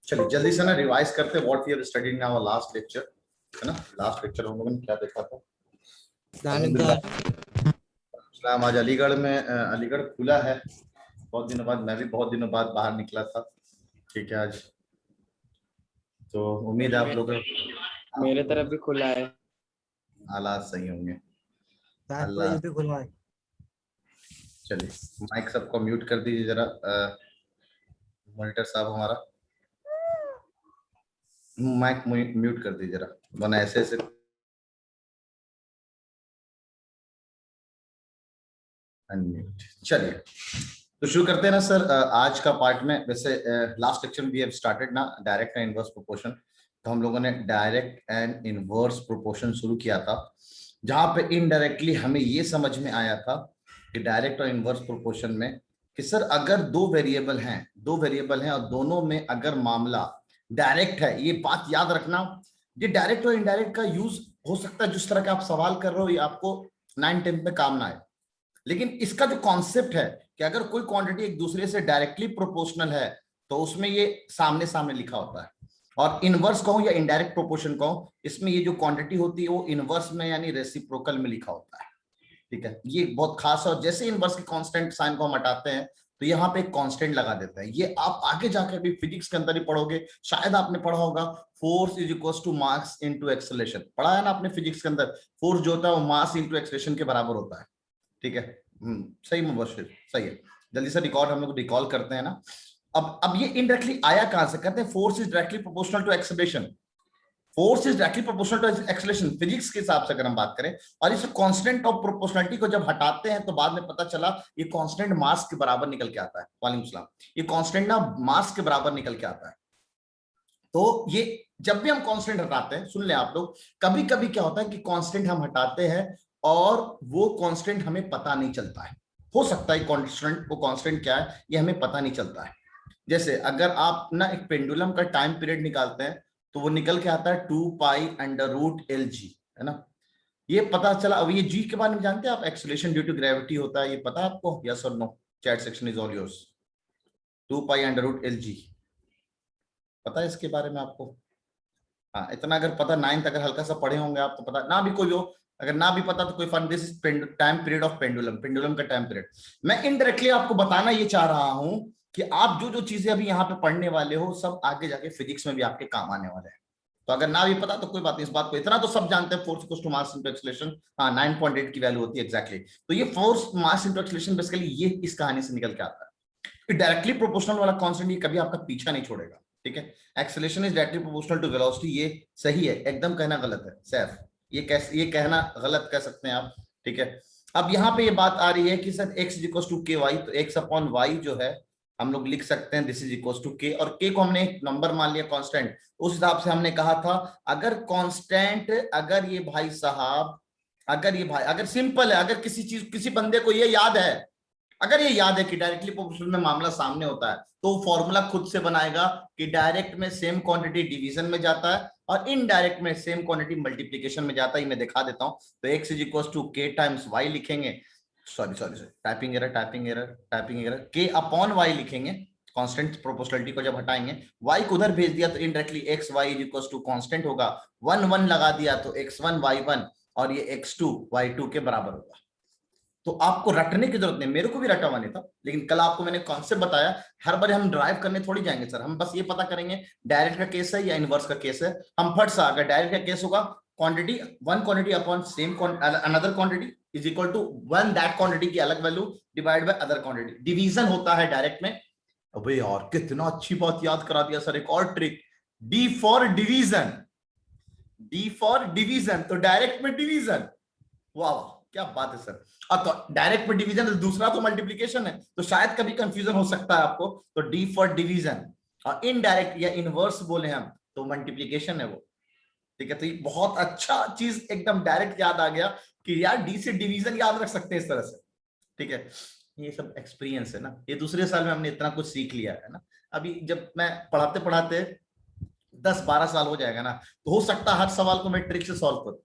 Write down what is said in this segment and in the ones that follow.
चलिए जल्दी से ना रिवाइज करते हैं what we have studied in our last lecture, है ना। लास्ट लेक्चर हम लोगों ने क्या देखा था? इस्लाम आज अलीगढ़ में अलीगढ़ खुला है बहुत दिनों बाद। मैं भी बहुत दिनों बाद बाहर निकला था, ठीक है आज। तो उम्मीद है आप लोग मेरे तरफ भी खुला है, हालात सही होंगे। अल्लाह, चलिए माइक सबको म्यूट कर दीजिए जरा। मॉनिटर साहब हमारा माइक म्यूट कर दीजिए जरा, वरना ऐसे ऐसे। अनम्यूट। चलिए तो शुरू करते हैं ना सर। आज का पार्ट में वैसे last lecture we have started ना डायरेक्ट एंड इनवर्स प्रोपोर्शन। तो हम लोगों ने डायरेक्ट एंड इनवर्स प्रोपोर्शन शुरू किया था, जहां पे इनडायरेक्टली हमें ये समझ में आया था कि डायरेक्ट और इनवर्स प्रोपोर्शन में कि सर अगर दो वेरिएबल हैं और दोनों में अगर मामला डायरेक्ट है, ये बात याद रखना। ये डायरेक्ट और इनडायरेक्ट का यूज हो सकता है जिस तरह का आप सवाल कर रहे हो ये आपको 9th-10th में काम ना आए, लेकिन इसका जो कॉन्सेप्ट है कि अगर कोई क्वांटिटी एक दूसरे से डायरेक्टली प्रोपोर्शनल है तो उसमें ये सामने सामने लिखा होता है। और इनवर्स कहूं या इनडायरेक्ट प्रोपोर्शन कहूं, इसमें ये जो क्वांटिटी होती है वो इनवर्स में यानी रेसिप्रोकल में लिखा होता है, ठीक है। ये बहुत खास है। और जैसे इनवर्स के कांस्टेंट साइन को हम हटाते हैं तो यहाँ पे एक कांस्टेंट लगा देते हैं। ये आप आगे जाकर भी फिजिक्स के अंदर ही पढ़ोगे, शायद आपने पढ़ा होगा force is equal to mass into acceleration. पढ़ा है ना आपने फिजिक्स के अंदर, फोर्स जो होता है वो मास इनटू एक्सेलरेशन के बराबर होता है, ठीक है। सही मुबशिर, सही है। जल्दी से रिकॉर्ड हम लोग रिकॉल करते हैं ना। अब ये इनडायरेक्टली आया कहां से? कहते हैं force is directly proportional to acceleration. Force is directly proportional to acceleration physics के हिसाब से अगर हम बात करें। और इस कांस्टेंट ऑफ प्रोपोर्शनलिटी को जब हटाते हैं तो बाद में पता चला ये कांस्टेंट मास के बराबर निकल के आता है। वालेकुम सलाम। ये कांस्टेंट ना मास के बराबर निकल के आता है। तो ये जब भी हम कांस्टेंट हटाते हैं, सुन ले आप लोग, कभी कभी क्या होता है कि कांस्टेंट हम हटाते हैं और वो कांस्टेंट हमें पता नहीं चलता है। हो सकता है वो कांस्टेंट क्या है ये हमें पता नहीं चलता है। जैसे अगर आप ना एक पेंडुलम का टाइम पीरियड निकालते हैं तो वो निकल के आता है 2π√LG, है ना। ये पता चला। अब ये जी के बारे में जानते हैं आप? एक्सेलरेशन ड्यू टू ग्रेविटी होता है, ये पता है आपको? यस और no? Chat section is all yours. 2π√LG पता है इसके बारे में आपको? हाँ, इतना अगर पता, 9th अगर हल्का सा पढ़े होंगे आप तो पता, ना भी कोई हो, अगर ना भी पता तो कोई fun. This is time period of pendulum, pendulum का टाइम पीरियड। मैं इनडायरेक्टली आपको बताना ये चाह रहा हूं कि आप जो जो चीजें अभी यहाँ पे पढ़ने वाले हो सब आगे जाके फिजिक्स में भी आपके काम आने वाले हैं। तो अगर ना भी पता तो कोई बात नहीं, इस बात को इतना तो सब जानते हैं, force equals to mass into acceleration. हाँ, 9.8 की वैल्यू होती है एग्जैक्टली। तो ये force mass into acceleration basically ये इस कहानी से निकल के आता है। डायरेक्टली प्रोपोर्शनल वाला कॉन्स्टेंट ये कभी आपका पीछा नहीं छोड़ेगा, ठीक है। Acceleration is directly proportional to velocity, ये सही है, एकदम कहना गलत है सैफ। ये कहना गलत कह सकते हैं आप, ठीक है। अब यहाँ पे ये बात आ रही है कि sir x is equal to k y, तो x अपॉन वाई जो है हम लोग लिख सकते हैं दिस इज इक्वल टू के, और के को हमने एक नंबर मान लिया कांस्टेंट। उस हिसाब से हमने कहा था अगर कांस्टेंट, अगर ये भाई साहब, अगर सिंपल है, अगर किसी बंदे को ये याद है, अगर ये याद है कि डायरेक्टली प्रोपोर्शनल में मामला सामने होता है तो फॉर्मूला खुद से बनाएगा कि डायरेक्ट में सेम क्वांटिटी डिवीजन में जाता है और इनडायरेक्ट में सेम क्वांटिटी मल्टीप्लिकेशन में जाता है। मैं दिखा देता हूं। तो x is equal to k times y लिखेंगे, sorry typing error, k upon y लिखेंगे कांस्टेंट प्रोपोर्शनलिटी को जब हटाएंगे। y को उधर भेज दिया तो indirectly x y is equal to constant होगा, 1 1 लगा दिया तो x1 y1 और ये x2 y2 के बराबर होगा। तो आपको रटने की जरूरत नहीं, मेरे को भी रटा हुआ नहीं था, लेकिन कल आपको मैंने कॉन्सेप्ट बताया। हर बार हम ड्राइव करने थोड़ी जाएंगे सर, हम बस ये पता करेंगे डायरेक्ट का केस है या इनवर्स का केस है। हम फट सा, अगर डायरेक्ट का केस होगा quantity, one quantity upon same another quantity is equal to one that quantity की अलग value divide by other quantity. Division होता है डायरेक्ट में। अबे यार कितना अच्छी बात याद करा दिया सर, एक और trick, D for division, D for division, तो डायरेक्ट में डिवीजन। वाह क्या बात है सर। अब तो डायरेक्ट में डिवीजन, दूसरा तो मल्टीप्लिकेशन है, तो शायद कभी कंफ्यूजन हो सकता है आपको। तो डी फॉर डिवीजन, और इनडायरेक्ट या इनवर्स बोले हम तो मल्टीप्लिकेशन है वो, ठीक है। तो ये बहुत अच्छा चीज एकदम डायरेक्ट याद आ गया कि यार डी से डिवीजन याद रख सकते हैं इस तरह से, ठीक है। ये सब एक्सपीरियंस है ना, ये दूसरे साल में हमने इतना कुछ सीख लिया है ना। अभी जब मैं पढ़ाते पढ़ाते 10-12 साल हो जाएगा ना, तो हो सकता है हर सवाल को मैं ट्रिक से सॉल्व करूं,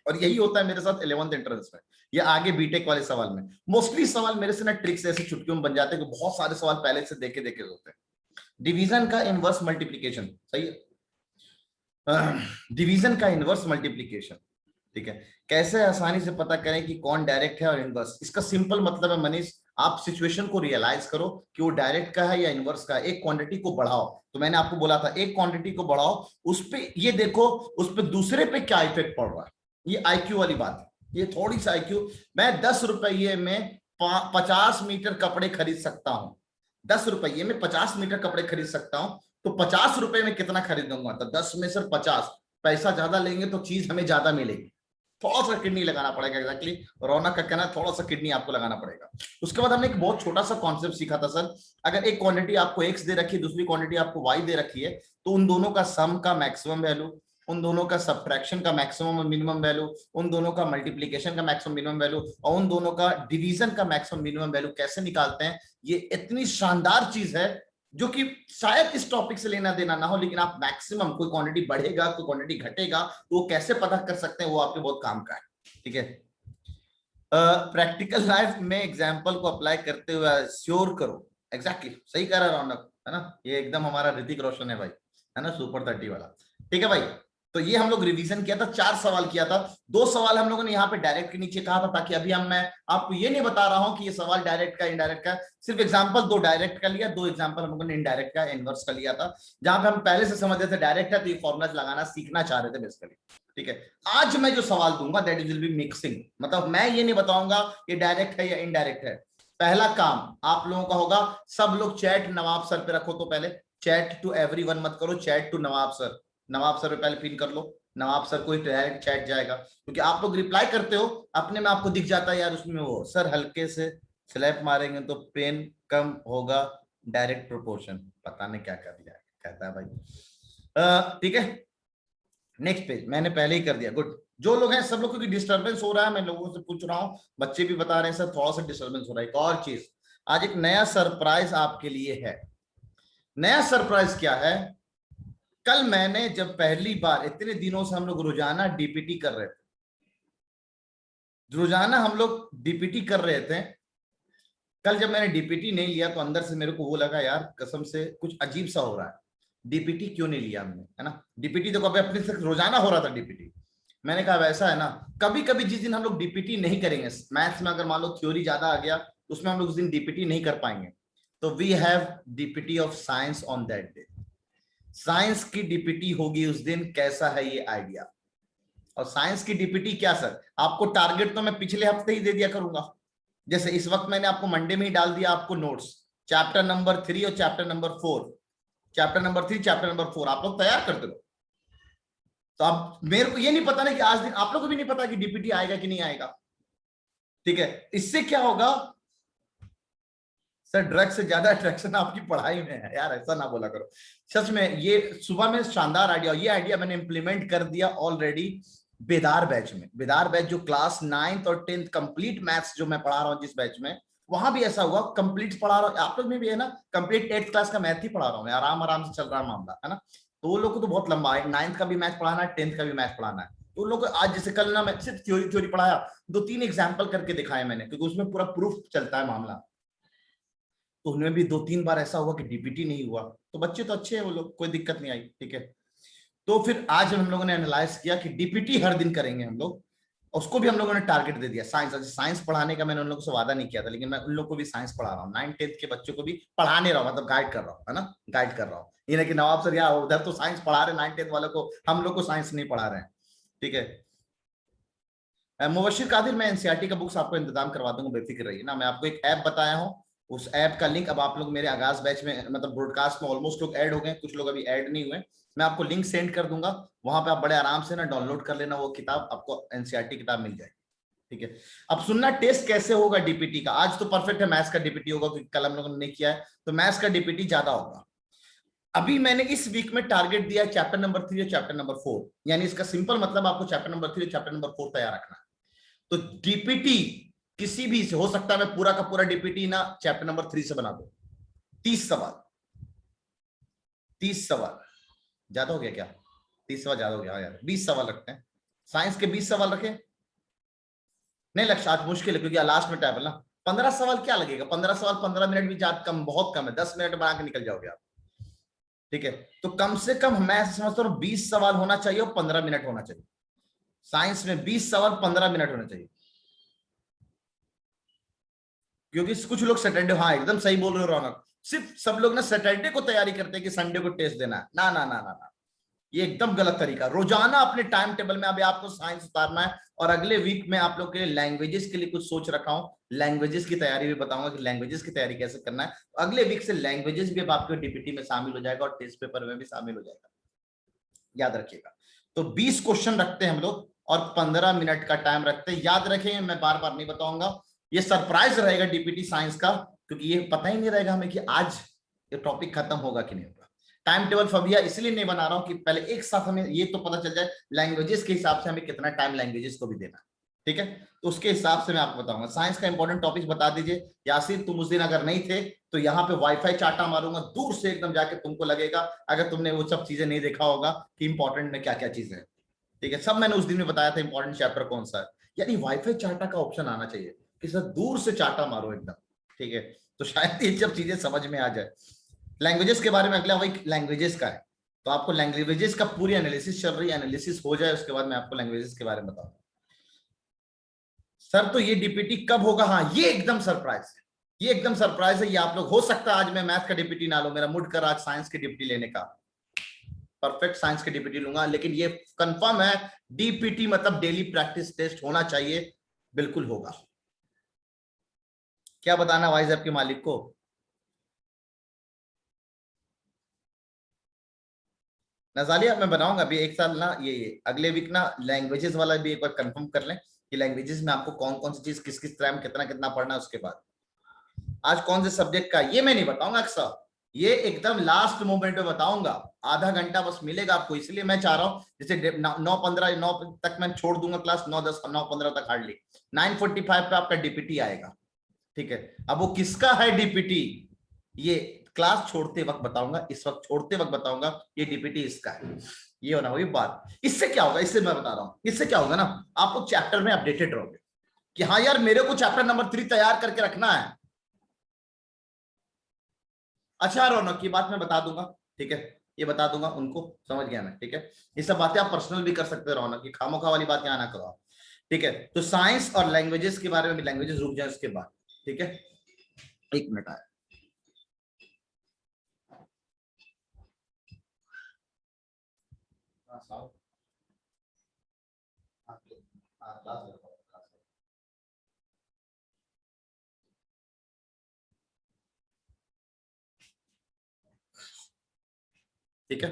और यही होता है मेरे साथ 11th एंट्रेंस में, या आगे बीटेक वाले सवाल में। मोस्टली सवाल मेरे से ना ट्रिक्स ऐसे चुटकियों में बन जाते हैं कि बहुत सारे सवाल पहले से देखे देखे होते हैं। डिवीजन का इनवर्स मल्टीप्लीकेशन, सही है, डिवीजन का इनवर्स मल्टीप्लीकेशन, ठीक है। कैसे आसानी से पता करें कि कौन डायरेक्ट है और इनवर्स? इसका सिंपल मतलब है मनीष, आप सिचुएशन को रियलाइज करो कि वो डायरेक्ट का है या इनवर्स का है। एक क्वांटिटी को बढ़ाओ, तो मैंने आपको बोला था एक क्वांटिटी को बढ़ाओ, उस पे ये देखो उस पे दूसरे पे क्या इफेक्ट पड़ रहा है। ये आईक्यू वाली बात है, ये थोड़ी सा आईक्यू। मैं 10 रुपये में 50 मीटर कपड़े खरीद सकता हूं, 10 रुपये में 50 मीटर कपड़े खरीद सकता हूं, तो 50 रुपए में कितना खरीदूंगा? तो 10 में सिर्फ 50, पैसा ज्यादा लेंगे तो चीज हमें ज्यादा मिलेगी। थोड़ा सा किडनी लगाना पड़ेगा, एग्जैक्टली रौनक का कहना, थोड़ा सा किडनी आपको लगाना पड़ेगा। उसके बाद हमने एक बहुत छोटा सा कॉन्सेप्ट सीखा था सर, अगर एक क्वांटिटी आपको एक्स दे रखी है, दूसरी क्वांटिटी आपको वाई दे रखी है, तो उन दोनों का सम का मैक्सिमम वैल्यू, उन दोनों का सब्ट्रैक्शन का मैक्सिमम और मिनिमम वैल्यू, उन दोनों का मल्टीप्लीकेशन का मैक्सिमम मिनिमम वैल्यू, और उन दोनों का डिवीजन का मैक्सिमम मिनिमम वैल्यू कैसे निकालते हैं। ये इतनी शानदार चीज है जो कि शायद इस टॉपिक से लेना देना ना हो, लेकिन आप मैक्सिमम, कोई क्वांटिटी बढ़ेगा कोई क्वांटिटी घटेगा, तो वो कैसे पता कर सकते हैं, वो आपके बहुत काम का है, ठीक है। प्रैक्टिकल लाइफ में एग्जाम्पल को अप्लाई करते हुए श्योर करो, एग्जैक्टली सही कह रहा है रौनक, है ना, ये एकदम हमारा ऋतिक रोशन है भाई, है ना, सुपर 30 वाला, ठीक है भाई। तो ये हम लोग रिवीजन किया था, 4 सवाल किया था, 2 सवाल हम लोगों ने यहाँ पे डायरेक्ट के नीचे कहा था, ताकि अभी मैं आपको ये नहीं बता रहा हूं कि ये सवाल डायरेक्ट का इनडायरेक्ट का, सिर्फ एग्जांपल 2 डायरेक्ट का लिया, 2 एग्जांपल हम लोगों ने इनडायरेक्ट का इनवर्स का लिया था, जहां पे हम पहले से समझ रहे थे डायरेक्ट है, तो ये फॉर्मुला लगाना सीखना चाह रहे थे बेसिकली, ठीक है। आज मैं जो सवाल दूंगा दैट विल बी मिक्सिंग, मतलब मैं ये नहीं बताऊंगा ये डायरेक्ट है या इनडायरेक्ट है। पहला काम आप लोगों का होगा, सब लोग चैट नवाब सर पे रखो, तो पहले चैट टू एवरीवन मत करो, chat to Nawab sir, Nawab sir पे पहले पिन कर लो, नवाब सर को डायरेक्ट चैट जाएगा, क्योंकि आप लोग रिप्लाई करते हो अपने में, आपको दिख जाता है यार उसमें वो सर हल्के से स्लैप मारेंगे तो पेन कम होगा, डायरेक्ट प्रोपोर्शन, पता नहीं क्या कर दिया कहता है भाई, ठीक है। नेक्स्ट पेज मैंने पहले ही कर दिया, गुड। जो लोग हैं सब लोग, क्योंकि डिस्टर्बेंस हो रहा है, मैं लोगों से पूछ रहा हूँ, बच्चे भी बता रहे हैं सर थोड़ा सा डिस्टर्बेंस हो रहा है। एक और चीज, आज एक नया सरप्राइज आपके लिए है। नया सरप्राइज क्या है? कल मैंने जब पहली बार, इतने दिनों से हम लोग रोजाना डीपीटी कर रहे थे, रोजाना हम लोग डीपीटी कर रहे थे, कल जब मैंने डीपीटी नहीं लिया तो अंदर से मेरे को वो लगा यार कसम से कुछ अजीब सा हो रहा है, डीपीटी क्यों नहीं लिया हमने, है ना। डीपीटी तो कभी अपने से रोजाना हो रहा था डीपीटी, मैंने कहा वैसा है ना, कभी कभी जिस दिन हम लोग डीपीटी नहीं करेंगे, मैथ्स में अगर मान लो थ्योरी ज्यादा आ गया तो उसमें हम लोग उस दिन डीपीटी नहीं कर पाएंगे, तो we have DPT of science on that day, science की डीपीटी होगी उस दिन, कैसा है ये आइडिया। और साइंस की डीपीटी क्या सर, आपको टारगेट तो मैं पिछले हफ्ते ही दे दिया करूंगा, जैसे इस वक्त मैंने आपको मंडे में ही डाल दिया आपको नोट्स, चैप्टर नंबर 3 और chapter number 4, chapter number 3 chapter number 4 आप लोग तैयार करते हो। तो अब मेरे को ये नहीं पता ना कि आज दिन, आप लोग को भी नहीं पता कि डीपीटी आएगा कि नहीं आएगा, ठीक है। इससे क्या होगा सर, ड्रग से ज्यादा अट्रैक्शन आपकी पढ़ाई में है यार, ऐसा ना बोला करो। सच में ये सुबह में शानदार आइडिया, ये आइडिया मैंने इंप्लीमेंट कर दिया ऑलरेडी बेदार बैच में। बेदार बैच जो क्लास 9th और 10th कंप्लीट मैथ्स जो मैं पढ़ा रहा हूँ जिस बैच में, वहां भी ऐसा हुआ, कंप्लीट पढ़ा रहा हूँ, आप लोग में भी है ना, कंप्लीट 8th क्लास का मैथ ही पढ़ा रहा हूँ मैं, आराम आराम से चल रहा है मामला, है ना। तो वो लोग को तो बहुत लंबा है, 9th का भी मैथ पढ़ाना है, 10th का भी मैथ पढ़ाना है, तो उन लोग को आज जैसे कल ना मैं सिर्फ थ्योरी पढ़ाया, 2-3 एग्जाम्पल करके दिखाए मैंने, क्योंकि उसमें पूरा प्रूफ चलता है मामला। तो उनमें भी 2-3 बार ऐसा हुआ कि डीपीटी नहीं हुआ, तो बच्चे तो अच्छे हैं वो लोग, कोई दिक्कत नहीं आई, ठीक है। तो फिर आज हम लोगों ने एनालाइज किया कि डीपीटी हर दिन करेंगे हम लोग, उसको भी हम लोगों ने टारगेट दे दिया। साइंस पढ़ाने का मैंने उन लोगों से वादा नहीं किया था, लेकिन मैं उन लोगों को भी साइंस पढ़ा रहा हूँ, 9th-10th के बच्चों को भी पढ़ाने रहा हूँ, मतलब गाइड कर रहा हूँ, है ना, गाइड कर रहा हूँ। ये नहीं कि नवाब सर यार उधर तो साइंस पढ़ा रहे 9th-10th वालों को, हम लोग को साइंस नहीं पढ़ा रहे हैं, ठीक है। मुबशिर कादिर, मैं एनसीईआरटी का बुक्स आपको इंतजाम करवा दूंगा, बेफिक्र रहिए ना। मैं आपको एक ऐप बताया हूँ, उस ऐप का लिंक, अब आप लोग मेरे आगाज बैच में, मतलब ब्रॉडकास्ट में ऑलमोस्ट लोग ऐड हो गए, कुछ लोग अभी ऐड नहीं हुए, मैं आपको लिंक सेंड कर दूंगा, वहां पे आप बड़े आराम से ना डाउनलोड कर लेना, वो किताब आपको एनसीईआरटी किताब मिल जाएगी, ठीक है। अब सुनना टेस्ट कैसे होगा डीपीटी का, आज तो परफेक्ट है, मैथ्स का डीपीटी होगा क्योंकि कल हम लोगों ने नहीं किया है, तो मैथ्स का डीपीटी ज्यादा होगा। अभी मैंने इस वीक में टारगेट दिया चैप्टर नंबर 3 और चैप्टर नंबर 4, यानी इसका सिंपल मतलब आपको चैप्टर नंबर 3 और चैप्टर नंबर 4 तैयार रखना है। तो डीपीटी किसी भी से हो सकता है, मैं पूरा का पूरा डीपीटी ना चैप्टर नंबर 3 से बना दो, 30 सवाल, 30 सवाल ज्यादा हो गया क्या? 30 सवाल ज्यादा हो गया यार, 20 सवाल रखते हैं, साइंस के 20 सवाल रखे? नहीं लक्ष्य आज मुश्किल है क्योंकि लास्ट में टाइम है ना। 15 सवाल क्या लगेगा? 15 सवाल 15 मिनट भी ज्यादा कम, बहुत कम है। 10 मिनट बना के निकल जाओगे आप। ठीक है, तो कम से कम मैं ऐसे समझता हूँ 20 सवाल होना चाहिए और 15 मिनट होना चाहिए। साइंस में 20 सवाल 15 मिनट होना चाहिए, क्योंकि कुछ लोग सैटरडे, हाँ एकदम सही बोल रहे हो रौनक, सिर्फ सब लोग ना सैटरडे को तैयारी करते हैं कि संडे को टेस्ट देना है। ना ना ना ना ना, ये एकदम गलत तरीका। रोजाना अपने टाइम टेबल में अभी आपको साइंस उतारना है, और अगले वीक में आप लोग के लिए लैंग्वेजेस के लिए कुछ सोच रखा हूं। लैंग्वेजेस की तैयारी भी बताऊंगा कि लैंग्वेजेस की तैयारी कैसे करना है। अगले वीक से लैंग्वेजेस भी अब आपके डीपीटी में शामिल हो जाएगा और टेस्ट पेपर में भी शामिल हो जाएगा, याद रखिएगा। तो 20 क्वेश्चन रखते हैं हम लोग और 15 मिनट का टाइम रखते हैं, याद रखें, मैं बार बार नहीं बताऊंगा। ये सरप्राइज रहेगा डीपीटी साइंस का, क्योंकि ये पता ही नहीं रहेगा हमें कि आज ये टॉपिक खत्म होगा कि नहीं होगा। टाइम टेबल फबिया इसलिए नहीं बना रहा हूं कि पहले एक साथ हमें ये तो पता चल जाए लैंग्वेजेस के हिसाब से हमें कितना टाइम लैंग्वेजेस को भी देना है। ठीक है, तो उसके हिसाब से मैं आपको बताऊंगा। साइंस का इंपॉर्टेंट टॉपिक बता दीजिए। यासिर तुम उस दिन अगर नहीं थे तो यहाँ पे वाईफाई चाटा मारूंगा दूर से एकदम जाके, तुमको लगेगा अगर तुमने वो सब चीजें नहीं देखा होगा कि इंपॉर्टेंट में क्या क्या चीजें हैं। ठीक है, सब मैंने उस दिन में बताया था इंपॉर्टेंट चैप्टर कौन सा है। यानी वाईफाई चाटा का ऑप्शन आना चाहिए कि सर दूर से चाटा मारो एकदम। ठीक है, तो शायद ये सब चीजें समझ में आ जाए। लैंग्वेजेस के बारे में अगला वही लैंग्वेजेस का है, तो आपको लैंग्वेजेस का पूरी एनालिसिस चल रही है, एनालिसिस हो जाए उसके बाद मैं आपको लैंग्वेजेस के बारे में बताऊंगा। सर तो ये डीपीटी कब होगा? हाँ ये एकदम सरप्राइज है, ये एकदम सरप्राइज है। ये आप लोग, हो सकता है आज मैं मैथ का डीपीटी ना लो, मेरा मूड कर आज साइंस की डीपीटी लेने का, परफेक्ट साइंस की डीपीटी लूंगा, लेकिन ये कंफर्म है डीपीटी मतलब डेली प्रैक्टिस टेस्ट होना चाहिए, बिल्कुल होगा। क्या बताना वाइज आपके मालिक को? नजालिया मैं बनाऊंगा अभी एक साल ना, ये अगले वीक ना लैंग्वेजेस वाला भी एक बार कंफर्म कर लें कि लैंग्वेजेस में आपको कौन कौन सी चीज किस किस तरह में कितना कितना पढ़ना है। उसके बाद आज कौन से सब्जेक्ट का ये मैं नहीं बताऊंगा अक्सर, ये एकदम लास्ट मोमेंट में बताऊंगा। आधा घंटा बस मिलेगा आपको, इसलिए मैं चाह रहा हूँ जैसे 9:15 9 तक मैं छोड़ दूंगा क्लास, 9:10 9:15 तक हार्डली 9:45 पे आपका डीपीटी आएगा। ठीक है, अब वो किसका है डीपीटी ये क्लास छोड़ते वक्त बताऊंगा, इस वक्त छोड़ते वक्त बताऊंगा ये डीपीटी इसका है। ये होना वही बात। इससे क्या होगा, इससे मैं बता रहा हूं, इससे क्या होगा ना, आप लोग चैप्टर में अपडेटेड रहोगे कि हाँ यार मेरे को चैप्टर नंबर 3 तैयार करके रखना है। अच्छा रौनक की बात मैं बता दूंगा, ठीक है, ये बता दूंगा उनको, समझ गया मैं। ठीक है, ये सब बातें आप पर्सनल भी कर सकते हो रौनक, की खामोखा वाली बात यहाँ ना करो आप। ठीक है, तो साइंस और लैंग्वेजेस के बारे में भी, लैंग्वेजेस रुक जाए उसके बाद। ठीक है, एक मिनट आया। ठीक है,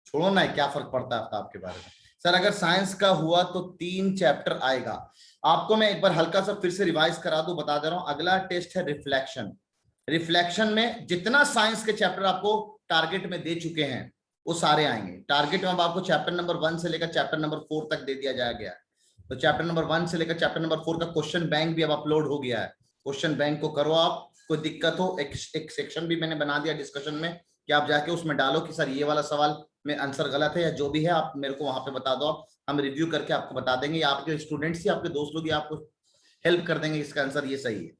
छोड़ो ना, क्या फर्क पड़ता है आपके बारे में। सर अगर साइंस का हुआ तो 3 चैप्टर आएगा। आपको मैं एक बार हल्का सा फिर से रिवाइज करा दूं, बता दे रहा हूं। अगला टेस्ट है रिफ्लेक्शन। रिफ्लेक्शन में जितना साइंस के चैप्टर आपको टारगेट में दे चुके हैं वो सारे आएंगे। टारगेट में अब आपको चैप्टर नंबर 1 से लेकर चैप्टर नंबर 4 तक दे दिया जाया गया है। तो चैप्टर नंबर 1 से लेकर चैप्टर नंबर 4 का क्वेश्चन बैंक भी अब अपलोड हो गया है। क्वेश्चन बैंक को करो आप, कोई दिक्कत हो एक सेक्शन भी मैंने बना दिया डिस्कशन में कि आप जाके उसमें डालो कि सर ये वाला सवाल में आंसर गलत है या जो भी है, आप मेरे को वहां पे बता दो, आप हम रिव्यू करके आपको बता देंगे, या आपके स्टूडेंट्स ही आपके दोस्त लोग ही आपको हेल्प कर देंगे इसका आंसर ये सही है।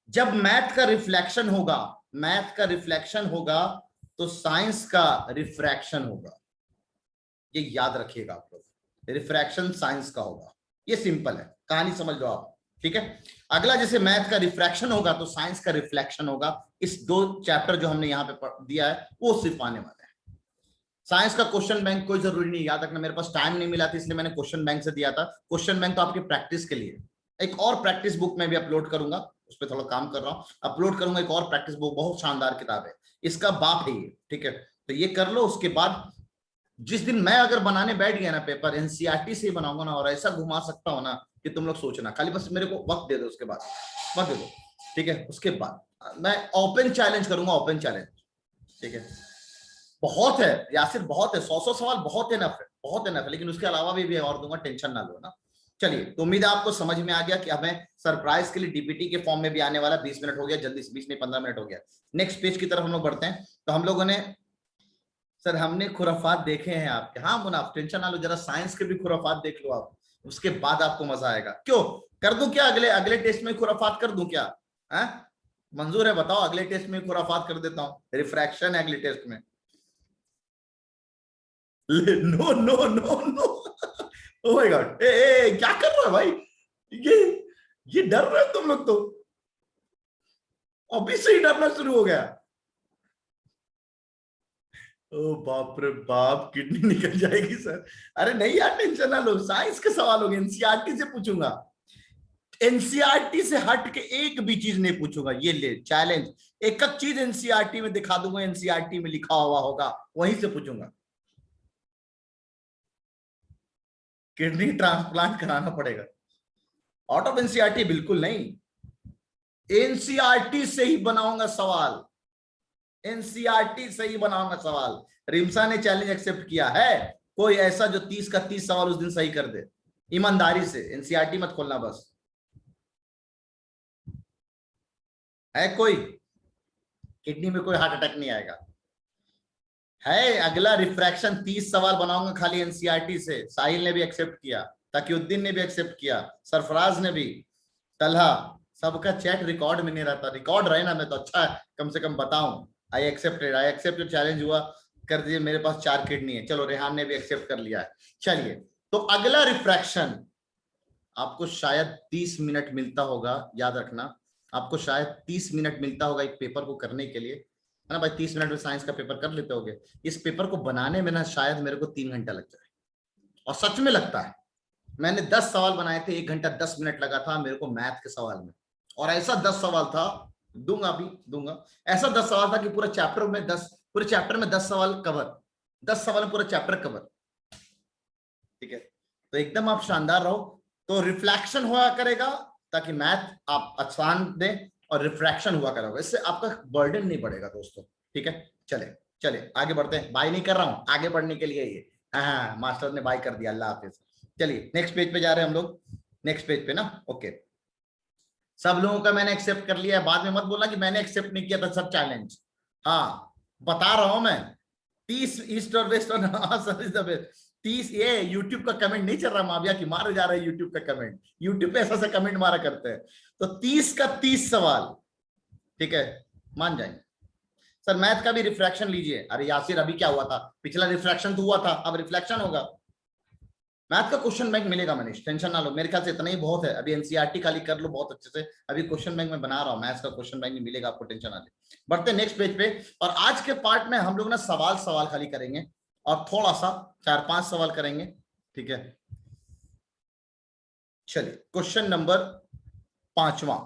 जब मैथ का रिफ्लेक्शन होगा, मैथ का रिफ्लेक्शन होगा तो साइंस का रिफ्रैक्शन होगा, ये याद रखिएगा आप लोग। रिफ्रैक्शन साइंस का होगा, ये सिंपल है, कहानी समझ लो आप। ठीक है, अगला जैसे मैथ का रिफ्रैक्शन होगा तो साइंस का रिफ्लेक्शन होगा। इस 2 चैप्टर जो हमने यहाँ पे दिया है वो सिर्फ आने वाले हैं। साइंस का क्वेश्चन बैंक कोई जरूरी नहीं, याद रखना मेरे पास टाइम नहीं मिला था इसलिए मैंने क्वेश्चन बैंक से दिया था। क्वेश्चन बैंक तो आपकी प्रैक्टिस के लिए, एक और प्रैक्टिस बुक में भी अपलोड करूंगा, उस पर थोड़ा काम कर रहा हूँ, अपलोड करूंगा एक और प्रैक्टिस बुक, बहुत शानदार किताब है, इसका बाप है ये। ठीक है, तो ये कर लो। उसके बाद जिस दिन मैं अगर बनाने बैठ गया ना पेपर, एनसीईआरटी से ही बनाऊंगा ना, और ऐसा घुमा सकता हूँ ना कि तुम लोग सोचना, खाली बस मेरे को वक्त दे दो, उसके बाद वक्त दे दो। ठीक है, उसके बाद मैं ओपन चैलेंज करूंगा, ओपन चैलेंज। ठीक है, बहुत है यासिर, बहुत है, 100 सवाल बहुत इनफ है, बहुत इनफ है, लेकिन उसके अलावा भी और दूंगा, टेंशन ना लो ना। चलिए, तो उम्मीद है आपको समझ में आ गया कि हमें सरप्राइज के लिए डीपीटी के फॉर्म में भी आने वाला। 20 मिनट हो गया, जल्दी से 20 नहीं 15 मिनट हो गया। नेक्स्ट पेज की तरफ हम लोग बढ़ते हैं। तो हम लोगों ने सर हमने खुराफात देखे हैं आपके। हाँ मुनाफ, टेंशन ना लो, जरा साइंस के भी खुराफात देख लो आप, उसके बाद आपको मजा आएगा। क्यों कर दूं क्या, अगले अगले टेस्ट में खुराफात कर दूं क्या? है मंजूर है? बताओ, अगले टेस्ट में खुराफात कर देता हूं, रिफ्रैक्शन है अगले टेस्ट में। No no no no, oh my god, ए क्या कर रहा है भाई, ये ये डर रहे हो तुम लोग तो, अभी से ही डरना शुरू हो गया। ओ बाप रे बाप, किडनी निकल जाएगी सर। अरे नहीं यार, टेंशन ना लो, साइंस के सवाल होंगे, एनसीईआरटी से पूछूंगा, एनसीईआरटी से हट के एक भी चीज नहीं पूछूंगा, ये ले चैलेंज। एक एक चीज एनसीईआरटी में दिखा दूंगा, एनसीईआरटी में लिखा हुआ होगा, वहीं से पूछूंगा। किडनी ट्रांसप्लांट कराना पड़ेगा, आउट ऑफ एनसीईआरटी बिल्कुल नहीं, एनसीईआरटी से ही बनाऊंगा सवाल, एनसीईआरटी से ही बनाऊंगा सवाल। रिम्सा ने चैलेंज एक्सेप्ट किया है, कोई ऐसा जो 30 का 30 सवाल उस दिन सही कर दे, ईमानदारी से, एनसीईआरटी मत खोलना बस। है कोई? किडनी में कोई हार्ट अटैक नहीं आएगा। है अगला रिफ्रैक्शन, 30 सवाल बनाऊंगा खाली एनसीईआरटी से, साहिल ने भी एक्सेप्ट किया, तकीउद्दीन ने भी एक्सेप्ट किया, सरफराज ने भी, तलहा, सबका चैट रिकॉर्ड में नहीं रहता, रिकॉर्ड रहे ना, मैं तो अच्छा है कम से कम बताऊं। आई एक्सेप्टेड, आई एक्सेप्ट जो चैलेंज हुआ कर दिए, मेरे पास 4 किडनी है। चलो रेहान ने भी एक्सेप्ट कर लिया है। चलिए, तो अगला रिफ्रैक्शन आपको शायद 30 मिनट मिलता होगा, याद रखना, आपको शायद 30 मिनट मिलता होगा एक पेपर को करने के लिए, है ना भाई? 30 मिनट में साइंस का पेपर कर लेते होगे। इस पेपर को बनाने में ना शायद मेरे को 3 घंटा लग जाए, और सच में लगता है। मैंने 10 सवाल बनाए थे, 1 घंटा 10 मिनट लगा था मेरे को मैथ के सवाल में, और ऐसा 10 सवाल था, दूंगा अभी दूंगा, ऐसा 10 सवाल था कि पूरे चैप्टर में 10 सवाल कवर, 10 सवाल में पूरा चैप्टर कवर। ठीक है, तो एकदम आप शानदार रहो। तो रिफ्लेक्शन हुआ करेगा ताकि मैथ आप आसान दें, और रिफ्रैक्शन हुआ करेगा, इससे आपका बर्डन नहीं बढ़ेगा दोस्तों। ठीक है, चले चले आगे बढ़ते हैं, बाय नहीं कर रहा हूं, आगे बढ़ने के लिए ये, हाँ मास्टर ने बाय कर दिया, अल्लाह हाफिज। चलिए नेक्स्ट पेज पे जा रहे हैं हम लोग, नेक्स्ट पेज पे ना, ओके। सब लोगों का मैंने एक्सेप्ट कर लिया है, बाद में मत बोलना कि मैंने एक्सेप्ट नहीं किया था सब चैलेंज। हाँ बता रहा हूं मैं, 30 ईस्ट और वेस्ट और हाँ सर इज द बेस्ट। 30, ये यूट्यूब का कमेंट नहीं चल रहा माविया की, मारे जा रहा है यूट्यूब का कमेंट, यूट्यूब पे ऐसा कमेंट मारा करते हैं। तो 30 का 30 सवाल, ठीक है, मान जाएंगे। सर मैथ का भी रिफ्रैक्शन लीजिए। अरे यासिर अभी क्या हुआ था, पिछला रिफ्रैक्शन तो हुआ था, अब रिफ्लेक्शन होगा। मैथ का क्वेश्चन बैंक मिलेगा मनीष, टेंशन ना लो, मेरे ख्याल से इतना ही बहुत है, अभी एनसीईआरटी खाली कर लो बहुत अच्छे से, अभी क्वेश्चन बैंक में बना रहा हूँ, मैथ्स का क्वेश्चन बैंक मिलेगा आपको, टेंशन ना ले। बढ़ते नेक्स्ट पेज पे, और आज के पार्ट में हम लोग ना सवाल सवाल खाली करेंगे, और थोड़ा सा 4-5 सवाल करेंगे, ठीक है। चलिए क्वेश्चन नंबर 5वां,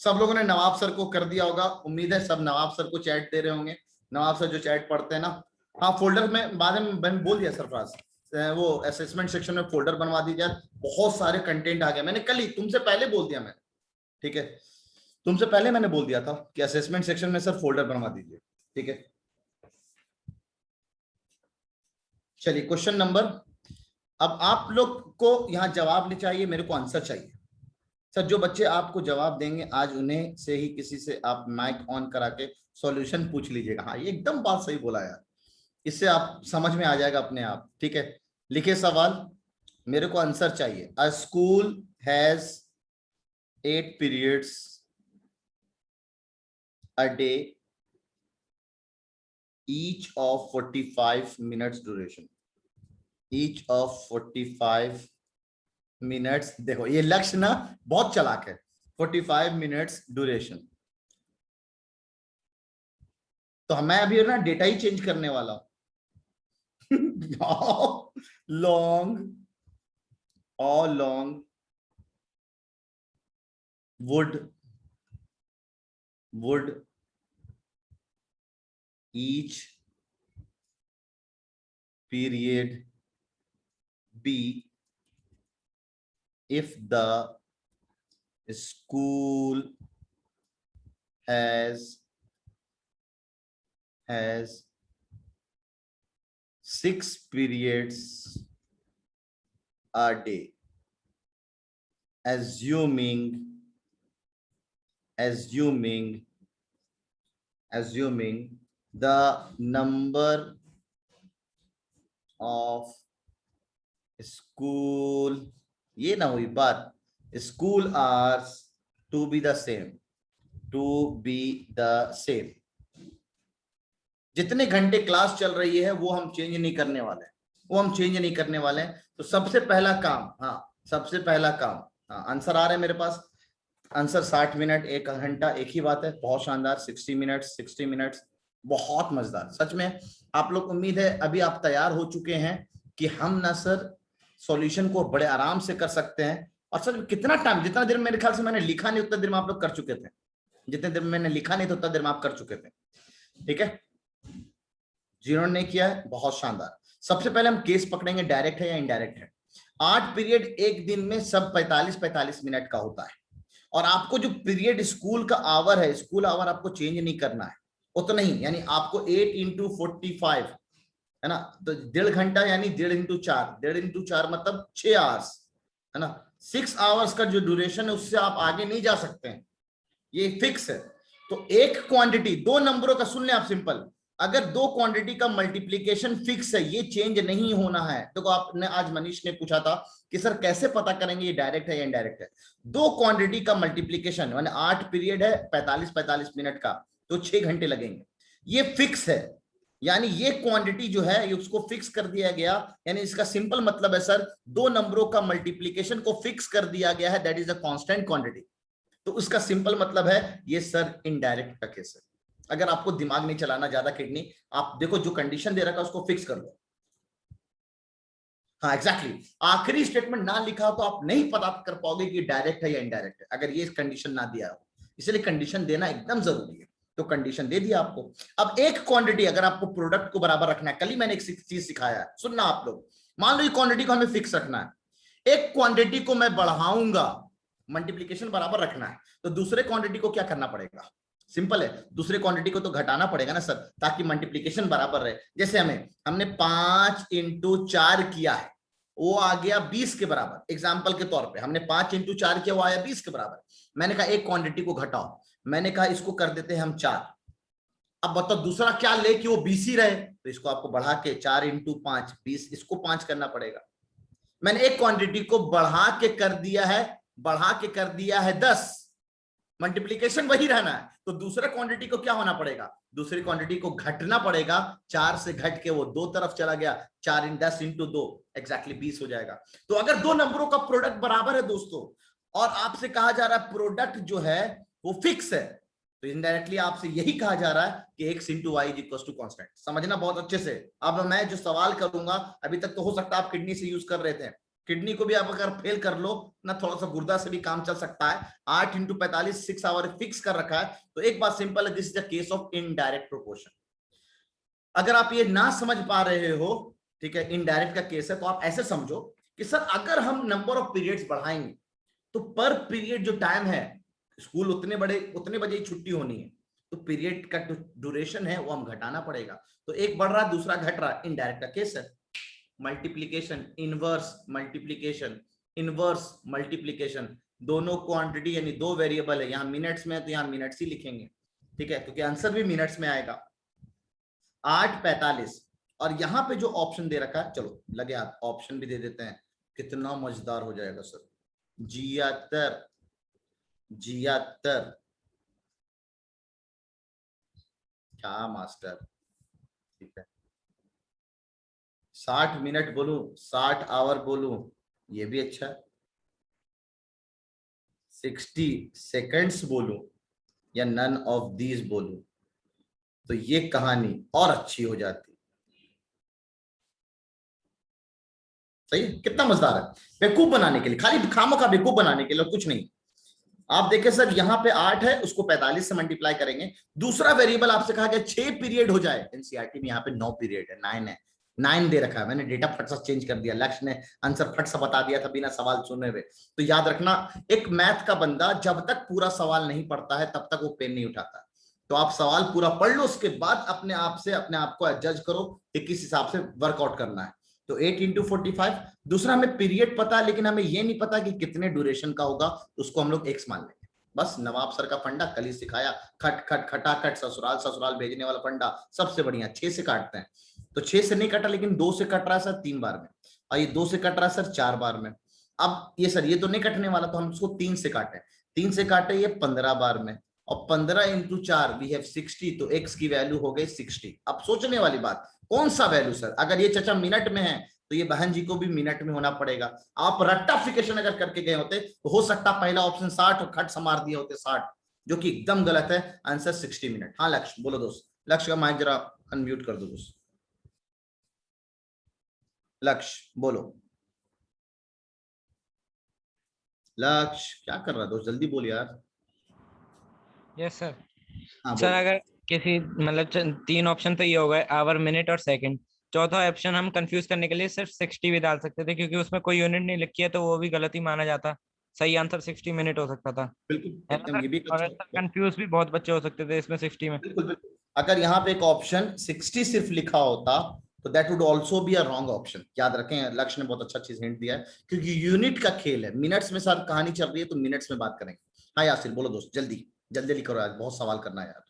सब लोगों ने नवाब सर को कर दिया होगा, उम्मीद है सब नवाब सर को चैट दे रहे होंगे, नवाब सर जो चैट पढ़ते हैं ना। हाँ फोल्डर में बाद में मैंने बोल दिया सरफराज, वो असेसमेंट सेक्शन में फोल्डर बनवा दीजिए, बहुत सारे कंटेंट आ गए, मैंने कल ही तुमसे पहले बोल दिया मैंने, ठीक है, तुमसे पहले मैंने बोल दिया था कि असेसमेंट सेक्शन में सर फोल्डर बनवा दीजिए, ठीक है। चलिए क्वेश्चन नंबर, अब आप लोग को यहाँ जवाब नहीं चाहिए, मेरे को आंसर चाहिए। सर जो बच्चे आपको जवाब देंगे आज उन्हें से ही किसी से आप माइक ऑन करा के सॉल्यूशन पूछ लीजिएगा। हाँ ये एकदम बात सही बोला यार, इससे आप समझ में आ जाएगा अपने आप, ठीक है। लिखे सवाल, मेरे को आंसर चाहिए। अ school has 8 periods a day, each of 45 minutes duration, each of 45 minutes। देखो ये लक्ष्य ना बहुत चालाक है, 45 minutes ड्यूरेशन। तो मैं अभी ना डेटा ही चेंज करने वाला हूं लॉन्ग और long would each period be if the school has 6 periods a day, assuming the number of school, ये ना हुई बात, school hours to be the same, to be the same. जितने घंटे क्लास चल रही है वो हम चेंज नहीं करने वाले हैं, वो हम चेंज नहीं करने वाले हैं। तो सबसे पहला काम, हाँ सबसे पहला काम, हाँ आंसर आ रहा है मेरे पास, आंसर 60 मिनट 1 घंटा, एक ही बात है, बहुत शानदार। 60 मिनट 60 मिनट्स, बहुत मजेदार सच में। आप लोग, उम्मीद है अभी आप तैयार हो चुके हैं कि हम ना सर सॉल्यूशन को बड़े आराम से कर सकते हैं। और सर कितना टाइम, जितना देर मेरे ख्याल से मैंने लिखा नहीं उतना देर में आप लोग कर चुके थे, जितने देर में मैंने लिखा नहीं था उतना देर में आप कर चुके थे। ठीक है, जिन्होंने नहीं किया है बहुत शानदार। सबसे पहले हम केस पकड़ेंगे, डायरेक्ट है या इनडायरेक्ट है। 8 पीरियड एक दिन में सब 45-45 मिनट का होता है, और आपको जो पीरियड स्कूल का आवर है, स्कूल आवर आपको चेंज नहीं करना है उतना ही, यानी आपको 8 इंटू 45 है ना, तो 1.5 घंटा यानी 1.5 इंटू 4, 1.5 इंटू 4 मतलब 6 आवर्स है ना। 6 आवर्स का जो ड्यूरेशन है उससे आप आगे नहीं जा सकते हैं, ये फिक्स है। तो एक क्वांटिटी, दो नंबरों का सुन लें आप सिंपल, अगर दो क्वांटिटी का मल्टीप्लीकेशन फिक्स है, ये चेंज नहीं होना है। तो आपने आज मनीष ने पूछा था कि सर कैसे पता करेंगे ये डायरेक्ट है या इनडायरेक्ट है। दो क्वांटिटी का मल्टीप्लीकेशन माने 8 पीरियड है 45-45 मिनट का, तो 6 घंटे लगेंगे, ये फिक्स है। यानी ये क्वांटिटी जो है ये उसको फिक्स कर दिया गया, यानी इसका सिंपल मतलब है सर दो नंबरों का मल्टीप्लीकेशन को फिक्स कर दिया गया है, that is a constant quantity. तो उसका सिंपल मतलब है ये सर इनडायरेक्ट का केस है। अगर आपको दिमाग नहीं चलाना ज्यादा किडनी, आप देखो जो कंडीशन दे रखा है उसको फिक्स कर लो। हाँ एग्जैक्टली, आखिरी स्टेटमेंट ना लिखा हो तो आप नहीं पता कर पाओगे कि डायरेक्ट है या इनडायरेक्ट है, अगर ये कंडीशन ना दिया हो। इसलिए कंडीशन देना एकदम जरूरी है, तो कंडीशन दे दिया आपको। अब एक क्वांटिटी अगर आपको प्रोडक्ट को बराबर रखना है, कल ही मैंने एक चीज सिखाया है, सुनना आप लोग। मान लो ये क्वांटिटी को हमें फिक्स रखना है, एक क्वांटिटी को मैं बढ़ाऊंगा, मल्टीप्लीकेशन बराबर रखना है, तो दूसरे क्वांटिटी को क्या करना पड़ेगा? सिंपल है, दूसरे क्वांटिटी को तो घटाना पड़ेगा ना सर, ताकि मल्टीप्लीकेशन बराबर रहे। जैसे हमने 5 इंटू 4 किया है, वो आ गया 20 के बराबर। एग्जाम्पल के तौर पे हमने 5 इंटू 4 किया, वो आया 20 के बराबर। मैंने कहा एक क्वांटिटी को घटाओ, मैंने कहा इसको कर देते हैं हम 4। अब बताओ दूसरा क्या ले कि वो 20 ही रहे, तो इसको आपको बढ़ा के 4 इंटू 5 20, इसको 5 करना पड़ेगा। मैंने एक क्वांटिटी को बढ़ा के कर दिया है 10, मल्टीप्लीकेशन वही रहना है, तो दूसरे क्वांटिटी को क्या होना पड़ेगा? दूसरी क्वांटिटी को घटना पड़ेगा, 4 से घट के वो 2 तरफ चला गया, 4 इन 10 इंटू 2 एक्जैक्टली 20 हो जाएगा। तो अगर दो नंबरों का प्रोडक्ट बराबर है दोस्तों, और आपसे कहा जा रहा है प्रोडक्ट जो है वो फिक्स है, तो इनडायरेक्टली आपसे यही कहा जा रहा है कि x into y equal to constant. समझना बहुत अच्छे से। अब मैं जो सवाल करूंगा, अभी तक तो हो सकता है आप किडनी से यूज कर रहे थे, किडनी को भी आप अगर फेल कर लो ना, थोड़ा सा गुर्दा से भी काम चल सकता है। 8 इंटू 45 6 आवर फिक्स कर रखा है, तो एक बात सिंपल है, this is the case of indirect proportion. अगर आप ये ना समझ पा रहे हो, ठीक है, इनडायरेक्ट का केस है, तो आप ऐसे समझो कि सर अगर हम नंबर ऑफ पीरियड्स बढ़ाएंगे तो पर पीरियड जो टाइम है, स्कूल उतने बजे ही छुट्टी होनी है, तो पीरियड का ड्यूरेशन है वो हम घटाना पड़ेगा। तो एक बढ़ रहा दूसरा घट रहा, इनडायरेक्ट का केस है। Multiplication, inverse multiplication, inverse multiplication, दोनों क्वांटिटी यानी दो वेरिएबल है, यहां मिनट्स में है तो यहां मिनट्स ही लिखेंगे, ठीक है, क्योंकि आंसर भी मिनट्स में आएगा। 8:45, और यहां पे जो ऑप्शन दे रखा है, चलो लगे आप ऑप्शन भी दे देते हैं, कितना मजेदार हो जाएगा सर। 76 क्या मास्टर, ठीक है। 60 मिनट बोलूं, 60 आवर बोलूं, ये भी अच्छा है। 60 सेकंड्स बोलूं या नन ऑफ दीज बोलूं, तो ये कहानी और अच्छी हो जाती। सही, कितना मजेदार है, बेवकूफ बनाने के लिए, खाली खामों का बेवकूफ बनाने के लिए, कुछ नहीं। आप देखें सर, यहां पे 8 है, उसको 45 से मल्टीप्लाई करेंगे। दूसरा वेरिएबल आपसे कहा गया 6 पीरियड हो जाए, एनसीईआरटी में यहाँ पे 9 पीरियड है, 9 है, 9 दे रखा है। मैंने डेटा फट सा चेंज कर दिया, लक्ष्य ने आंसर फट सा बता दिया था बिना सवाल सुने हुए। तो याद रखना, एक मैथ का बंदा जब तक पूरा सवाल नहीं पढ़ता है तब तक वो पेन नहीं उठाता। तो आप सवाल पूरा पढ़ लो, उसके बाद अपने आप को जज करो कि किस हिसाब से वर्कआउट करना है। तो 8 इंटू 45, दूसरा हमें पीरियड पता है लेकिन हमें ये नहीं पता कि कितने ड्यूरेशन का होगा, तो उसको हम लोग एक्स मान लेंगे। बस नवाब सर का फंडा कल ही सिखाया, खट खट खटाखट ससुराल ससुराल भेजने वाला फंडा सबसे बढ़िया। 6 से काटते हैं, तो 6 से नहीं कटा, लेकिन 2 से कट रहा है सर 3 बार में, और ये 2 से कट रहा है सर 4 बार में। अब ये सर ये तो नहीं कटने वाला, तो हम इसको 3 से काटे, 3 से काटे ये 15 बार में, और 15 इंटू 4 वी हैव 60, तो x की वैल्यू हो गई 60। अब सोचने वाली बात, कौन सा वैल्यू सर, अगर ये चचा मिनट में है तो ये बहन जी को भी मिनट में होना पड़ेगा। आप रट्टाफिकेशन अगर करके गए होते तो हो सकता पहला ऑप्शन 60 और खट समार दिए होते 60, जो कि एकदम गलत है। Answer 60 minute. हाँ लक्ष्य बोलो दोस्त, लक्ष्य का माइक जरा अनम्यूट कर दो दोस्त, लक्ष्य बोलो। लक्ष्य क्या कर रहा है दोस्त, जल्दी बोल यार। Yes sir. हाँ सर बोल। अगर किसी मतलब 3 ऑप्शन तो ये हो गए, आवर, मिनट और सेकंड। चौथा ऑप्शन हम कंफ्यूज करने के लिए सिर्फ 60 भी डाल सकते थे, क्योंकि उसमें कोई यूनिट नहीं लिखी है, तो वो भी गलत ही माना जाता। सही आंसर 60 मिनट हो सकता था, बिल्कुल है ना एकदम, सर? ये भी एक और अच्छा। सर कंफ्यूज भी बहुत बच्चे हो सकते थे इसमें 60 में। बिल्कुल बिल्कुल, अगर यहाँ पे एक ऑप्शन 60 सिर्फ लिखा होता तो that would also be a wrong option. याद रखें, लक्ष्य ने बहुत अच्छा चीज हिंट दिया है, क्योंकि यूनिट का खेल है, मिनट्स में सर कहानी चल रही है, तो मिनट्स में बात करेंगे। हाँ यासिर बोलो दोस्त, जल्दी जल्दी जल्दी करो, आज बहुत सवाल करना है यार।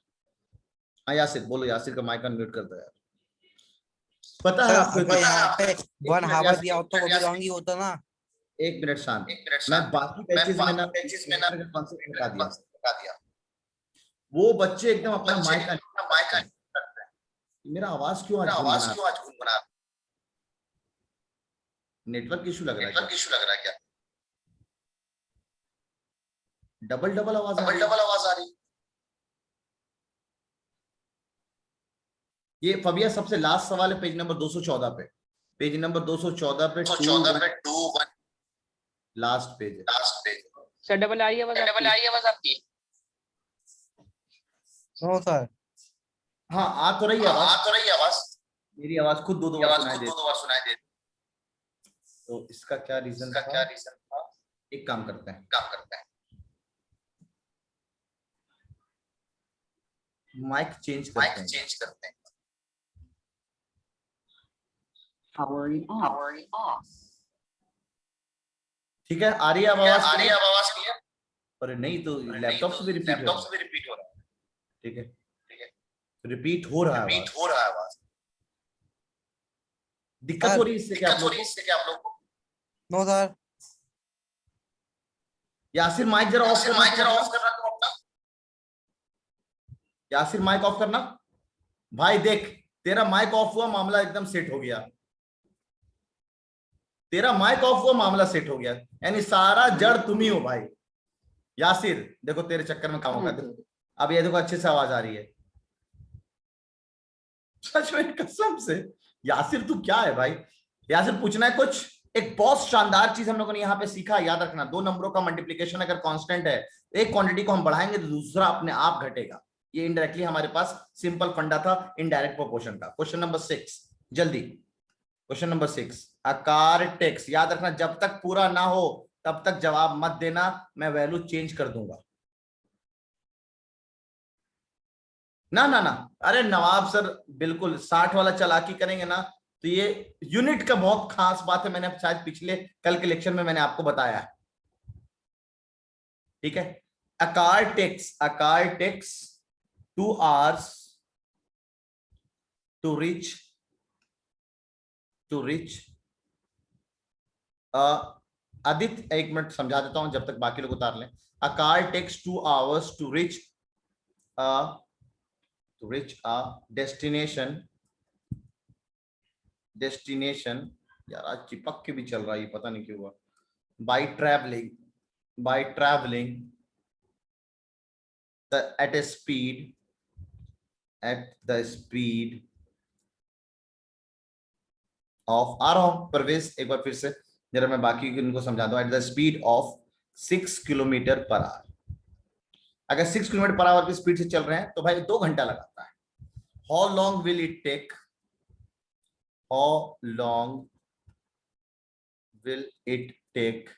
हाँ यासिर बोलो, यासिर का माइक अनम्यूट कर दो यार। पता है सर आपको, अगर यहाँ पे एक 1 मिनट हावर यासिर, दिया होता तो वो भी रॉन्ग ही होता ना। एक मिनट शांत। एक मिनट मैं शांत। बाकी मैं बैचेस में ना बाकी पेजेस में ना कॉन्सेप्ट बता दिया, बता दिया। वो बच्चे एकदम अपना बच्चे माइक अपना अनम्यूट माइक करते हैं। करते हैं। मेरा आवाज क्यों आज मेरा आवाज गुनगुना, क्यों आज गुनगुना? नेटवर्क इशू लग रहा है क्या? नेटवर्क इशू लग रहा है क्या? डबल डबल आवाज आ डबल रही है। डबल आवाज आ रही है। ये फबिया सबसे लास्ट सवाल है पेज नंबर 214 पे, पेज नंबर 214 पे 14 पे 2 2 1 लास्ट पेज है। Last page. Sir double I है बस डबल आई है बस आपकी। No sir. हाँ आ तो रही है आवाज, आ तो रही है आवाज। मेरी आवाज खुद दो बार आवाज सुनाई खुद दे, दो बार सुनाई दे। तो इसका क्या रीजन इसका था? क्या रीजन था? एक काम करते हैं, काम करते हैं, माइक चेंज करते माइक हैं। चेंज करते हैं। Powering off. ठीक है, आ रही है अब क्या आवाज आ रही है clear? अब आवाज क्लियर? अरे नहीं तो नहीं लैपटॉप तो से भी रिपीट हो लैपटॉप रहा है। से भी रिपीट हो रहा है। ठीक है, ठीक है, रिपीट हो रहा है रिपीट आवाज। हो रहा है आवाज। दिक्कत हो रही है इससे क्या आप दिक्कत हो लोग रही है को? इससे क्या आप लोग को? No sir. यासिर माइक जरा ऑफ यासिर करना, माइक तुम जरा अपना। ऑफ करना तुम अपना। यासिर माइक ऑफ करना। भाई देख, तेरा माइक ऑफ हुआ, मामला एकदम सेट हो गया। तेरा माइक ऑफ हुआ, मामला सेट हो गया, यानी सारा जड़ तुम ही हो भाई। यासिर देखो, तेरे चक्कर में काम होगा। देखो अब ये देखो, अच्छे से आवाज आ रही है। सच में कसम से, यासिर तू क्या है भाई? यासिर पूछना है कुछ? एक बहुत शानदार चीज हम लोगों ने यहाँ पे सीखा, याद रखना, दो नंबरों का मल्टीप्लीकेशन अगर कांस्टेंट है, एक क्वांटिटी को हम बढ़ाएंगे तो दूसरा अपने आप घटेगा। ये इनडायरेक्टली हमारे पास सिंपल फंडा था इनडायरेक्ट प्रोपोर्शन का। क्वेश्चन नंबर 6 जल्दी, क्वेश्चन नंबर 6 आकार टेक्स। याद रखना, जब तक पूरा ना हो तब तक जवाब मत देना, मैं वैल्यू चेंज कर दूंगा। ना ना ना, अरे नवाब सर बिल्कुल 60 वाला चालाकी करेंगे ना, तो ये यूनिट का बहुत खास बात है, मैंने शायद पिछले कल के लेक्चर में मैंने आपको बताया है। ठीक है, Aakar takes 2 hours to reach Aditya, एक मिनट समझा देता हूं जब तक बाकी लोग उतार लें। Aakar takes 2 hours to reach a destination. यार आज चिपक के भी चल रहा है, ये पता नहीं क्यों हुआ। By travelling at the speed of, आ रहा हूं परवेज, एक बार फिर से जरा मैं बाकी इनको समझा दूं। At the speed of 6 kilometre per our. अगर 6 किलोमीटर पर आवर की स्पीड से चल रहे हैं तो भाई 2 घंटा लगाता है। How long will it take, how long will it take.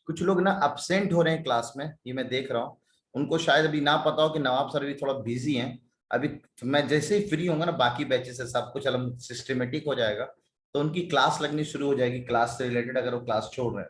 कुछ लोग ना अब्सेंट हो रहे हैं क्लास में, ये मैं देख रहा हूं, उनको शायद अभी ना पता हो कि नवाब सर भी थोड़ा बिजी हैं अभी। मैं जैसे ही फ्री होऊंगा ना, बाकी बैचेस से सब कुछ अलग सिस्टमेटिक हो जाएगा, तो उनकी क्लास लगनी शुरू हो जाएगी, क्लास से रिलेटेड, अगर वो क्लास छोड़ रहे हैं।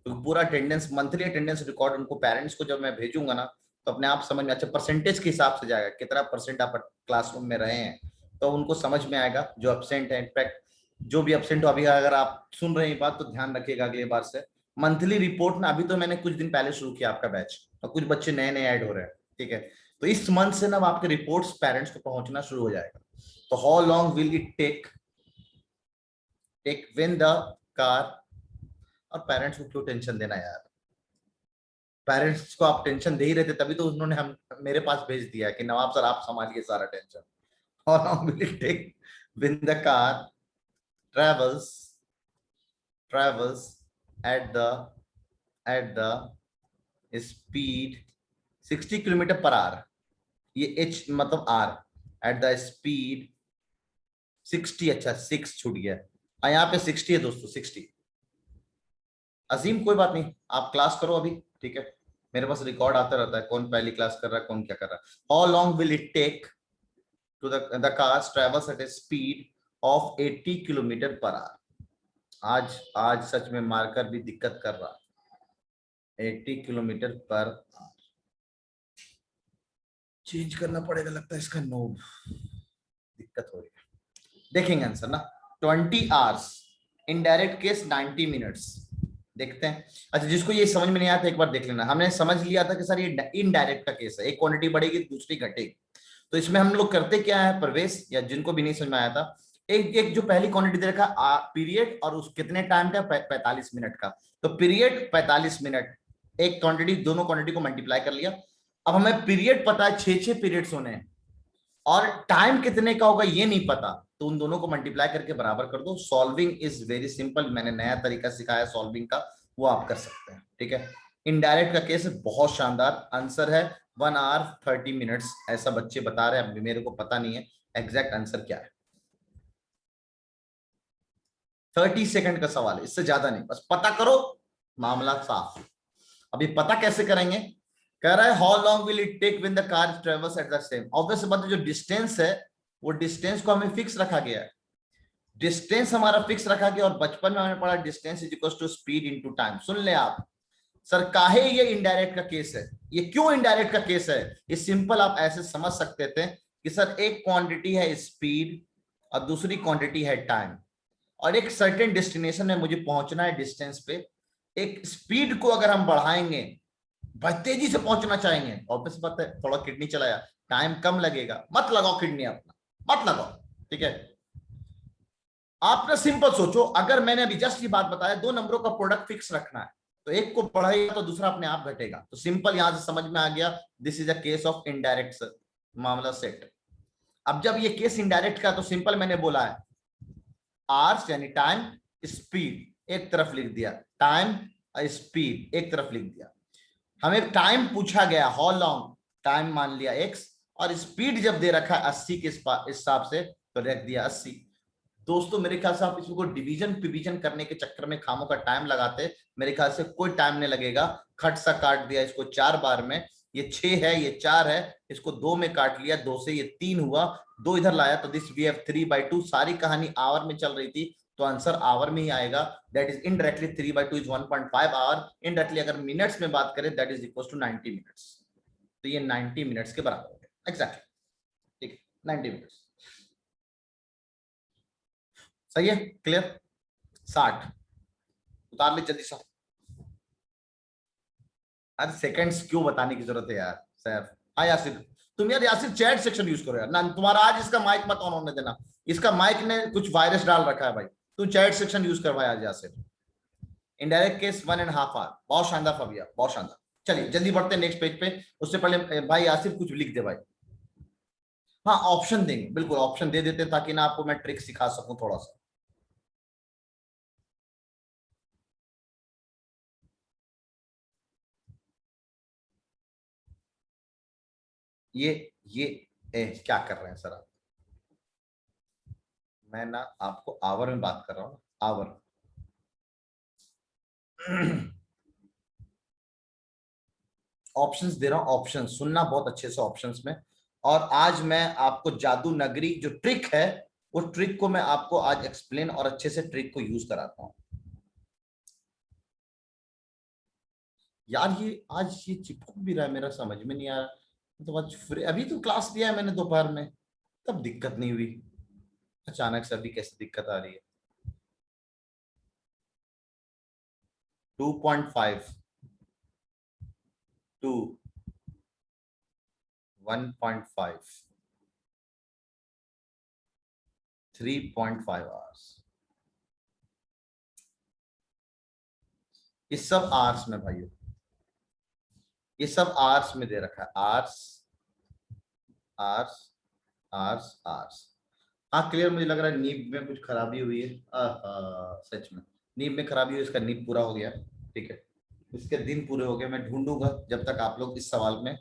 तो पूरा अटेंडेंस, मंथली अटेंडेंस रिकॉर्ड उनको पेरेंट्स को जब मैं भेजूंगा ना, तो अपने आप समझ में, अच्छा परसेंटेज के हिसाब से जाएगा, कितना परसेंट आप क्लासरूम में रहे हैं, तो उनको समझ में आएगा जो एब्सेंट है। इनफैक्ट जो भी एब्सेंट हो, अभी अगर आप सुन रहे हैं बात तो ध्यान रखिएगा अगली बार से मंथली रिपोर्ट ना, अभी तो मैंने कुछ दिन पहले शुरू किया आपका बैच, और कुछ बच्चे नए नए ऐड हो रहे हैं, ठीक है। तो इस मंथ से ना आपके रिपोर्ट्स पेरेंट्स को पहुंचना शुरू हो जाएगा। तो how long will it take when the car, और पेरेंट्स को क्यों टेंशन देना यार, पेरेंट्स को आप टेंशन दे ही रहे थे, तभी तो उन्होंने हम मेरे पास भेज दिया कि नवाब सर आप संभालिए सारा tension. How long will it take when the car travels at the speed 60 kilometre per hour, ये h मतलब r, at the speed 60, अच्छा 6 छूट गया, यहाँ पे 60 है दोस्तों, 60। अजीम कोई बात नहीं, आप क्लास करो अभी, ठीक है, मेरे पास रिकॉर्ड आता रहता है कौन पहली क्लास कर रहा है, कौन क्या कर रहा है। How long will it take to the cars travels at a speed of 80 kilometre per hour. आज सच में मार्कर भी दिक्कत कर रहा है, 80 किलोमीटर पर आवर चेंज करना पड़ेगा लगता है इसका नोब, दिक्कत हो रही है। देखेंगे आंसर ना, 20 आवर्स, इनडायरेक्ट केस 90 मिनट्स, देखते हैं। अच्छा जिसको ये समझ में नहीं आया था एक बार देख लेना, हमने समझ लिया था कि सर ये इनडायरेक्ट का केस है, एक क्वांटिटी बढ़ेगी दूसरी घटेगी। तो इसमें हम लोग करते क्या है प्रवेश, या जिनको भी नहीं समझ में आया था, एक जो पहली क्वांटिटी दे रखा पीरियड, और उस कितने टाइम का, 45 मिनट का, तो पीरियड 45 मिनट, एक क्वांटिटी दोनों क्वांटिटी को मल्टीप्लाई कर लिया। अब हमें पीरियड पता है 6 पीरियड्स होने हैं, और टाइम कितने का होगा ये नहीं पता, तो उन दोनों को मल्टीप्लाई करके बराबर कर दो। सॉल्विंग इज वेरी सिंपल, मैंने नया तरीका सिखाया सॉल्विंग का, वो आप कर सकते हैं, ठीक है। इनडायरेक्ट का केस बहुत शानदार, आंसर है 1 आवर 30 मिनट्स, ऐसा बच्चे बता रहे हैं, मेरे को पता नहीं है एग्जैक्ट आंसर क्या है। 30 सेकंड का सवाल है, इससे ज्यादा नहीं, बस पता करो, मामला साफ। अभी पता कैसे करेंगे, कह रहा है how long will it take when the car travels at the same, obvious बात है जो डिस्टेंस है वो डिस्टेंस को हमें फिक्स रखा गया है, डिस्टेंस हमारा फिक्स रखा गया, और बचपन में हमने पढ़ा distance is equal to speed into time. सुन ले आप, सर काहे ये इनडायरेक्ट का केस है, ये क्यों इनडायरेक्ट का केस है, ये सिंपल आप ऐसे समझ सकते थे कि सर एक क्वांटिटी है स्पीड और दूसरी क्वांटिटी है टाइम, और एक सर्टेन डेस्टिनेशन में मुझे पहुंचना है डिस्टेंस पे, एक स्पीड को अगर हम बढ़ाएंगे, तेजी से पहुंचना चाहेंगे, ऑब्वियस बात है थोड़ा किडनी चलाया, टाइम कम लगेगा, मत लगाओ किडनी अपना, मत लगाओ, ठीक है। आपने सिंपल सोचो, अगर मैंने अभी जस्ट ये बात बताया, दो नंबरों का प्रोडक्ट फिक्स रखना है, तो एक को बढ़ाएगा तो दूसरा अपने आप घटेगा, तो सिंपल यहां से समझ में आ गया, this is a case of indirect, मामला सेट। अब जब ये केस इनडायरेक्ट का, तो सिंपल मैंने बोला है आवर्स यानी टाइम, स्पीड एक तरफ लिख दिया, टाइम स्पीड एक तरफ लिख दिया। हमें टाइम पूछा गया हाउ लॉन्ग, टाइम मान लिया x, और स्पीड जब दे रखा है 80 के हिसाब से, तो रख दिया 80। दोस्तों मेरे ख्याल से आप इसको डिवीजन पिवीजन करने के चक्कर में खामों का टाइम लगाते, मेरे ख्याल से कोई टाइम नहीं लगेगा, खट सा काट दिया इसको 4 बार में, ये 6 है ये 4 है, इसको 2 में काट लिया, 2 से ये 3 हुआ, 2 इधर लाया, तो दिस वी हैव 3/2, सारी कहानी आवर में चल रही थी, तो आंसर आवर में ही आएगा, that is indirectly 3/2 is 1.5 hour, indirectly अगर मिनट्स में बात करें that is equal to 90 minutes, तो ये 90 मिनट्स के बराबर हो गया एग्जैक्टली, ठीक है 90 मिनट्स, सही है, क्लियर। 60 उतार ले जल्दी सा, अरे सेकंड्स क्यों बताने की जरूरत है यार सर। हाँ यासिर, तुम यार यासिर चैट सेक्शन यूज करो यार ना, तुम्हारा आज इसका माइक मत ऑन होने देना, इसका माइक ने कुछ वायरस डाल रखा है भाई, तू चैट सेक्शन यूज करवाया आज यासिर। इनडायरेक्ट केस 1.5 आवर, बहुत शानदार फबिया, बहुत शानदार। चलिए जल्दी बढ़ते हैं नेक्स्ट पेज पे, उससे पहले भाई यासिर कुछ लिख दे भाई। हाँ ऑप्शन देंगे, बिल्कुल ऑप्शन दे देते ताकि ना आपको मैं ट्रिक सिखा सकूं थोड़ा सा। ये क्या कर रहे हैं सर आप, मैं ना आपको आवर में बात कर रहा हूँ, आवर ऑप्शंस दे रहा हूं, ऑप्शन सुनना बहुत अच्छे से ऑप्शंस में, और आज मैं आपको जादू नगरी जो ट्रिक है, वो ट्रिक को मैं आपको आज एक्सप्लेन और अच्छे से ट्रिक को यूज कराता हूं। यार ये आज ये चिपक भी रहा है, मेरा समझ में नहीं आया। तो आज फ्री, अभी तो क्लास लिया है मैंने दोपहर में, तब दिक्कत नहीं हुई, अचानक से अभी कैसे दिक्कत आ रही है। 2.5 टू 1.5 3.5 आवर्स, ये सब आवर्स में भाइयों, ये सब आवर्स में दे रखा है, आवर्स आवर्स आवर्स आवर्स। हाँ क्लियर, मुझे लग रहा है नीब में कुछ खराबी हुई है। सच में नीब में खराबी हुई, इसका नीब पूरा हो गया। ठीक है, इसके दिन पूरे हो गए, मैं ढूंढूंगा जब तक आप लोग इस सवाल में।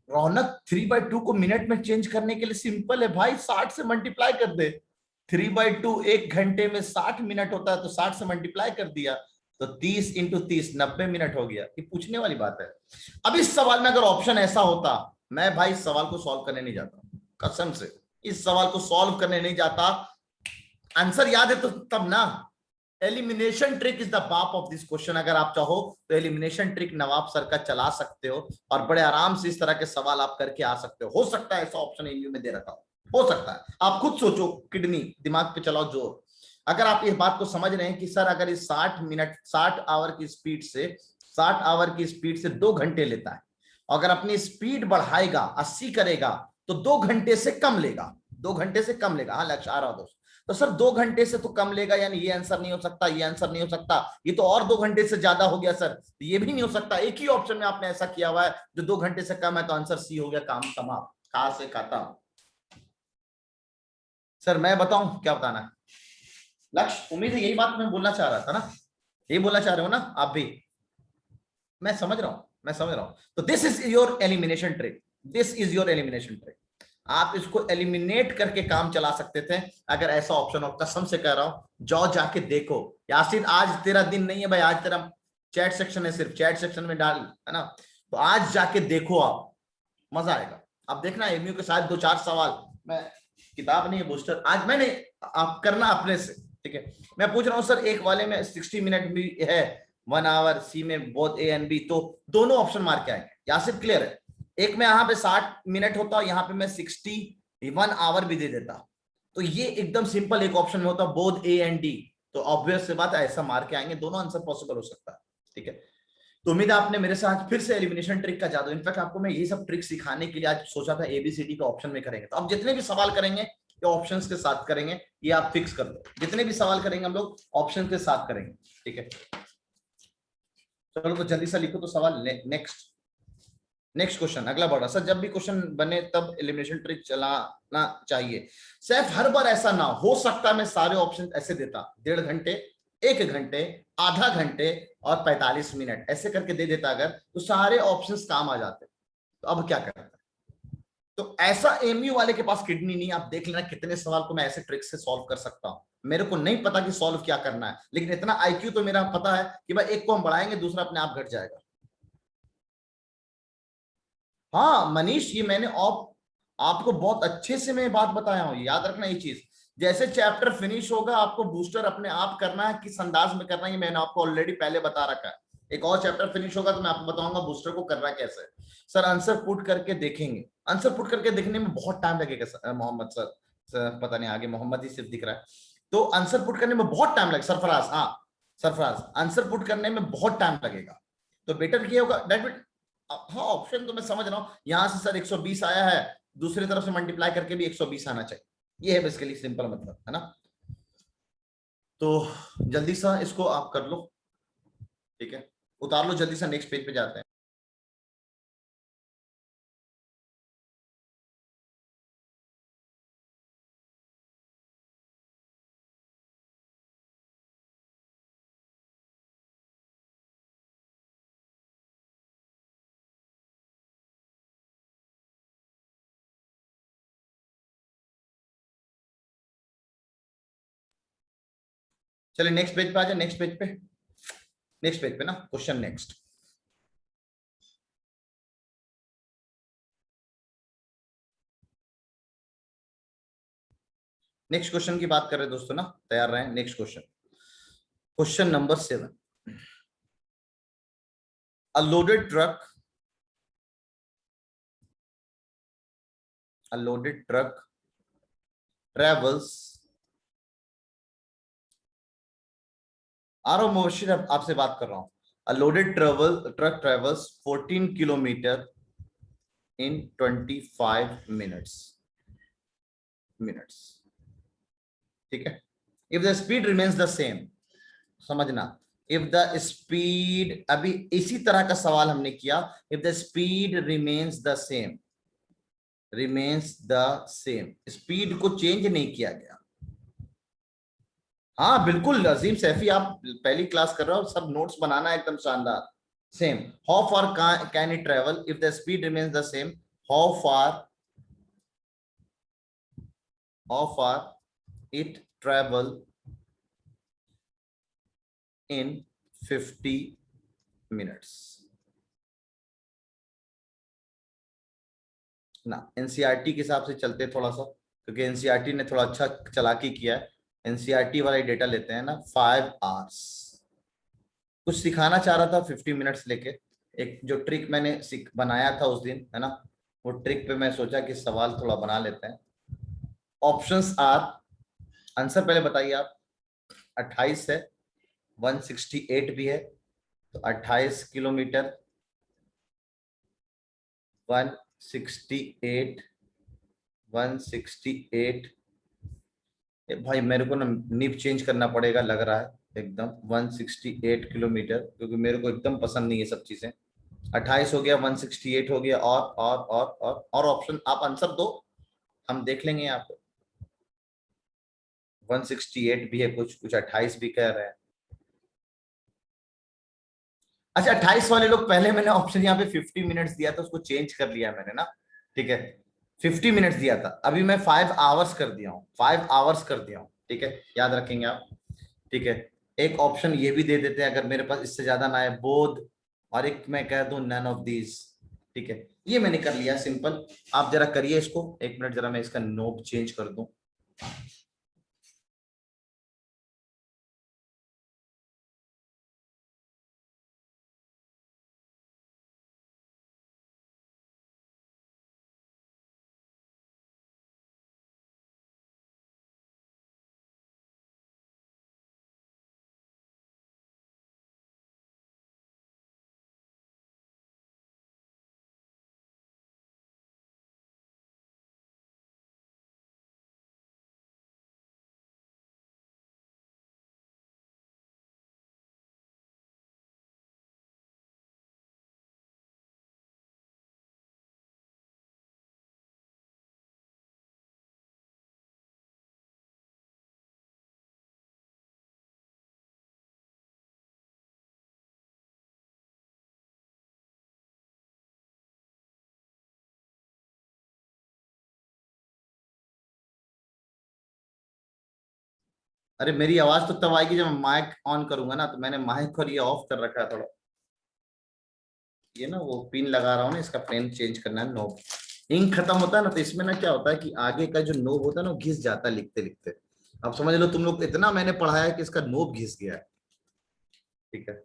रौनक 3/2 को मिनट में चेंज करने के लिए सिंपल है भाई, 60 से मल्टीप्लाई कर दे। 3/2 एक घंटे में 60 मिनट होता है, तो 60 से मल्टीप्लाई कर दिया तो 30 इंटू 30 90 मिनट हो गया। ये पूछने वाली बात है। अब इस सवाल में अगर ऑप्शन ऐसा होता, मैं भाई इस सवाल को सॉल्व करने नहीं जाता, कसम से इस सवाल को सॉल्व करने नहीं जाता। आंसर याद है तो तब ना। एलिमिनेशन ट्रिक इज द बाप ऑफ दिस क्वेश्चन। अगर आप चाहो तो एलिमिनेशन ट्रिक नवाब सर का चला सकते हो और बड़े आराम से इस तरह के सवाल आप करके आ सकते हो सकता है ऐसा ऑप्शन एमयू में दे रखा हो सकता है। आप खुद सोचो, किडनी दिमाग पे चलाओ जोर। अगर आप इस बात को समझ रहे हैं कि सर अगर इस 60 आवर की स्पीड से 2 घंटे लेता है, अगर अपनी स्पीड बढ़ाएगा 80 करेगा तो 2 घंटे से कम लेगा, 2 घंटे से कम लेगा। हाँ लक्ष्य आ रहा हो दोस्त। तो सर 2 घंटे से तो कम लेगा, यानी ये आंसर नहीं हो सकता, ये आंसर नहीं हो सकता, ये तो और 2 घंटे से ज्यादा हो गया सर, ये भी नहीं हो सकता। एक ही ऑप्शन में आपने ऐसा किया हुआ है जो 2 घंटे से कम है, तो आंसर सी हो गया, काम तमाम, खा से खाता। सर मैं बताऊं क्या बताना है? लक्ष्य उम्मीद है यही बात मैं बोलना चाह रहा था ना, यही बोलना चाह रहे हो ना आप भी? मैं समझ रहा हूं, मैं समझ रहा हूं। तो this is your elimination trick, this is your elimination trick. आप इसको एलिमिनेट करके काम चला सकते थे अगर ऐसा ऑप्शन हो। कसम से कह रहा हूं, जाओ जाके देखो। यासिन आज तेरा दिन नहीं है भाई, आज तेरा चैट सेक्शन है, सिर्फ चैट सेक्शन में डाल, है ना? तो आज जाके देखो आप, मजा आएगा। अब देखना एमयू के साथ 2-4 सवाल, मैं किताब नहीं है बूस्टर, आज मैंने आप करना अपने से। ठीक है, मैं पूछ रहा हूँ सर एक वाले में 60 मिनट भी है, 1 आवर, सी में बोथ ए एंड बी, तो दोनों ऑप्शन मार के आएंगे। यासिर क्लियर है? एक में यहाँ पे 60 मिनट होता, यहाँ पे मैं 61 आवर भी दे देता, तो ये एकदम सिंपल एक ऑप्शन में होता बोथ ए एंड डी, तो ऑब्वियस से बात है ऐसा मार के आएंगे, दोनों आंसर पॉसिबल हो सकता है। ठीक है, तो उम्मीद है आपने मेरे साथ फिर से एलिमिनेशन ट्रिक का जादू, इनफैक्ट आपको मैं ये सब ट्रिक सिखाने के लिए आज सोचा था एबीसीडी का ऑप्शन में करेंगे। तो अब जितने भी सवाल करेंगे ये ऑप्शंस के साथ करेंगे, ये आप फिक्स कर दो, जितने भी सवाल करेंगे हम लोग ऑप्शन के साथ करेंगे। ठीक है, चलो तो जल्दी से लिखो तो सवाल। नेक्स्ट क्वेश्चन, अगला बढ़ा सर, जब भी क्वेश्चन बने तब एलिमिनेशन ट्रिक चलाना चाहिए। सैफ हर बार ऐसा ना हो सकता है मैं सारे ऑप्शन ऐसे देता, 1.5 घंटे, 1 घंटे, आधा घंटे और 45 मिनट ऐसे करके दे देता अगर, तो सारे ऑप्शंस काम आ जाते। तो अब क्या करता है? तो ऐसा एमयू वाले के पास किडनी नहीं, आप देख लेना कितने सवाल को मैं ऐसे ट्रिक से सॉल्व कर सकता हूं। मेरे को नहीं पता कि सॉल्व क्या करना है, लेकिन इतना आईक्यू तो मेरा पता है कि भाई एक को हम बढ़ाएंगे दूसरा अपने आप घट जाएगा। हाँ मनीष, ये मैंने आपको बहुत अच्छे से मैं बात बताया हूँ, याद रखना ये चीज। जैसे चैप्टर फिनिश होगा आपको बूस्टर अपने आप करना है, किस अंदाज में करना है ये मैंने आपको ऑलरेडी पहले बता रखा है। एक और चैप्टर फिनिश होगा तो मैं आपको बताऊंगा बूस्टर को करना कैसे। सर आंसर पुट करके देखेंगे, आंसर पुट करके देखने में बहुत टाइम लगेगा सर, मोहम्मद सर पता नहीं आगे मोहम्मद ही सिर्फ दिख रहा है, तो आंसर पुट करने में बहुत टाइम लगेगा। सरफराज, हाँ सरफराज, आंसर पुट करने में बहुत टाइम लगेगा, तो बेटर किया होगा डेट। हाँ ऑप्शन तो मैं समझ रहा हूँ, यहां से सर 120 आया है, दूसरी तरफ से मल्टीप्लाई करके भी 120 आना चाहिए, ये है बेसिकली सिंपल मतलब, है ना? तो जल्दी सा इसको आप कर लो। ठीक है, उतार लो जल्दी से, नेक्स्ट पेज पे जाते हैं। चलिए नेक्स्ट पेज पे आ जाए, नेक्स्ट पेज पे, नेक्स्ट पेज पे ना क्वेश्चन नेक्स्ट। नेक्स्ट क्वेश्चन की बात कर रहे हैं दोस्तों ना, तैयार रहें। Next question, question number 7। a loaded truck travels आरो मोशिर आपसे बात कर रहा हूं. A loaded truck travels 14 kilometer in 25 minutes. ठीक है. If the speed remains the same, समझना, if the speed, अभी इसी तरह का सवाल हमने किया. If the speed remains the same, speed को चेंज नहीं किया गया. हाँ बिल्कुल अजीम सैफी, आप पहली क्लास कर रहे हो, सब नोट्स बनाना एकदम शानदार. Same. How far can it travel if the speed remains the same? How far it travel in 50 minutes ना. एनसीईआरटी के हिसाब से चलते थोड़ा सा, क्योंकि एनसीईआरटी ने थोड़ा अच्छा चालाकी किया है. एनसीईआरटी वाला डेटा लेते हैं ना. 5 hours कुछ सिखाना चाह रहा था 50 मिनट्स लेके. एक जो ट्रिक मैंने बनाया था उस दिन, है ना, वो ट्रिक पे मैं सोचा कि सवाल थोड़ा बना लेते हैं. ऑप्शंस आर, आंसर पहले बताइए आप. 28 है, 168 भी है, तो 28 किलोमीटर, 168 भाई मेरे को ना निब चेंज करना पड़ेगा लग रहा है एकदम. 168 किलोमीटर, क्योंकि मेरे को एकदम पसंद नहीं है सब चीजें. 28 हो गया, 168 हो गया, और ऑप्शन आप आंसर दो, हम देख लेंगे यहाँ पे. 168 भी है, कुछ 28 भी कह रहे हैं. अच्छा 28 वाले लोग, पहले मैंने ऑप्शन यहाँ पे 50 मिनट्स दिया था, उसको चेंज कर लिया मैंने ना. ठीक है, 50 मिनट्स दिया था, अभी मैं 5 hours कर दिया हूँ. 5 hours कर दिया हूँ. ठीक है, याद रखेंगे आप. ठीक है, एक ऑप्शन ये भी दे देते हैं अगर मेरे पास इससे ज्यादा ना है, बोध, और एक मैं कह दूं नन ऑफ दीज. ठीक है, ये मैंने कर लिया सिंपल. आप जरा करिए इसको, 1 मिनट जरा मैं इसका नोब चेंज कर दूं. अरे मेरी आवाज तो तब आएगी जब मैं माइक ऑन करूंगा ना. तो मैंने माइक और ये ऑफ कर रखा है थोड़ा. ये ना वो पिन लगा रहा हूँ ना, इसका पेन चेंज करना है. नोब इंक खत्म होता है ना, तो इसमें ना क्या होता है कि आगे का जो नोब होता है ना, घिस जाता है लिखते लिखते. अब समझ लो तुम लोग, इतना मैंने पढ़ाया है कि इसका नोब घिस गया है. ठीक है,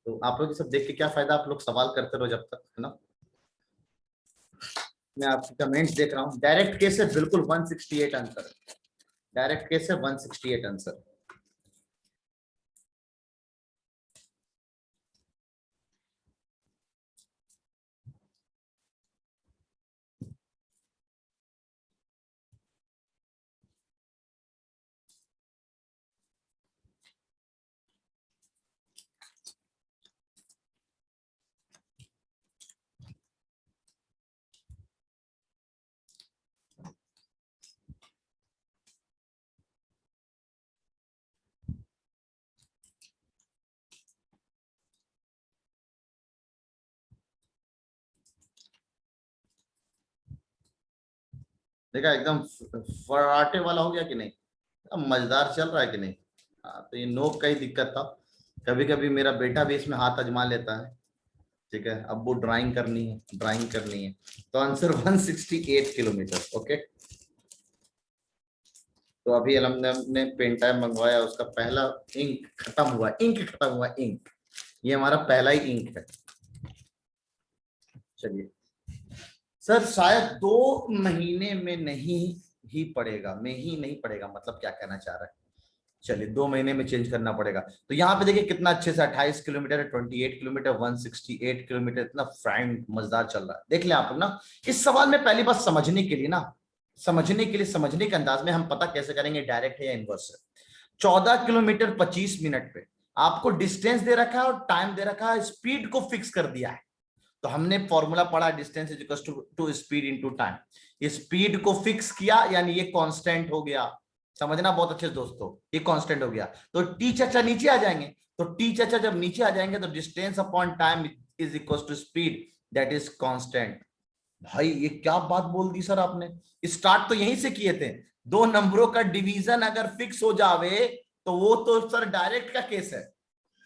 तो आप लोग ये सब देख के क्या फायदा, आप लोग सवाल करते रहो जब तक, है ना. मैं आपके कमेंट्स देख रहा हूँ. डायरेक्ट केस है बिल्कुल 168 आंसर. डायरेक्ट केस है 168 आंसर. देखा एकदम फराटे वाला हो गया कि नहीं, अब मजेदार चल रहा है कि नहीं. हाँ, तो ये नोक का ही दिक्कत था. कभी कभी मेरा बेटा भी इसमें हाथ आजमा लेता है. ठीक है, अब वो ड्राइंग करनी है. तो आंसर 168 किलोमीटर. ओके, तो अभी अलमने पेन टाइम मंगवाया, उसका पहला इंक खत्म हुआ. ये हमारा पहला ही इंक है। चलिए सर शायद 2 महीने में नहीं ही पड़ेगा, में ही नहीं पड़ेगा, मतलब क्या कहना चाह रहा है? चलिए 2 महीने में चेंज करना पड़ेगा। तो यहाँ पे देखिए कितना अच्छे से 28 किलोमीटर है, 28 किलोमीटर, 168 किलोमीटर, इतना फाइन मजेदार चल रहा है। देख लें आप लोग ना, इस सवाल में पहली बात समझने के लिए ना, समझने के अंदाज में हम पता कैसे करेंगे डायरेक्ट है या इनवर्स है। 14 किलोमीटर 25 मिनट पे आपको डिस्टेंस दे रखा है और टाइम दे रखा है, स्पीड को फिक्स कर दिया है। तो हमने फॉर्मूला पढ़ा, distance is equal to speed into time. ये स्पीड को फिक्स किया यानी ये कांस्टेंट हो गया। समझना बहुत अच्छे से दोस्तों, ये कांस्टेंट हो गया। तो टी चाचा नीचे आ जाएंगे, तो टी चाचा जब नीचे आ जाएंगे तो distance upon time is equal to speed, that is constant. भाई ये क्या बात बोल दी सर आपने, स्टार्ट तो यहीं से किए थे। 2 नंबरों का डिवीजन अगर फिक्स हो जावे तो वो तो सर डायरेक्ट का केस है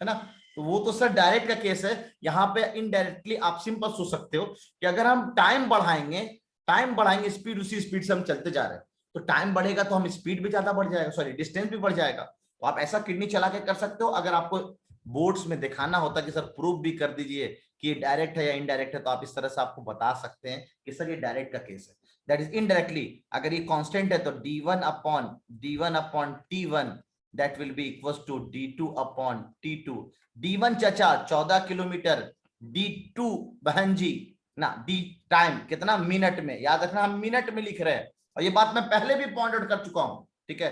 ना, तो वो तो सर डायरेक्ट का केस है। यहाँ पे इनडायरेक्टली आप सिंपल सोच सकते हो कि अगर हम टाइम बढ़ाएंगे स्पीड उसी स्पीड से हम चलते जा रहे हैं, तो टाइम बढ़ेगा तो हम स्पीड भी ज्यादा बढ़ जाएगा, सॉरी डिस्टेंस भी बढ़ जाएगा। तो आप ऐसा किडनी चला के कर सकते हो। अगर आपको बोर्ड्स में दिखाना होता कि सर प्रूफ भी कर दीजिए कि ये डायरेक्ट है या इनडायरेक्ट है, तो आप इस तरह से आपको बता सकते हैं कि सर ये डायरेक्ट का केस है। दैट इज इनडायरेक्टली अगर ये कांस्टेंट है तो d1 upon t1 that will be equals to d2 upon t2। d1 चाचा 14 किलोमीटर, d2 बहन जी ना, डी टाइम कितना मिनट में, याद रखना हम मिनट में लिख रहे हैं, और ये बात मैं पहले भी पॉइंट आउट कर चुका हूं, ठीक है।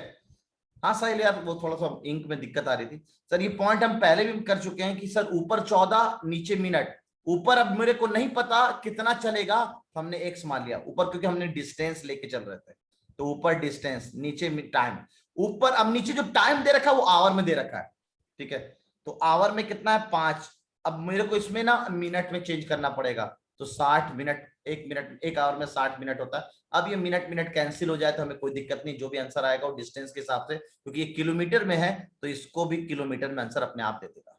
हाँ साहिल यार वो थोड़ा सा इंक में दिक्कत आ रही थी सर, ये पॉइंट हम पहले भी कर चुके हैं कि सर ऊपर 14 नीचे मिनट। ऊपर अब मेरे को नहीं पता कितना चलेगा तो हमने एक्स मान लिया ऊपर, क्योंकि हमने डिस्टेंस लेके चल रहे थे। तो ऊपर डिस्टेंस, नीचे टाइम। ऊपर अब नीचे जो टाइम दे रखा है वो आवर में दे रखा है, ठीक है। तो आवर में कितना है 5। अब मेरे को इसमें ना मिनट में चेंज करना पड़ेगा, तो 60 मिनट, 1 मिनट, 1 आवर में 60 मिनट होता है। अब ये मिनट मिनट कैंसिल हो जाए तो हमें कोई दिक्कत नहीं, जो भी आंसर आएगा वो डिस्टेंस के हिसाब से, क्योंकि ये किलोमीटर में है तो इसको भी किलोमीटर में आंसर अपने आप दे देगा।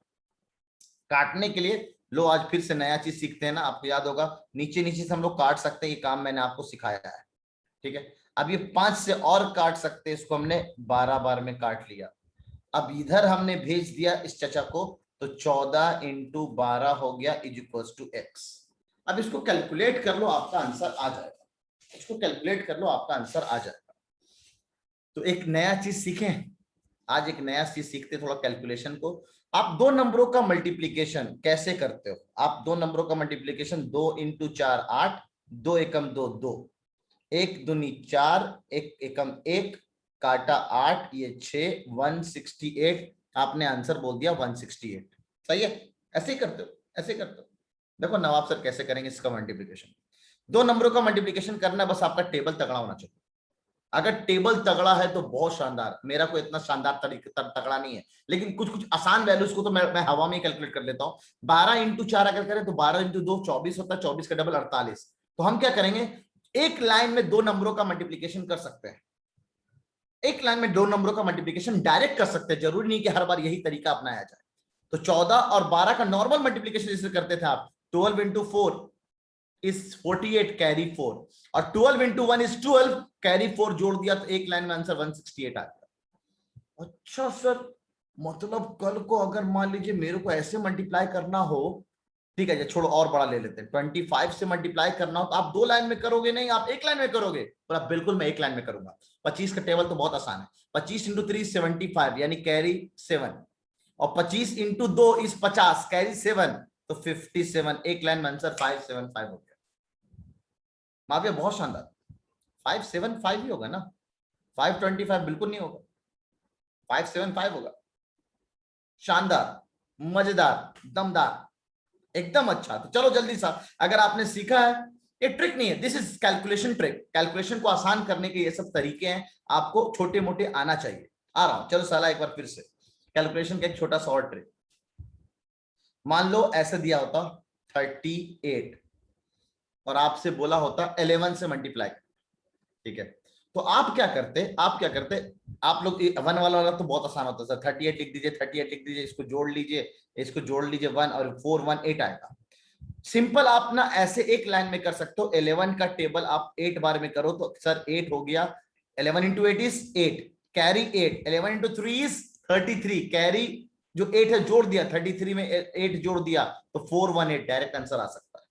काटने के लिए लो आज फिर से नया चीज सीखते हैं ना, आपको याद होगा नीचे नीचे से हम लोग काट सकते हैं, ये काम मैंने आपको सिखाया है, ठीक है। अब ये 5 से और काट सकते हैं, इसको हमने 12 बार में काट लिया। अब इधर हमने भेज दिया इस चचा को, तो 14 इंटू 12 हो गया इज इक्वल टू एक्स। अब इसको कैलकुलेट कर लो, आपका आंसर आ जाएगा। इसको कैलकुलेट कर लो, आपका आंसर आ जाएगा। तो एक नया चीज सीखें आज, एक नया चीज सीखते थोड़ा कैलकुलेशन को। आप 2 नंबरों का मल्टीप्लीकेशन कैसे करते हो? आप 2 नंबरों का मल्टीप्लीकेशन 2 इंटू 4 8, 2 एकम 2 2, 1 दूनी 4, 1 एकम 1, काटा 8, ये 6, 168। आपने आंसर बोल दिया 168, सही है। ऐसे ही करते हो, ऐसे ही करते हो। देखो नवाब सर कैसे करेंगे इसका मल्टीप्लिकेशन। 2 नंबरों का मल्टीप्लिकेशन करना, बस आपका टेबल तगड़ा होना चाहिए। अगर टेबल तगड़ा है तो बहुत शानदार, मेरा कोई इतना शानदार तगड़ा नहीं है, लेकिन कुछ कुछ आसान वैल्यूज को तो मैं हवा में कैलकुलेट कर लेता हूं। 12 इंटू 4 अगर करें तो 12 इंटू 2 24 होता है, 24 का डबल 48। तो हम क्या करेंगे, एक लाइन में 2 नंबरों का मल्टीप्लिकेशन कर सकते हैं। एक लाइन में 2 नंबरों का मल्टीप्लिकेशन डायरेक्ट कर सकते हैं, जरूरी नहीं कि हर बार यही तरीका अपनाया जाए। तो 14 और 12 का नॉर्मल मल्टीप्लिकेशन जैसे करते थे आप, 12 इंटू 4 is 48 कैरी 4, और 12 इंटू 1 is 12 कैरी 4 जोड़ दिया तो एक लाइन में आंसर 168 आ गया। अच्छा सर, मतलब कल को अगर मान लीजिए मेरे को ऐसे मल्टीप्लाई करना हो, ठीक है छोड़ो और बड़ा ले लेते हैं, 25 से मल्टीप्लाई करना हो तो आप 2 लाइन में करोगे नहीं, आप एक लाइन में करोगे। और आप बिल्कुल मैं एक लाइन में करूंगा। 25 का टेबल तो बहुत आसान है, 25 इंटू 3 75 यानी कैरी 7, और 25 इंटू 2 इज 50 कैरी 7, तो 57। एक लाइन में आंसर 575 हो गया। माविया बहुत शानदार, 575 ही होगा ना, 525 बिल्कुल नहीं होगा, 575 होगा। शानदार, मजेदार, दमदार, एकदम अच्छा। तो चलो जल्दी सा, अगर आपने सीखा है, ये ट्रिक नहीं है, this is calculation trick. Calculation को आसान करने के ये सब तरीके हैं, आपको छोटे मोटे आना चाहिए। आ रहा हूं, चलो साला एक बार फिर से कैलकुलेशन का एक छोटा सा और ट्रिक। मान लो ऐसे दिया होता 38 और आपसे बोला होता 11 से मल्टीप्लाई, ठीक है। तो आप क्या करते, आप लोग 1 वाला तो बहुत आसान होता है सर, 38 लिख दीजिए, 38 लिख दीजिए, इसको जोड़ लीजिए, इसको जोड़ लीजिए 1 और 4 1 8 आएगा। सिंपल आप ना ऐसे एक लाइन में कर सकते हो। 11 का टेबल आप 8 बार में करो तो सर 8 हो गया, 11 into 8 is 8 carry 8, 11 into 3 is 33 carry जो 8 है जोड़ दिया, 33 में 8 जोड़ दिया तो 418 डायरेक्ट आंसर आ सकता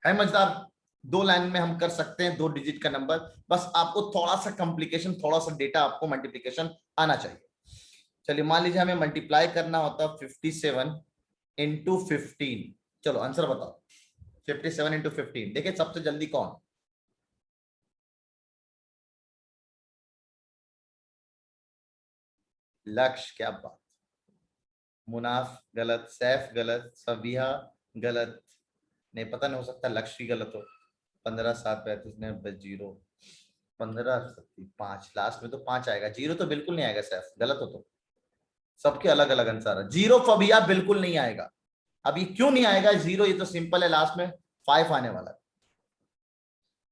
है मजेदार। 2 लाइन में हम कर सकते हैं 2 डिजिट का नंबर, बस आपको थोड़ा सा कॉम्प्लिकेशन, थोड़ा सा डेटा, आपको मल्टीप्लीकेशन आना चाहिए। चलिए मान लीजिए हमें मल्टीप्लाई करना होता 57 इंटू 15, चलो आंसर बताओ 57 इंटू 15, देखिए सबसे जल्दी कौन। लक्ष्य, क्या बात, मुनाफ गलत, सैफ गलत, सबिहा गलत, नहीं पता नहीं, हो सकता लक्ष्य ही गलत हो। 15 7 35 ने 0, 15 5, लास्ट में तो 5 आएगा, 0 तो बिल्कुल नहीं आएगा सैफ, गलत हो तो। सबके अलग अलग आंसर है, 0 फबिया बिल्कुल नहीं आएगा। अब ये क्यों नहीं आएगा 0, ये तो सिंपल है, लास्ट में 5 आने वाला है।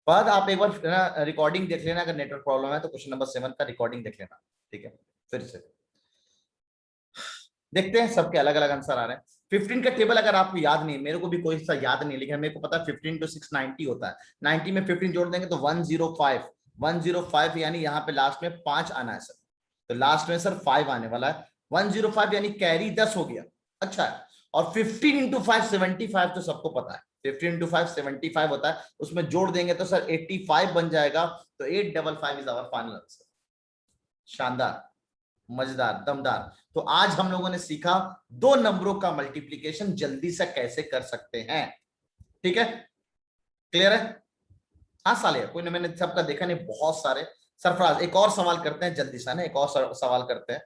बाद आप एक बार रिकॉर्डिंग देख लेना, अगर नेटवर्क प्रॉब्लम है तो क्वेश्चन नंबर 7 का रिकॉर्डिंग देख लेना, ठीक है। फिर से देखते हैं, सबके अलग अलग आंसर आ रहे हैं। 15 का टेबल अगर आपको याद नहीं, मेरे को भी कोई सा याद नहीं, लेकिन मेरे को पता है 15 to 6 90 होता है। 90 में 15 जोड़ देंगे तो 105, 105 यानी यहाँ पे लास्ट में 5 आना है सर, तो लास्ट में सर 5 आने वाला है। 105 यानी कैरी 10 हो गया, अच्छा है। और 15 इंटू 5 75 तो सबको पता है, 15 इंटू 5 75 होता है, उसमें जोड़ देंगे तो सर 85 बन जाएगा, तो 855 इज आवर फाइनल आंसर। शानदार, मजेदार, दमदार। तो आज हम लोगों ने सीखा 2 नंबरों का मल्टीप्लीकेशन जल्दी से कैसे कर सकते हैं, ठीक है, क्लियर है। हाँ साले कोई ना, मैंने सबका देखा नहीं, बहुत सारे। सरफराज एक और सवाल करते हैं जल्दी से ना, एक और सवाल करते हैं।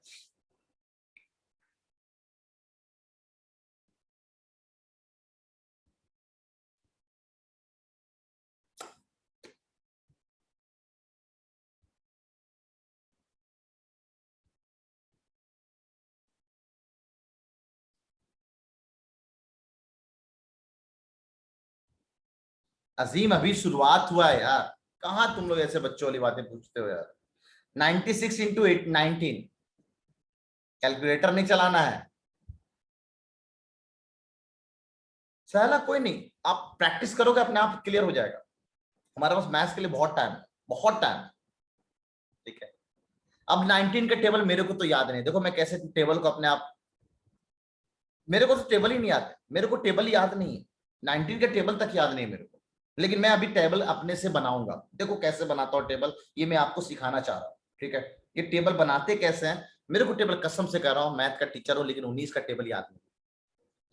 अजीम अभी शुरुआत हुआ है यार, कहां तुम लोग ऐसे बच्चों वाली बातें पूछते हो यार। 96 इंटू 19, कैलकुलेटर नहीं चलाना है, सहला कोई नहीं, आप प्रैक्टिस करोगे अपने आप क्लियर हो जाएगा। हमारे पास मैथ्स के लिए बहुत टाइम है, बहुत टाइम, ठीक है। अब 19 का टेबल मेरे को तो याद नहीं, देखो मैं कैसे टेबल को अपने आप, मेरे को तो टेबल ही नहीं याद है, मेरे को टेबल याद नहीं है, 19 का टेबल तक याद नहीं है मेरे को, लेकिन मैं अभी टेबल अपने से बनाऊंगा। देखो कैसे बनाता हूँ टेबल, ये मैं आपको सिखाना चाह रहा हूँ, ठीक है। ये टेबल बनाते कैसे हैं, मेरे को टेबल कसम से कह रहा हूँ, मैथ का टीचर हूँ लेकिन 19 का टेबल याद नहीं,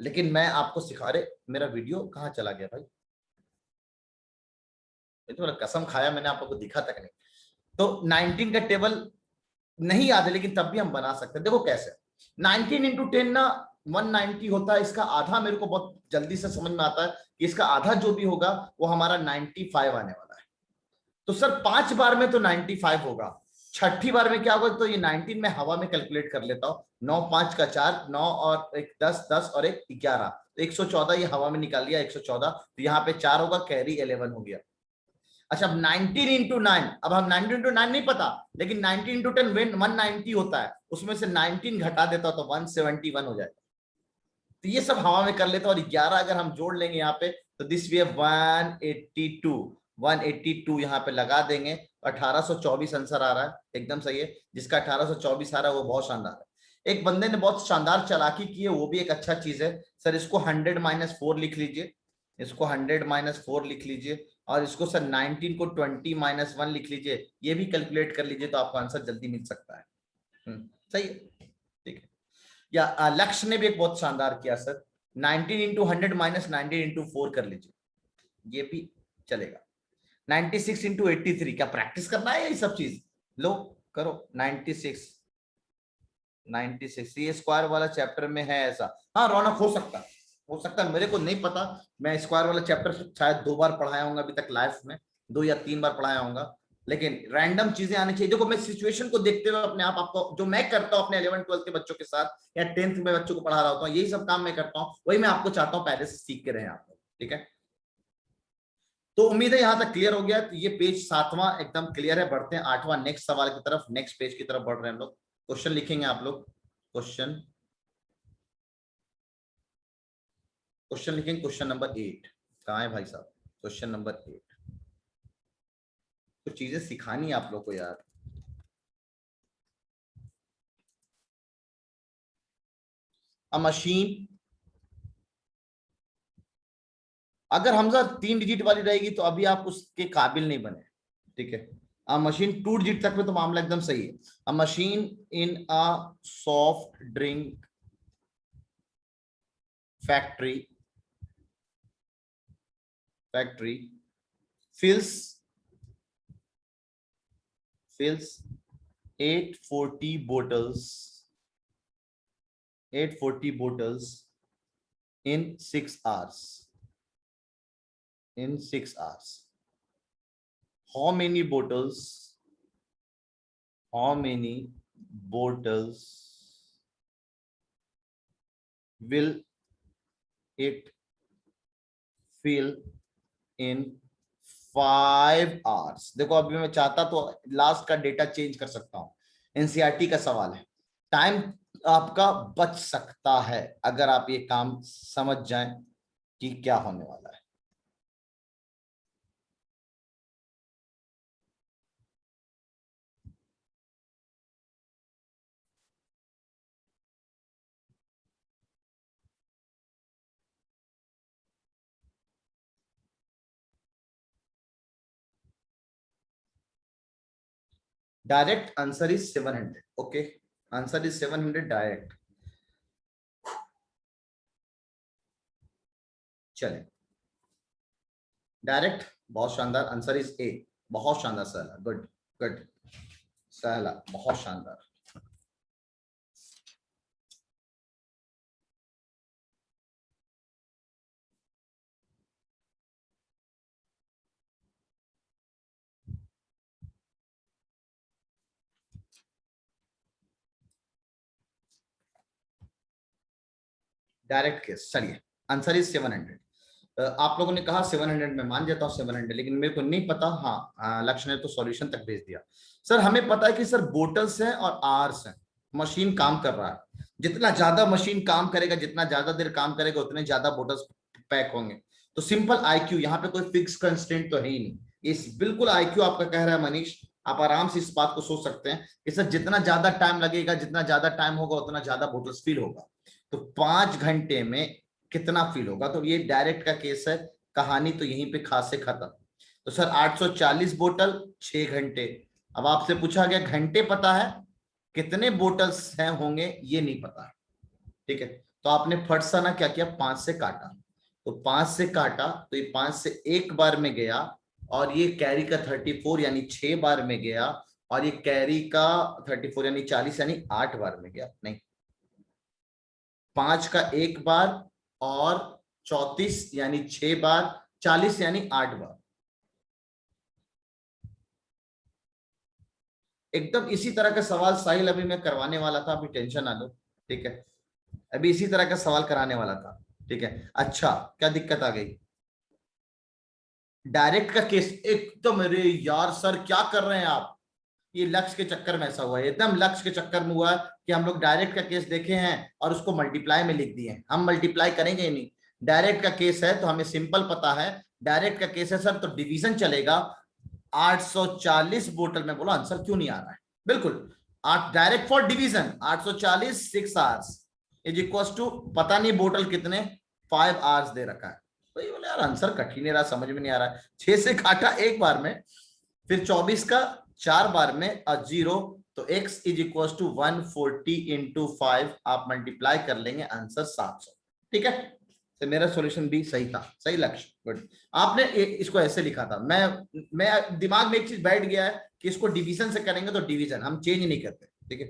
लेकिन मैं आपको सिखा रहे। मेरा वीडियो कहाँ चला गया भाई, तो मेरा कसम खाया मैंने, आप लोगों को दिखा तक नहीं। तो 19 का टेबल नहीं याद है, लेकिन तब भी हम बना सकते हैं। देखो कैसे, 19 इंटू 10 ना 190 होता है, इसका आधा मेरे को बहुत जल्दी से समझ में आता है कि इसका आधा जो भी होगा वो हमारा 95 आने वाला है। तो सर 5 बार में तो 95 होगा, छठी बार में क्या होगा, तो ये 19 में हवा में कैलकुलेट कर लेता हूँ, 9 5 का 4, 9 और एक 10, 10 और एक 11, तो 114 ये हवा में निकाल लिया 114, तो यहाँ पे 4 होगा, कैरी 11 हो गया। अच्छा अब 19 इंटू 9, अब हम 19 इंटू 9 नहीं पता, लेकिन 19 इंटू 10 190 होता है, उसमें से 19 घटा देता तो 171 हो जाएगा, तो ये सब हवा में कर लेता, और 11 अगर हम जोड़ लेंगे यहाँ पे तो दिस वी 182, 182 यहाँ पे लगा देंगे, 1824 आंसर आ रहा है, एकदम सही है। जिसका 1824 आ रहा है वो बहुत शानदार है। एक बंदे ने बहुत शानदार चालाकी की है, वो भी एक अच्छा चीज है सर, इसको 100 माइनस 4 लिख लीजिए, इसको 100 माइनस 4 लिख लीजिए, और इसको सर 19 को 20 माइनस 1 लिख लीजिए, ये भी कैलकुलेट कर लीजिए तो आपको आंसर जल्दी मिल सकता है। सही है, ठीक है। या लक्ष्य ने भी एक बहुत शानदार किया सर, 19 इंटू 100 माइनस 19 इंटू 4 कर लीजिए, ये भी चलेगा। 96 इंटू 83, क्या प्रैक्टिस करना है ये सब चीज, लो करो। 96, 96 ये स्क्वायर वाला चैप्टर में है ऐसा, हाँ रौनक हो सकता है, मेरे को नहीं पता, मैं स्क्वायर वाला चैप्टर शायद 2 बार पढ़ाया हूँ अभी तक लाइफ में, 2 या 3 बार पढ़ाया हूँ, लेकिन रैंडम चीजें आनी चाहिए। देखो मैं सिचुएशन को देखते हुए अपने आप आपको, जो मैं करता हूँ अपने 11 12 के बच्चों के साथ या 10th में बच्चों को पढ़ा रहा होता हूँ, यही सब काम मैं करता हूँ, वही मैं आपको चाहता हूँ पहले से सीख के रहे आप लोग, ठीक है। तो उम्मीद है यहां तक क्लियर हो गया, तो ये पेज 7वां एकदम क्लियर है। बढ़ते हैं 8वां नेक्स्ट सवाल की तरफ, नेक्स्ट पेज की तरफ बढ़ रहे हैं हम लोग। क्वेश्चन लिखेंगे आप लोग, क्वेश्चन लिखेंगे, क्वेश्चन नंबर 8 कहाँ है भाई साहब, क्वेश्चन नंबर 8, कुछ चीजें सिखानी है आप लोग को यार। अ मशीन, अगर हमजा 3 डिजिट वाली रहेगी तो अभी आप उसके काबिल नहीं बने, ठीक है। अ मशीन 2 डिजिट तक में तो मामला एकदम सही है। अ machine in a soft drink factory fills 840 bottles in 6 hours. How many bottles will it fill in 5 hours? देखो अभी मैं चाहता तो लास्ट का डेटा चेंज कर सकता हूं, एनसीईआरटी का सवाल है, टाइम आपका बच सकता है अगर आप ये काम समझ जाएं कि क्या होने वाला है। Direct answer is 700। Okay, answer is 700 direct. चले, डायरेक्ट बहुत शानदार, आंसर इज ए, बहुत शानदार सहला, गुड गुड सहला, बहुत शानदार। डायरेक्ट केस, चलिए आंसर इज 700। आप लोगों ने कहा 700, में मान जाता हूं 700, लेकिन मेरे को नहीं पता। हाँ, लक्ष्य ने तो सॉल्यूशन तक भेज दिया। सर हमें पता है कि सर बोटल्स हैं और आवर्स हैं, मशीन काम कर रहा है, जितना ज्यादा मशीन काम करेगा, जितना ज्यादा देर काम करेगा, उतने ज्यादा बोटल्स पैक होंगे। तो सिंपल आईक्यू, यहाँ पे कोई फिक्स कंस्ट्रेंट तो है ही नहीं, इस बिल्कुल आईक्यू आपका कह रहा है मनीष, आप आराम से इस बात को सोच सकते हैं कि सर जितना ज्यादा टाइम लगेगा, जितना ज्यादा टाइम होगा, उतना ज्यादा बोटल्स फिल होगा। तो 5 घंटे में कितना फील होगा? तो ये डायरेक्ट का केस है, कहानी तो यहीं पे खास से खत्म। तो सर 840 बोतल 6 घंटे। अब आपसे पूछा गया घंटे पता है, कितने बोतल्स हैं होंगे ये नहीं पता, ठीक है। तो आपने फट सा ना क्या किया, 5 से काटा, तो 5 से काटा तो ये 5 से एक बार में गया, और ये कैरी का 34 यानी 6 बार में गया, और ये कैरी का 34 यानी 40 यानी 8 बार में गया। नहीं, 5 का एक बार और 34 यानी 6 बार, 40 यानी 8 बार। एकदम इसी तरह का सवाल साहिल अभी मैं करवाने वाला था, अभी टेंशन ना लो, ठीक है। अभी इसी तरह का सवाल कराने वाला था, ठीक है। अच्छा, क्या दिक्कत आ गई? डायरेक्ट का केस एकदम, अरे यार सर क्या कर रहे हैं आप, ये लक्ष्य के चक्कर में ऐसा हुआ है, एकदम लक्ष्य के चक्कर में हुआ कि हम लोग डायरेक्ट का केस देखे हैं और उसको मल्टीप्लाई में लिख दिए। हम मल्टीप्लाई करेंगे ही नहीं, डायरेक्ट का केस है तो हमें सिंपल पता है, डायरेक्ट का केस है सर तो डिवीजन चलेगा। 840 बोतल में, बोलो आंसर क्यों नहीं आ रहा है? बिल्कुल, direct for division 840 6 hours is equal to, पता नहीं बोतल कितने, 5 आवर्स दे रखा है। तो ये बोले यार आंसर कठिन है रहा, समझ में नहीं आ रहा है। 6 से काटा एक बार में, फिर 24 का 4 बार में और 0, तो x is equal to 140 into 5, आप मल्टीप्लाई कर लेंगे, आंसर 700, ठीक है। तो मेरा सॉल्यूशन भी सही था, सही लक्ष्य, गुड। आपने इसको ऐसे लिखा था, मैं दिमाग में एक चीज बैठ गया है कि इसको डिवीजन से करेंगे तो डिवीजन हम चेंज नहीं करते, ठीक है।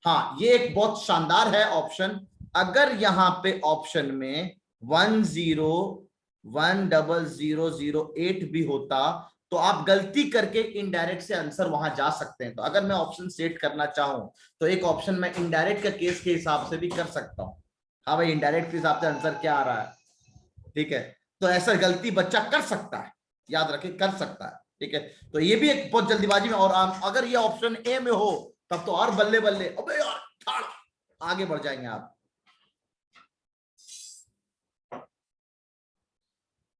हाँ, ये एक बहुत शानदार है ऑप्शन। अगर यहाँ पे ऑप्शन में 101008 भी होता तो आप गलती करके इनडायरेक्ट से आंसर वहां जा सकते हैं। तो अगर मैं ऑप्शन सेट करना चाहूं तो एक ऑप्शन मैं इनडायरेक्ट का केस के हिसाब से भी कर सकता हूं। हाँ भाई, इनडायरेक्ट के हिसाब से आंसर क्या आ रहा है, ठीक है। तो ऐसा गलती बच्चा कर सकता है, याद रखे, कर सकता है, ठीक है। तो ये भी एक बहुत जल्दीबाजी में, और अगर ये ऑप्शन ए में हो तब तो और बल्ले बल्ले, अबे यार आगे बढ़ जाएंगे आप।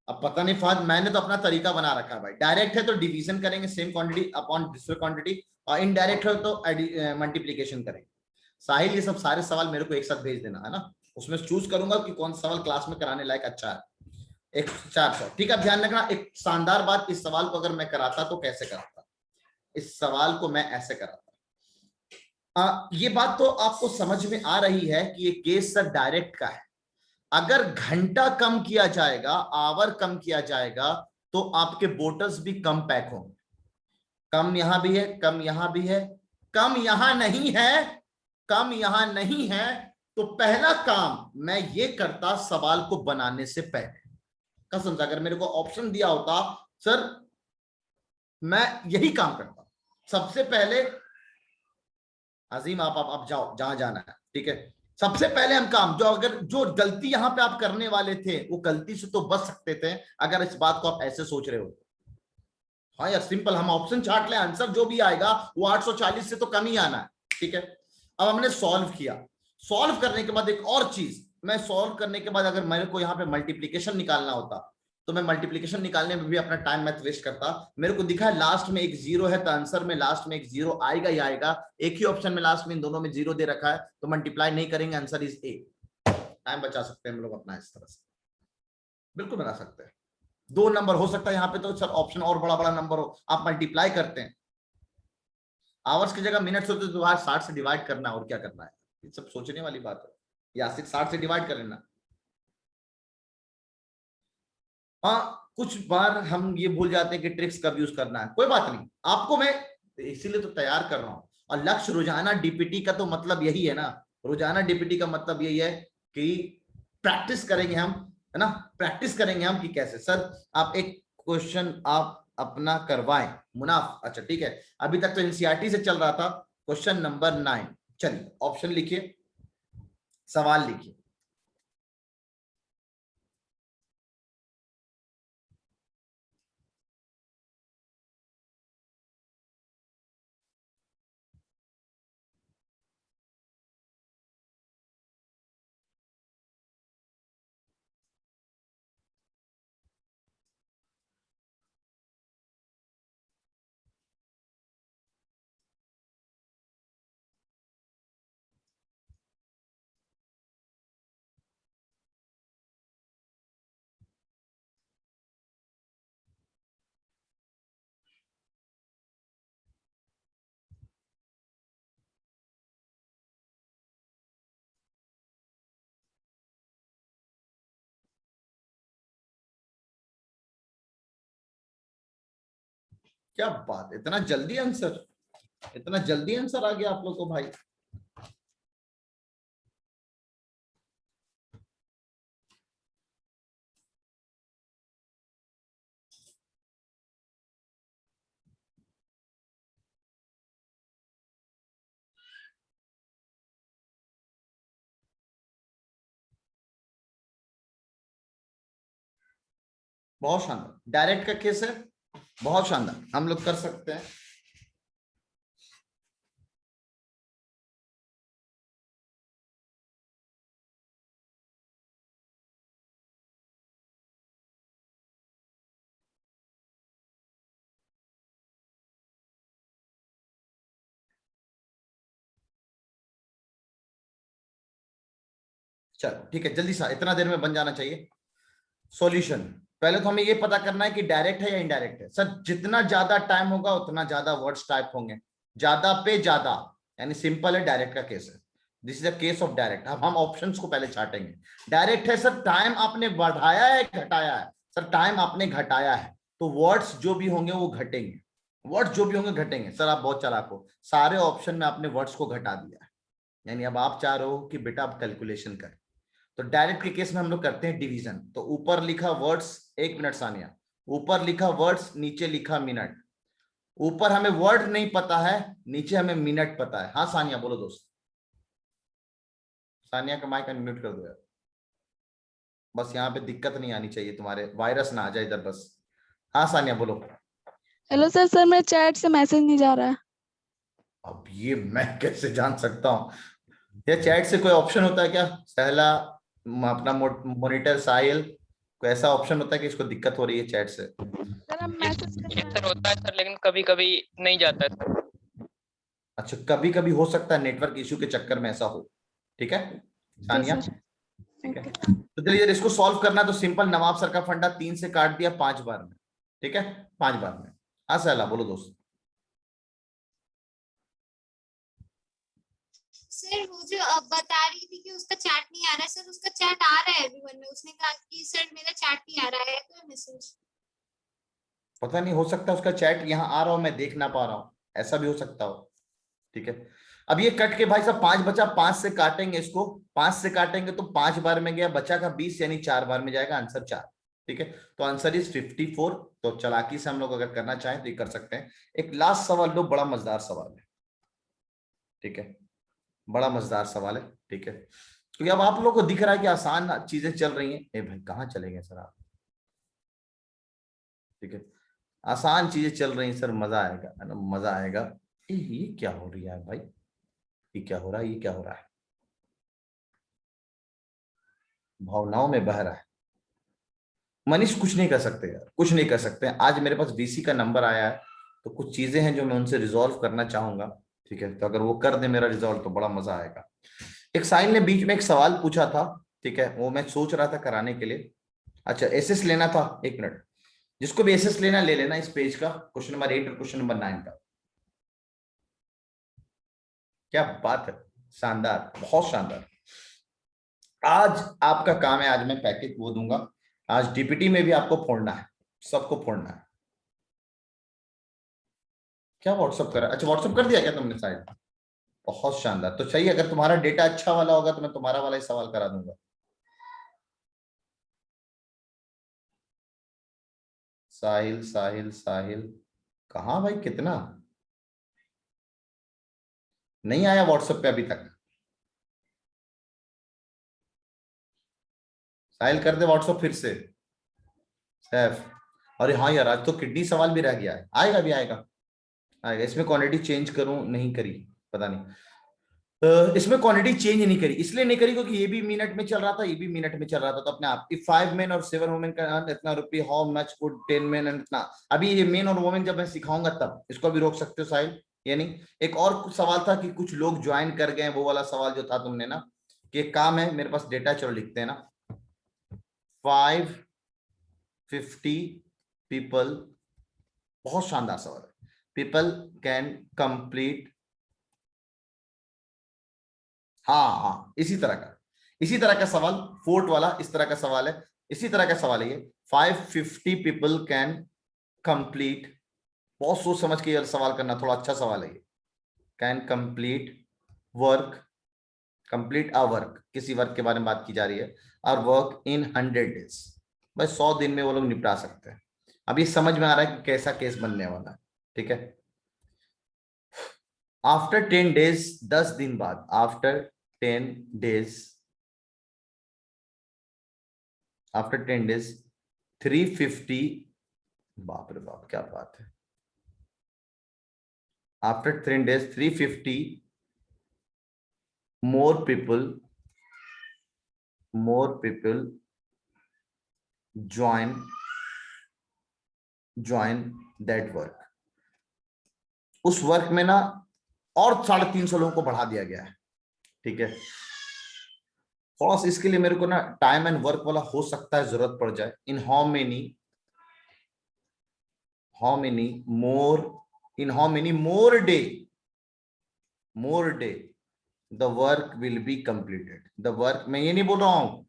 अब पता नहीं फाद, मैंने तो अपना तरीका बना रखा है भाई, डायरेक्ट है तो डिवीजन करेंगे सेम क्वांटिटी अपॉन दूसरे क्वांटिटी, और इनडायरेक्ट है तो मल्टीप्लीकेशन करेंगे। साहिल ये सब सारे सवाल मेरे को एक साथ भेज देना, है ना, उसमें चूज करूंगा कि कौन सा सवाल क्लास में कराने लायक अच्छा है। 104। ठीक है, ध्यान रखना एक शानदार बात, इस सवाल को अगर मैं कराता तो कैसे कराता, इस सवाल को मैं ऐसे कराता। ये बात तो आपको समझ में आ रही है कि ये केस सर डायरेक्ट का है। अगर घंटा कम किया जाएगा, आवर कम किया जाएगा, तो आपके बोटल्स भी कम पैक होंगे। कम यहां भी है, कम यहां भी है, कम यहां नहीं है, कम यहां नहीं है, तो पहला काम मैं ये करता सवाल को बनाने से पहले। कसम से अगर मेरे को ऑप्शन दिया होता सर, मैं यही काम करता सबसे पहले। अजीम आप जाओ जहां जाना है, ठीक है। सबसे पहले हम काम, जो गलती यहां पे आप करने वाले थे, वो गलती से तो बच सकते थे अगर इस बात को आप ऐसे सोच रहे हो। हाँ यार सिंपल, हम ऑप्शन छाट ले, आंसर जो भी आएगा वो 840 से तो कम ही आना है, ठीक है। अब हमने सॉल्व किया, सॉल्व करने के बाद एक और चीज, मैं सॉल्व करने के बाद अगर मेरे को यहाँ पे मल्टीप्लीकेशन निकालना होता, तो मैं मल्टीप्लीकेशन निकालने में भी अपना टाइम मैथ वेस्ट करता। मेरे को दिखा है लास्ट में एक जीरो है, तो आंसर में लास्ट में एक जीरो आएगा ही आएगा। एक ही ऑप्शन में लास्ट में इन दोनों में जीरो दे रखा है, तो मल्टीप्लाई नहीं करेंगे, आंसर इज ए। टाइम बचा सकते हैं हम लोग अपना, इस तरह से बिल्कुल बना सकते हैं। 2 नंबर हो सकता है यहाँ पे, तो सर ऑप्शन और बड़ा बड़ा नंबर हो, आप मल्टीप्लाई करते हैं, आवर्स की जगह मिनट्स होते तो 60 से डिवाइड करना है, और क्या करना है, ये सब सोचने वाली बात है। या 60 से डिवाइड कर लेना। हाँ कुछ बार हम ये भूल जाते हैं कि ट्रिक्स कब यूज करना है, कोई बात नहीं, आपको मैं इसीलिए तो तैयार कर रहा हूं। और लक्ष्य रोजाना डीपीटी का तो मतलब यही है ना, रोजाना डीपीटी का मतलब यही है कि प्रैक्टिस करेंगे हम, है ना, प्रैक्टिस करेंगे हम कि कैसे। सर आप एक क्वेश्चन आप अपना करवाएं मुनाफ, अच्छा ठीक है, अभी तक तो एनसीईआरटी से चल रहा था। क्वेश्चन नंबर 9, चलिए ऑप्शन लिखिए, सवाल लिखिए। क्या बात, इतना जल्दी आंसर, इतना जल्दी आंसर आ गया आप लोग को भाई। बहुत शानदार, डायरेक्ट का केस है, बहुत शानदार, हम लोग कर सकते हैं। चलो ठीक है, जल्दी सा, इतना देर में बन जाना चाहिए। सॉल्यूशन, पहले तो हमें ये पता करना है कि डायरेक्ट है या इनडायरेक्ट है। सर जितना ज्यादा टाइम होगा उतना ज्यादा वर्ड्स टाइप होंगे, ज्यादा पे ज्यादा, यानी सिंपल है, डायरेक्ट का केस है। This is a case of direct. अब हम ऑप्शंस को पहले छाटेंगे। डायरेक्ट है सर, टाइम आपने बढ़ाया है घटाया है, सर टाइम आपने घटाया है, तो वर्ड्स जो भी होंगे वो घटेंगे, वर्ड्स जो भी होंगे घटेंगे। सर आप बहुत चालाक हो, सारे ऑप्शन में आपने वर्ड्स को घटा दिया है, यानी अब आप चाह रहे हो कि बेटा आप कैलकुलेशन करें। तो डायरेक्ट के केस में हम लोग करते हैं डिवीजन। तो ऊपर लिखा वर्ड्स, 1 मिनट सानिया, ऊपर लिखा वर्ड्स, नीचे लिखा मिनट। ऊपर हमें वर्ड नहीं पता है, नीचे हमें मिनट पता है। हाँ सानिया बोलो दोस्त, सानिया का माइक अनम्यूट कर दो यार, बस यहाँ पे दिक्कत नहीं आनी चाहिए, तुम्हारे वायरस ना आ जाए इधर बस। हाँ सानिया बोलो। हेलो सर, मेरे चैट से मैसेज नहीं जा रहा है। अब ये मैं कैसे जान सकता हूँ, ये चैट से कोई ऑप्शन होता है क्या? सहला अपना मॉनिटर साहिल, कोई ऐसा ऑप्शन होता है कि इसको दिक्कत हो रही है चैट से? सर हम मैसेज सर होता है सर, लेकिन कभी कभी नहीं जाता है सर। अच्छा, कभी कभी हो सकता है नेटवर्क इश्यू के चक्कर में ऐसा हो, ठीक है जी सानिया, सर। ठीक है। ओके। तो चलिए अगर इसको सॉल्व करना तो सिंपल, नवाब सर का फंडा 3 से काट दिया 5 बार में, ठीक है 5 बार में। हाँ सहला बोलो दोस्त। सर वो जो बता रही थी कि उसका चैट नहीं आ रहा है, सर उसका चैट आ रहा है एवरीवन में, उसने कहा कि सर मेरा चैट नहीं आ रहा है तो मैसेज। पता नहीं, हो सकता है उसका चैट यहाँ आ रहा हो, मैं देख ना पा रहा हूँ, ऐसा भी हो सकता हो, ठीक है। अब ये कट के भाई साहब 5 बचा, 5 से काटेंगे इसको, 5 से काटेंगे तो 5 बार में गया, बचा का 20 यानी 4 बार में जाएगा, आंसर 4, ठीक है। तो आंसर इज 54। तो चालाकी से हम लोग अगर करना चाहें तो ये कर सकते हैं। एक लास्ट सवाल लो, बड़ा मजेदार सवाल है, ठीक है, बड़ा मजेदार सवाल है, ठीक है। क्योंकि अब आप लोगों को दिख रहा है कि आसान चीजें चल रही हैं। ए भाई कहाँ चले गए सर आप, ठीक है, आसान चीजें चल रही हैं सर, मजा आएगा, है ना, मजा आएगा। ये क्या हो रही है भाई, ये क्या हो रहा है, ये क्या हो रहा है, भावनाओं में बह रहा है। मनीष कुछ नहीं कर सकते यार, कुछ नहीं कर सकते। आज मेरे पास वीसी का नंबर आया है, तो कुछ चीजें हैं जो मैं उनसे रिजॉल्व करना चाहूंगा, ठीक है। तो अगर वो कर दे मेरा रिजॉल्व तो बड़ा मजा आएगा। एक साहिल ने बीच में एक सवाल पूछा था, ठीक है, वो मैं सोच रहा था कराने के लिए। अच्छा एसएस लेना था, एक मिनट, जिसको भी एसएस लेना ले लेना इस पेज का, क्वेश्चन नंबर 8 और क्वेश्चन नंबर 9 का। क्या बात है, शानदार, बहुत शानदार। आज आपका काम है, आज मैं पैकेज वो दूंगा, आज डीपीटी में भी आपको फोड़ना है, सबको फोड़ना है। क्या व्हाट्सअप करा, अच्छा व्हाट्सअप कर दिया क्या तुमने शायद, बहुत शानदार। तो चाहिए, अगर तुम्हारा डेटा अच्छा वाला होगा तो मैं तुम्हारा वाला ही सवाल करा दूंगा। साहिल साहिल साहिल, कहाँ भाई, कितना नहीं आया व्हाट्सएप पे अभी तक। साहिल कर दे व्हाट्सएप फिर से, सैफ। अरे हाँ यार, आज तो किडनी सवाल भी रह गया है, आएगा भी आएगा, आएगा। इसमें क्वांटिटी चेंज करूं, नहीं करी, पता नहीं। इसमें क्वांटिटी चेंज नहीं करी, इसलिए नहीं करी क्योंकि ये भी मिनट में चल रहा था, ये भी मिनट में चल रहा था। तो अपने आप, इफ 5 मेन और 7 वुमेन का अर्न इतना रुपये, how much would 10 main and इतना। अभी ये मेन और वुमेन जब मैं सिखाऊंगा तब इसको भी रोक सकते हो साहिल, ये नहीं। एक और कुछ सवाल था कि कुछ लोग ज्वाइन कर गए, वो वाला सवाल जो था तुमने ना, कि एक काम है मेरे पास डेटा, चलो लिखते हैं ना, 550 पीपल, बहुत शानदार सवाल है, पीपल कैन कंप्लीट, हाँ हाँ इसी तरह का सवाल, फोर्ट वाला इस तरह का सवाल है, इसी तरह का सवाल है ये। 550 पीपल कैन कंप्लीट, बहुत सोच समझ के ये सवाल करना, थोड़ा अच्छा सवाल है ये। Can complete work, complete a work, किसी वर्क के बारे में बात की जा रही है, और वर्क इन 100 डेज, बस 100 दिन में वो लोग निपटा सकते हैं। अब ये समझ में आ रहा है कि कैसा केस बनने वाला है, ठीक है। आफ्टर 10 डेज, 10 दिन बाद, आफ्टर 10 डेज, आफ्टर 10 डेज 350, बाप रे बाप क्या बात है, after 10 days 350 more people join that work, उस वर्क में ना और 350 लोगों को बढ़ा दिया गया है, ठीक है। थोड़ा सा इसके लिए मेरे को ना टाइम एंड वर्क वाला हो सकता है जरूरत पड़ जाए। In how many more day the work will be completed, the work, मैं ये नहीं बोल रहा हूं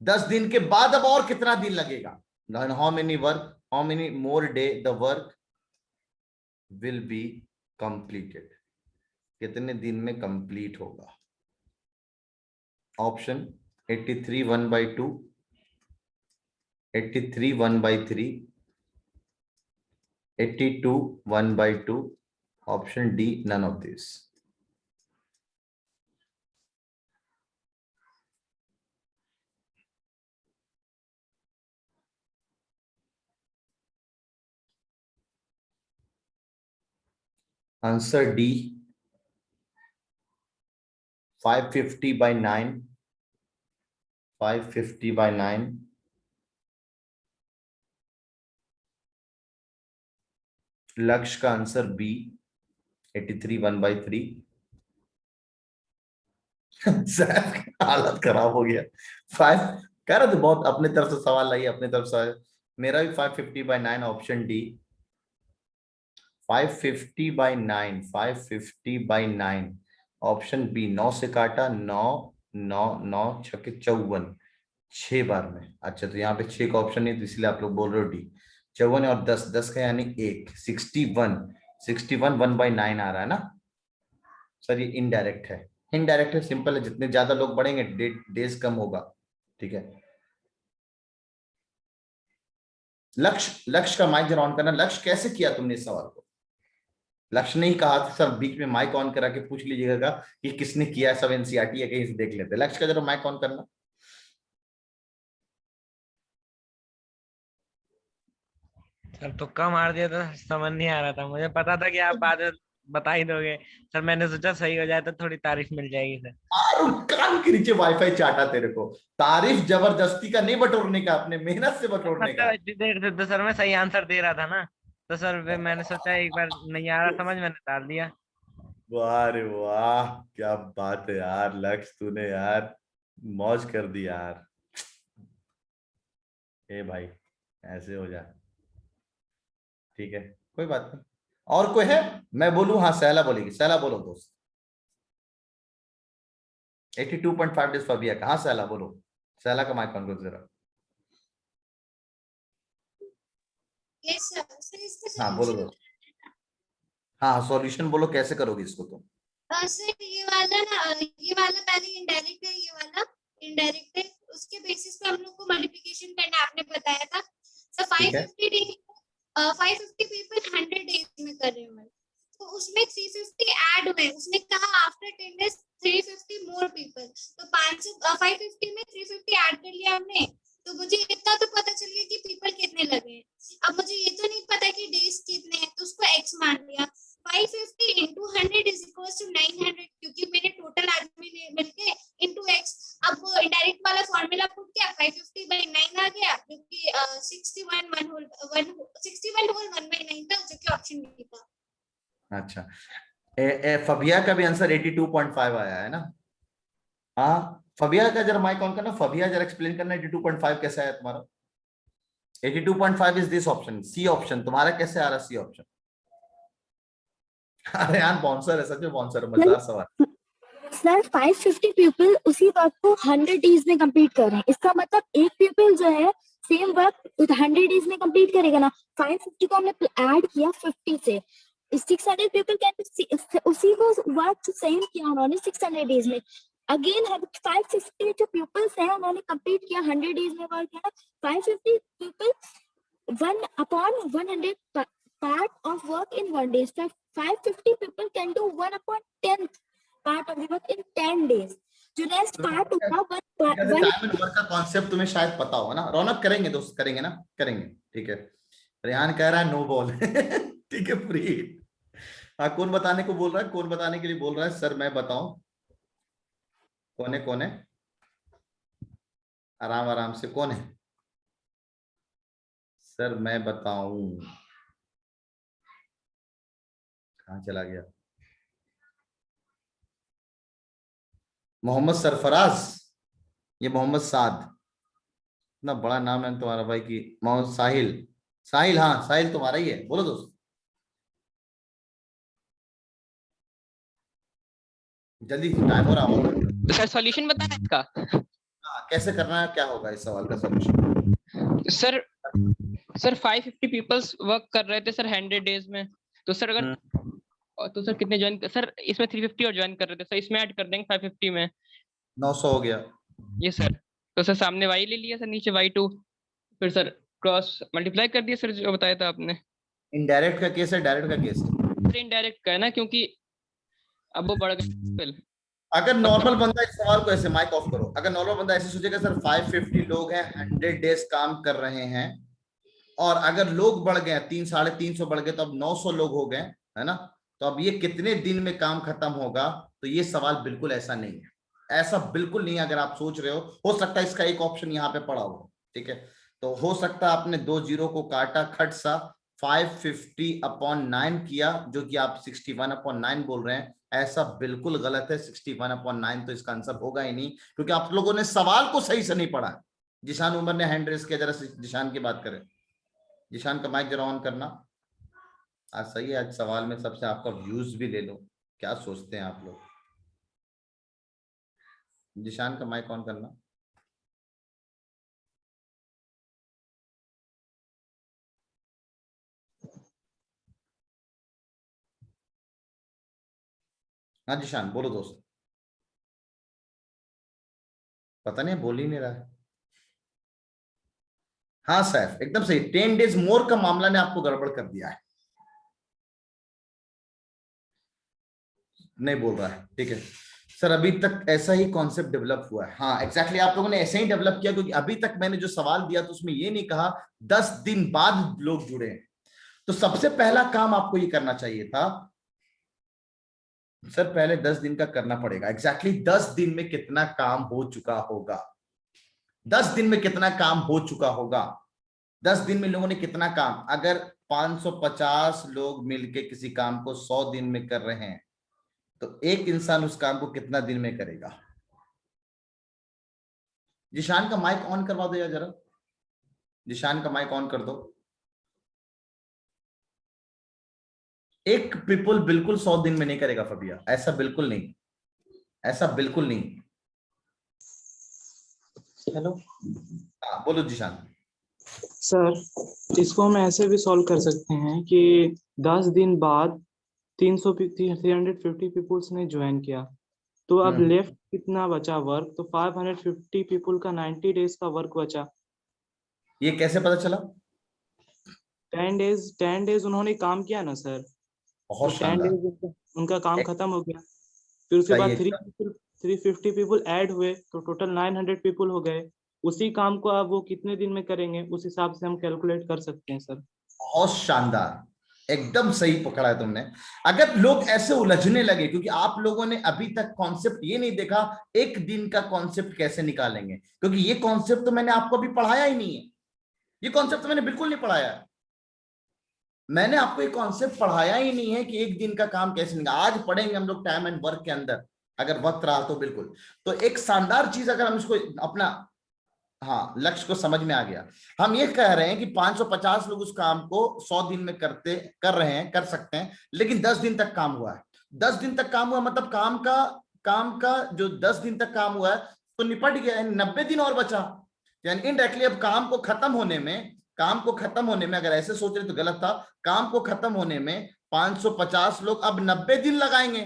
10 दिन के बाद अब और कितना दिन लगेगा, how many more day the work will be completed, कितने दिन में कंप्लीट होगा। Option 83 1/2, 83 1/3, 82 1/2, option D none of this। Answer D 550/9, 550/9। लक्ष्य का आंसर बी 83 1/3। सैफ की हालत खराब हो गया। 5 कह रहे थे बहुत अपने तरफ से सवाल लाइए, अपने तरफ से। मेरा भी 550/9 ऑप्शन डी। 550/9, 550/9 option B. 9 से काटा 9, 9, 9 छक्के 54, 6 बार में। अच्छा तो यहाँ पे 6 का ऑप्शन नहीं, तो इसलिए आप लोग बोल रहे हो डी। 54 और 10, 10 का यानी 1, 61, 61 1/9 आ रहा है ना सर। ये इनडायरेक्ट है, इनडायरेक्ट है, सिंपल है। जितने ज्यादा लोग बढ़ेंगे डेज कम होगा। ठीक है, लक्ष्य का माइक जरा ऑन करना। लक्ष्य कैसे किया तुमने इस सवाल को? लक्ष्य ने ही कहा था सर बीच में माइक ऑन करा के पूछ लीजिएगा कि किसने किया, सब एनसीईआरटी है कहीं से देख लेते। लक्ष्य का जरा माइक ऑन करना। सर तुक्का मार दिया था, समझ नहीं आ रहा था, मुझे पता था कि आप बाद में बता ही दोगे सर, मैंने सोचा सही हो जाए तो थोड़ी तारीफ मिल जाएगी सर। कान के नीचे वाईफाई चाटा तेरे को। तारीफ जबरदस्ती का नहीं बटोरने का, अपने मेहनत से बटोरने का। मतलब इतनी देर से तो सर मैं सही आंसर दे रहा था ना, तो सर फिर मैंने सोचा एक बार नहीं आ रहा समझ, मैंने डाल दिया। वाह रे वाह, क्या बात है यार लक्ष्य, तूने यार मौज कर दी यार। ए भाई ऐसे हो जा, ठीक है कोई बात नहीं। और कोई है? मैं बोलूं? हाँ सैला बोलेगी, सैला बोलो दोस्त। 82.5 डेज फबिया का। हाँ सैला बोलो, सैला का माइक ऑन करो जरा। Yes sir. सर इसका हाँ बोलो सॉल्यूशन दोस्त। हाँ सॉल्यूशन बोलो, कैसे करोगे इसको तुम? सर ये वाला ना, ये वाला पहले इनडायरेक्ट है, ये वाला इनडायरेक्ट है, उसके बेसिस पे हम लोग को मल्टीप्लिकेशन करना है, आपने बताया था सर। ठीक है 550 पीपल 100 डेज में कर रहे हैं, तो उसमें 350 ऐड हुए। उसने कहा आफ्टर 10 डेज 350 मोर पीपल, तो 550 में 350 ऐड कर लिया हमने, तो मुझे इतना तो पता चल गया कि पीपल कितने लगे हैं। अब मुझे ये तो नहीं पता कि डेज कितने हैं, तो उसको x मान लिया। 550 into 100 is equals to 900, क्योंकि मेरे टोटल आदमी मिलके into x। अब वो इनडायरेक्ट वाला फॉर्मूला पुट किया, 550/9 आ गया, जो कि 61 होल 1/9 था, जो कि ऑप्शन बी था। अच्छा फबिया का भी आंसर 82.5 आया है ना? हाँ फबिया का जरा माइक ऑन करना। फबिया जरा एक्सप्लेन करना 82.5 कैसा है तुम्हारा? 82.5 is this option, C option. तुम्हारा कैसे आ रहा सी ऑप्शन? अरे यार बाउंसर है, सच में बाउंसर है, मजेदार सवाल। सर 550 पीपल उसी वर्क को 100 डेज में कंप्लीट कर रहे हैं, इसका मतलब एक पीपल जो है सेम वर्क 100 डेज में कंप्लीट करेगा ना। 550 को हमने ऐड किया 50 से, 600 पीपल कैन उसी को वर्क सेम किया उन्होंने 600 डेज में। अगेन 550 जो पीपल्स हैं उन्होंने कंप्लीट किया 100 डेज में वर्क है ना। 550 people 1/100 part of work in 1 day. 550 people can do 1/10 part of the work in 10 days. जो नेक्स्ट पार्ट होगा टाइम एंड वर्क का कॉन्सेप्ट तुम्हें शायद पता होगा ना। रौनक करेंगे दोस्त, करेंगे ना? करेंगे, ठीक है। रेहान कह रहा है नो बॉल ठीक है फ्री। हाँ कौन बताने को बोल रहा है? कौन बताने के लिए बोल रहा है? सर मैं बताऊं? कौन है कौन है? आराम आराम से, कौन है? सर मैं बताऊं? कहाँ चला गया? मोहम्मद सरफराज, ये मोहम्मद साद, इतना बड़ा नाम है तुम्हारा भाई की। मोहम्मद साहिल, साहिल, हाँ साहिल तुम्हारा ही है, बोलो दोस्त जल्दी, टाइम हो रहा होगा। सर सॉल्यूशन बताना इसका। हाँ कैसे करना है, क्या होगा इस सवाल का सॉल्यूशन? सर 550 पीपल्स वर्क कर रहे थे सर 100 डेज में, तो सर अगर तो सर कितने ज्वाइन सर इसमें 350 और ज्वाइन कर रहे थे सर, इसमें ऐड कर देंगे 550 में 900 हो गया। ये सर। तो सर सामने y ले लिया सर, नीचे y2, फिर सर क्रॉस मल्टीप्लाई कर दिया सर जो बताया था आपने। इनडायरेक्ट का केस है, डायरेक्ट का केस है? सर इनडायरेक्ट का है ना, क्योंकि अब वो बढ़ गए। अगर नॉर्मल बंदा इस सवाल को ऐसे, माइक ऑफ करो, अगर नॉर्मल बंदा ऐसे सोचेगा सर 550 लोग हैं 100 डेज काम कर रहे हैं, और अगर लोग बढ़ गए 300-350 बढ़ गए, तो अब 900 लोग हो गए, है ना? तो अब ये कितने दिन में काम खत्म होगा? तो ये सवाल बिल्कुल ऐसा नहीं है, ऐसा बिल्कुल नहीं है। अगर आप सोच रहे हो सकता है इसका एक ऑप्शन यहाँ पे पड़ा हो, ठीक है? तो हो सकता है आपने 2 जीरो को काटा खट सा, 550/9 किया, जो कि आप 61/9 बोल रहे हैं, ऐसा बिल्कुल गलत है। 61/9 तो इसका आंसर होगा ही नहीं, क्योंकि आप लोगों ने सवाल को सही से नहीं पढ़ा। जिशान उमर ने हैंड रेस किया, जरा जिशान की बात करें। जिशान का माइक जरा ऑन करना। आज सही है, आज सवाल में सबसे आपका व्यूज भी ले लो। क्या सोचते हैं आप लोग? जिशान का माइक ऑन करना। हाँ जिशान बोलो दोस्त। पता नहीं, बोल ही नहीं रहा है। हाँ सैफ एकदम सही, 10 डेज मोर का मामला ने आपको गड़बड़ कर दिया है। नहीं बोल रहा है, ठीक है सर। अभी तक ऐसा ही कॉन्सेप्ट डेवलप हुआ है। हाँ एग्जैक्टली आप लोगों ने ऐसे ही डेवलप किया, क्योंकि अभी तक मैंने जो सवाल दिया तो उसमें ये नहीं कहा 10 दिन बाद लोग जुड़े हैं। तो सबसे पहला काम आपको ये करना चाहिए था सर, पहले 10 दिन का करना पड़ेगा। एग्जैक्टली 10 दिन में कितना काम हो चुका होगा, 10 दिन में कितना काम हो चुका होगा, 10 दिन में लोगों ने कितना काम। अगर 550 लोग मिलके किसी काम को 100 दिन में कर रहे हैं, तो एक इंसान उस काम को कितना दिन में करेगा? जिशान का माइक ऑन करवा दो यार जरा, जिशान का माइक ऑन कर दो। एक पीपल बिल्कुल 100 दिन में नहीं करेगा फबिया, ऐसा बिल्कुल नहीं, ऐसा बिल्कुल नहीं। हेलो हाँ बोलो जिशान। सर इसको हम ऐसे भी सॉल्व कर सकते हैं कि 10 दिन बाद 350 पीपल्स ने ज्वाइन किया, तो अब लेफ्ट कितना बचा वर्क? तो 550 पीपल का 90 डेज का वर्क बचा। ये कैसे पता चला? 10 डेज उन्होंने काम किया ना सर, बहुत तो 10 शानदार। डेज उनका काम खत्म हो गया। फिर उसके बाद 350 पीपल ऐड हुए, तो टोटल 900 पीपल हो गए। उसी काम को अब वो कितने दिन में करेंगे, उस हिसाब से हम कैलकुलेट कर सकते हैं सर। बहुत शानदार, एकदम सही पकड़ा है तुमने। अगर लोग ऐसे उलझने लगे, क्योंकि आप लोगों ने अभी तक कॉन्सेप्ट ये नहीं देखा एक दिन का कॉन्सेप्ट कैसे निकालेंगे, क्योंकि ये कॉन्सेप्ट तो मैंने आपको अभी पढ़ाया ही नहीं है। ये कॉन्सेप्ट तो मैंने बिल्कुल नहीं पढ़ाया है। मैंने आपको एक कॉन्सेप्ट पढ़ाया ही नहीं है कि एक दिन का काम कैसे निकाल। आज पढ़ेंगे हम लोग टाइम एंड वर्क के अंदर, अगर वक्त रहा तो बिल्कुल। तो एक शानदार चीज, अगर हम इसको अपना हाँ लक्ष्य को समझ में आ गया, हम ये कह रहे हैं कि 550 लोग उस काम को 100 दिन में कर रहे हैं, कर सकते हैं, लेकिन 10 दिन तक काम हुआ है। 10 दिन तक काम हुआ मतलब काम का जो 10 दिन तक काम हुआ है तो निपट गया, 90 दिन और बचा। यानी इनडायरेक्टली अब काम को खत्म होने में अगर ऐसे सोच रहे तो गलत था। काम को खत्म होने में 550 लोग अब 90 दिन लगाएंगे।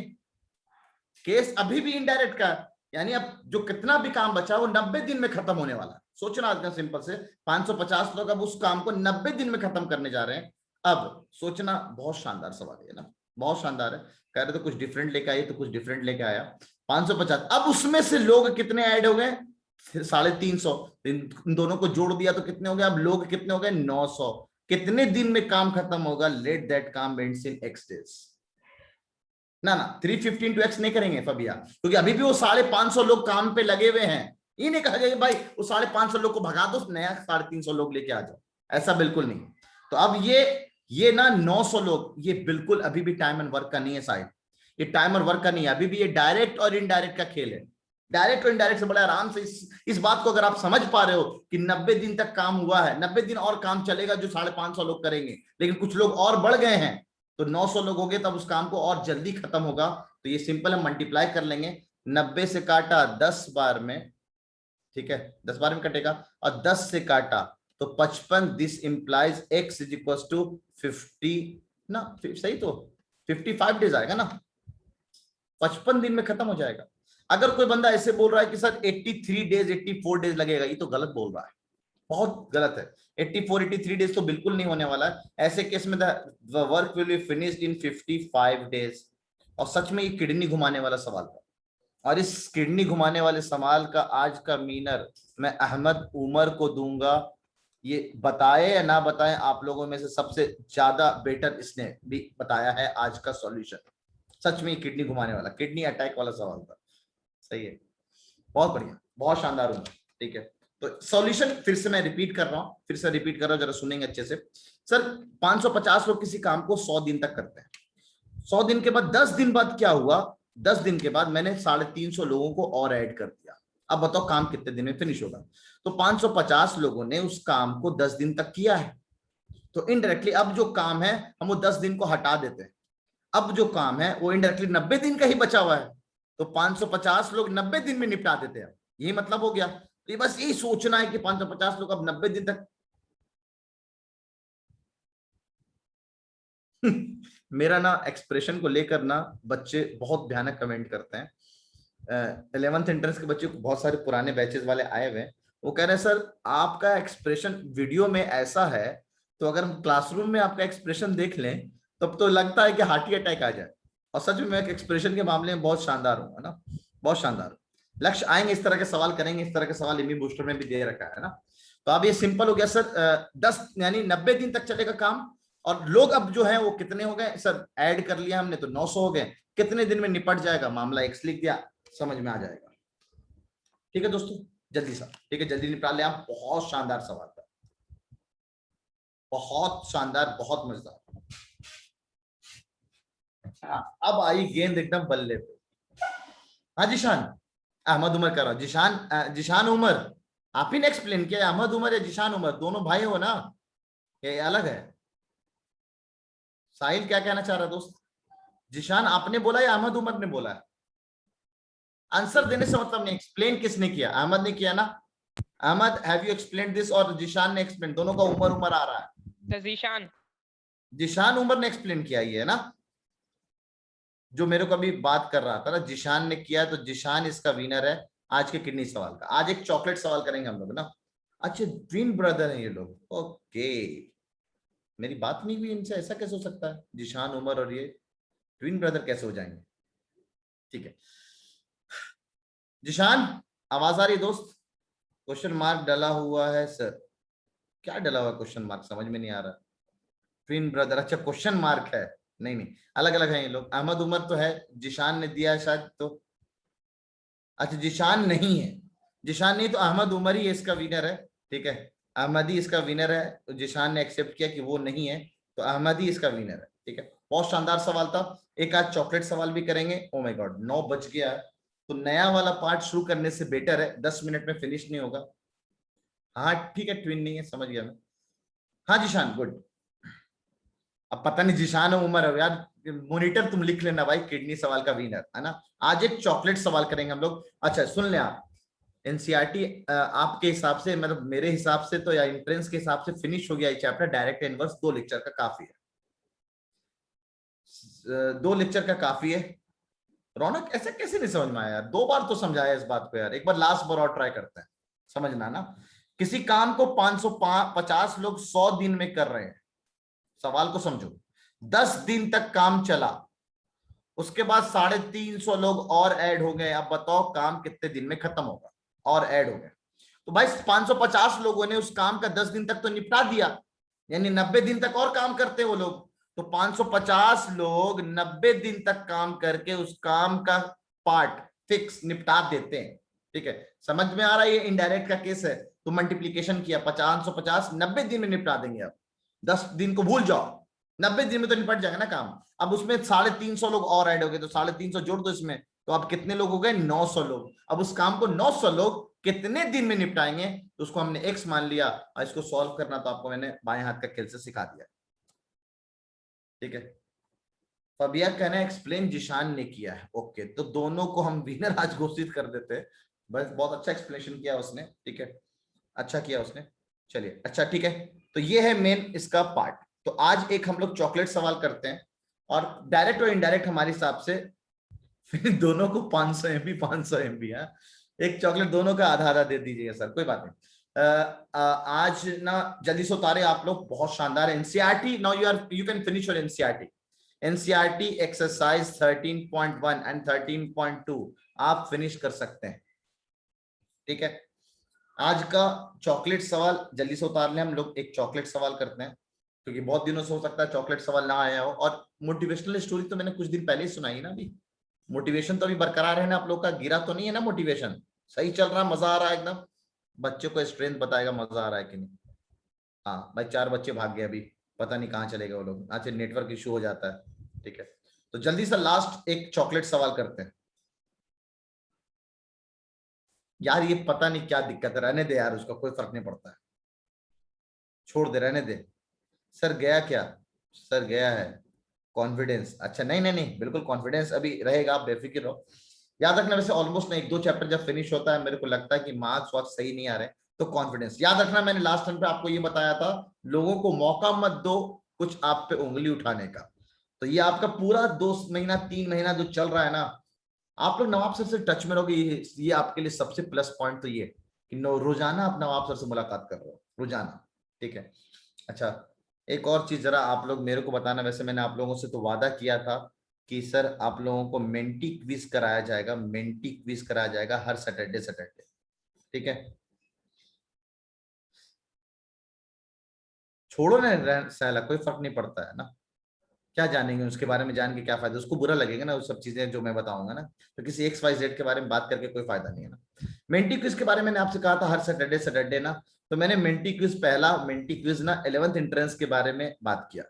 केस अभी भी इनडायरेक्ट का, यानी अब जो कितना भी काम बचा वो 90 दिन में खत्म होने वाला है। सोचना आज का सिंपल से, 550 लोग अब उस काम को 90 दिन में खत्म करने जा रहे हैं। अब सोचना, बहुत शानदार सवाल है ना, बहुत शानदार है। कह रहे तो कुछ डिफरेंट लेके आइए, तो कुछ डिफरेंट लेके आया। 550, अब उसमें से लोग कितने ऐड हो गए? 350। इन दोनों को जोड़ दिया तो कितने हो गए? अब लोग कितने हो गए? 900। कितने दिन में काम खत्म होगा? लेट दैट काम एंड्स इन x डेज। ना 350 into x नहीं करेंगे फबिया, क्योंकि अभी भी वो 550 लोग काम पे लगे हुए हैं। ये नहीं कहा जाएगा भाई वो 550 लोग को भगा दो, नया 350 लोग लेके आ जाओ, ऐसा बिल्कुल नहीं। तो अब ये ना 900 लोग, ये बिल्कुल अभी भी टाइम एंड वर्क का नहीं है साहिब, ये टाइम और वर्क का नहीं है। अभी भी ये डायरेक्ट और इनडायरेक्ट का खेल है। डायरेक्ट और इनडायरेक्ट से बड़े आराम से इस बात को अगर आप समझ पा रहे हो कि 90 दिन तक काम हुआ है, 90 दिन और काम चलेगा जो 550 लोग करेंगे, लेकिन कुछ लोग और बढ़ गए हैं तो 900 लोग हो गए, तब उस काम को और जल्दी खत्म होगा। तो ये सिंपल हम मल्टीप्लाई कर लेंगे। 90 से काटा 10 बार में, ठीक है 10 बार में कटेगा, और 10 से काटा तो 55। This implies x is equal to 50 ना, सही तो 55 डेज आएगा ना, 55 दिन में खत्म हो जाएगा। अगर कोई बंदा ऐसे बोल रहा है कि सर 83 डेज 84 डेज लगेगा, ये तो गलत बोल रहा है, बहुत गलत है। 83 डेज तो बिल्कुल नहीं होने वाला है। ऐसे केस में the work will be finished in 55 days. और सच में ये किडनी घुमाने वाला सवाल था, और इस किडनी घुमाने वाले सवाल का आज का मीनर मैं अहमद उमर को दूंगा। ये बताए या ना बताए, आप लोगों में से सबसे ज्यादा बेटर इसने भी बताया है आज का सॉल्यूशन। सच में किडनी घुमाने वाला, किडनी अटैक वाला सवाल था। सही है, बहुत बढ़िया, बहुत शानदार हुआ। ठीक है, तो सॉल्यूशन फिर से मैं रिपीट कर रहा हूं, जरा सुनेंगे अच्छे से। सर 550 लोग किसी काम को 100 दिन तक करते हैं। 100 दिन के बाद 10 दिन बाद क्या हुआ, 10 दिन के बाद मैंने 350 लोगों को और ऐड कर दिया। अब बताओ काम कितने दिन में फिनिश होगा। तो 550 लोगों ने उस काम को 10 दिन तक किया है, तो इनडायरेक्टली अब जो काम है हम वो 10 दिन को हटा देते हैं, अब जो काम है वो इनडायरेक्टली 90 दिन का ही बचा हुआ है, तो 550 लोग 90 दिन में निपटा देते हैं। यही मतलब हो गया। तो ये बस यही सोचना है कि 550 लोग अब 90 दिन तक मेरा ना एक्सप्रेशन को लेकर ना बच्चे बहुत भयानक कमेंट करते हैं। 11th एंट्रेंस के बच्चे बहुत सारे पुराने बैचेस वाले आए हुए हैं, वो कह रहे हैं सर आपका एक्सप्रेशन वीडियो में ऐसा है, तो अगर हम क्लासरूम में आपका एक्सप्रेशन देख लें तब तो लगता है कि हार्ट अटैक आ जाए। और सच में मैं एक्सप्रेशन के मामले में बहुत शानदार हूँ, है ना, बहुत शानदार। लक्ष्य आएंगे, इस तरह के सवाल करेंगे, इस तरह के सवाल इमी बूस्टर में भी दे रखा है ना। तो अब ये सिंपल हो गया सर, 10 यानी 90 दिन तक चलेगा काम। और लोग अब जो है वो कितने हो गए सर, ऐड कर लिया हमने तो 900 हो गए। कितने दिन में निपट जाएगा मामला, एक्स लिख दिया, समझ में आ जाएगा। ठीक है दोस्तों, जल्दी सा, ठीक है, जल्दी निपटा ले आप। बहुत शानदार सवाल था, बहुत शानदार, बहुत मजेदार। अब आई गेंद एकदम बल्ले पे। हाँ जिशान, अहमद उमर कर रहा हूं। जिशान उमर, आप ही ने एक्सप्लेन किया, अहमद उमर या जिशान उमर, दोनों भाई हो ना, ये अलग है। साहिल क्या कहना चाह रहा दोस्त? जिशान आपने बोला या अहमद उमर ने बोला? आंसर देने से मतलब नहीं, एक्सप्लेन किसने किया? अहमद ने किया ना। Ahmad, have you explain this? और जिशान ने एक्सप्लेन, दोनों का उमर उमर आ रहा है। जिशान उमर ने एक्सप्लेन किया, ये है ना जो मेरे को अभी बात कर रहा था ना, जिशान ने किया। तो जिशान इसका विनर है आज के किडनी सवाल का। आज एक चॉकलेट सवाल करेंगे हम लोग ना। अच्छा, ट्विन ब्रदर हैं ये लोग, ओके। मेरी बात नहीं हुई इनसे, ऐसा कैसे हो सकता है? जिशान उमर और ये ट्विन ब्रदर कैसे हो जाएंगे? ठीक है जिशान, आवाज आ रही दोस्त? क्वेश्चन मार्क डला हुआ है सर। क्या डला हुआ क्वेश्चन मार्क, समझ में नहीं आ रहा। ट्विन ब्रदर, अच्छा क्वेश्चन मार्क है, नहीं नहीं अलग अलग है ये लोग। अहमद उमर तो है, जिशान ने दिया है शायद, तो अच्छा जिशान नहीं है, जिशान नहीं तो अहमद उमर ही इसका विनर है। ठीक है, अहमद ही इसका विनर है। तो जिशान ने एक्सेप्ट किया कि वो नहीं है, तो अहमद ही इसका विनर है। ठीक है, बहुत शानदार सवाल था। एक आज चॉकलेट सवाल भी करेंगे। ओ माय गॉड, 9 बज गया है, तो नया वाला पार्ट शुरू करने से बेटर है 10 मिनट में फिनिश नहीं होगा। हाँ ठीक है, ट्विन नहीं है, समझ गया मैं। हाँ जिशान, गुड। अब पता नहीं जिशान है उमर है यार, मॉनिटर तुम लिख लेना भाई, किडनी सवाल का विनर है ना। आज एक चॉकलेट सवाल करेंगे हम लोग। अच्छा सुन ले आप, एनसीईआरटी आपके हिसाब से, मतलब मेरे हिसाब से तो, या एंट्रेंस के हिसाब से फिनिश हो गया ये चैप्टर। डायरेक्ट इनवर्स 2 लेक्चर का काफी है, 2 लेक्चर का काफी है। रौनक ऐसा कैसे नहीं समझ में आया यार? 2 बार तो समझाया इस बात को यार, एक बार लास्ट बार और ट्राई करते हैं, समझना ना। किसी काम को 550 लोग 100 दिन में कर रहे हैं। सवाल को समझो, 10 दिन तक काम चला, उसके बाद 350 लोग और ऐड हो गए। अब बताओ काम कितने दिन में खत्म होगा? और ऐड हो गए तो भाई 550 लोगों ने उस काम का 10 दिन तक तो निपटा दिया, यानी 90 दिन तक और काम करते वो लोग। तो 550 लोग 90 दिन तक काम करके उस काम का पार्ट फिक्स निपटा देते हैं। ठीक है, समझ में आ रहा है? ये इनडायरेक्ट का केस है। तो मल्टीप्लीकेशन किया, 550 90 दिन में निपटा देंगे। अब 10 दिन को भूल जाओ, 90 दिन में तो निपट जाएगा ना काम। अब उसमें 350 लोग और ऐड हो गए, तो 350 जोड़ दो इसमें, तो अब कितने लोग हो गए? 900 लोग। अब उस काम को 900 लोग कितने दिन में निपटाएंगे? तो उसको हमने x मान लिया, और इसको सॉल्व करना तो आपको मैंने बाएं हाथ का खेल से सिखा दिया। ठीक है, फबिया कहना एक्सप्लेन जिशान ने किया है। ओके, तो दोनों को हम विनर आज घोषित कर देते हैं। बस बहुत अच्छा एक्सप्लेनेशन किया उसने। ठीक है, अच्छा किया उसने। चलिए अच्छा ठीक है, तो ये है मेन इसका पार्ट। तो आज एक हम लोग चॉकलेट सवाल करते हैं, और डायरेक्ट और इनडायरेक्ट हमारे हिसाब से फिर दोनों को 500 MB 500 MB है। एक चॉकलेट दोनों का आधा आधा दे दीजिएगा सर, कोई बात नहीं। आज ना जल्दी से उतारे आप लोग, बहुत शानदार NCERT. Now you can finish your NCERT exercise 13.1 and 13.2 आप फिनिश कर सकते हैं। ठीक है, आज का चॉकलेट सवाल जल्दी से उतार लें हम लोग। एक चॉकलेट सवाल करते हैं, क्योंकि बहुत दिनों से हो सकता है चॉकलेट सवाल ना आया हो। और मोटिवेशनल स्टोरी तो मैंने कुछ दिन पहले ही सुनाई ना। अभी मोटिवेशन तो अभी बरकरार है ना आप लोग का? गिरा तो नहीं है ना मोटिवेशन? सही चल रहा, मजा आ रहा है एकदम? बच्चों को स्ट्रेंथ बताएगा मजा आ रहा है कि नहीं। हाँ भाई 4 बच्चे भाग गए अभी, पता नहीं कहाँ चले गए वो लोग, अच्छा नेटवर्क इशू हो जाता है। ठीक है, तो जल्दी से लास्ट एक चॉकलेट सवाल करते हैं। यार ये पता नहीं क्या दिक्कत है, रहने दे यार, उसका कोई फर्क नहीं पड़ता है, छोड़ दे, रहने दे। सर गया क्या? सर गया है कॉन्फिडेंस। अच्छा नहीं नहीं नहीं, बिल्कुल कॉन्फिडेंस अभी रहेगा, आप बेफिक्र रहो। याद रखना, वैसे ऑलमोस्ट ना 1-2 चैप्टर जब फिनिश होता है मेरे को लगता है कि मार्क्स वार्क्स सही नहीं आ रहे, तो कॉन्फिडेंस याद रखना। मैंने लास्ट टाइम पे आपको ये बताया था, लोगों को मौका मत दो कुछ आप पे उंगली उठाने का। तो ये आपका पूरा 2 महीना 3 महीना जो चल रहा है ना, आप लोग नवाब सर से टच में रहोगे, ये आपके लिए सबसे प्लस पॉइंट तो ये कि रोजाना आप नवाब सर से मुलाकात कर रहे हो, रोजाना। ठीक है, अच्छा एक और चीज जरा आप लोग मेरे को बताना, वैसे मैंने आप लोगों से तो वादा किया था कि सर आप लोगों को मेंटी क्विज कराया जाएगा, मेंटी क्विज कराया जाएगा हर सैटरडे सैटरडे। ठीक है, छोड़ो ना सहला, कोई फर्क नहीं पड़ता है ना, क्या जानेंगे उसके बारे में, जान के क्या फायदा, उसको बुरा लगेगा ना वो सब चीजें जो मैं बताऊंगा ना, तो किसी XYZ के बारे में बात करके कोई फायदा नहीं है ना। मेंटी क्विज के बारे में मैंने आपसे कहा था हर सैटरडे सैटरडे ना, तो मैंने मेंटी क्विज पहला मेंटी क्विज ना 11th एंट्रेंस के बारे में बात किया,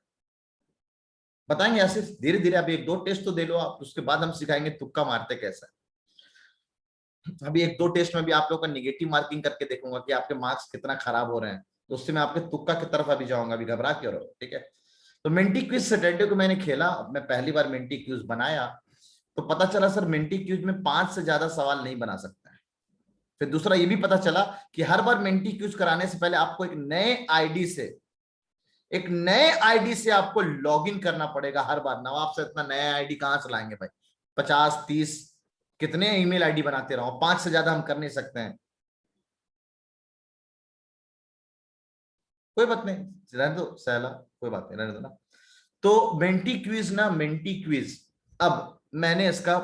बताएंगे ऐसे धीरे धीरे। अभी 1-2 टेस्ट तो दे लो आप, उसके बाद हम सिखाएंगे तुक्का मारते कैसा। अभी 1-2 टेस्ट में भी आप लोगों का निगेटिव मार्किंग करके देखूंगा कि आपके मार्क्स कितना खराब हो रहे हैं, तो उससे मैं आपके तुक्का की तरफ अभी जाऊंगा, अभी घबरा क्यों रहो। ठीक है, तो मेंटी क्विज सैटरडे को मैंने खेला, मैं पहली बार मेंटी क्विज बनाया, तो पता चला सर मेंटी क्विज में 5 से ज्यादा सवाल नहीं बना सकते हैं। फिर दूसरा ये भी पता चला कि हर बार मेंटी क्विज कराने से पहले आपको एक नए आईडी से आपको लॉगिन करना पड़ेगा हर बार। नवाब से इतना नया आईडी कहां से लाएंगे भाई, 50-30 कितने ईमेल आईडी बनाते रहो, 5 से ज्यादा हम कर नहीं सकते हैं। कोई बात नहीं, रहने दो सहला, कोई बात नहीं, रहने दो ना। तो मेंटी क्विज अब मैंने इसका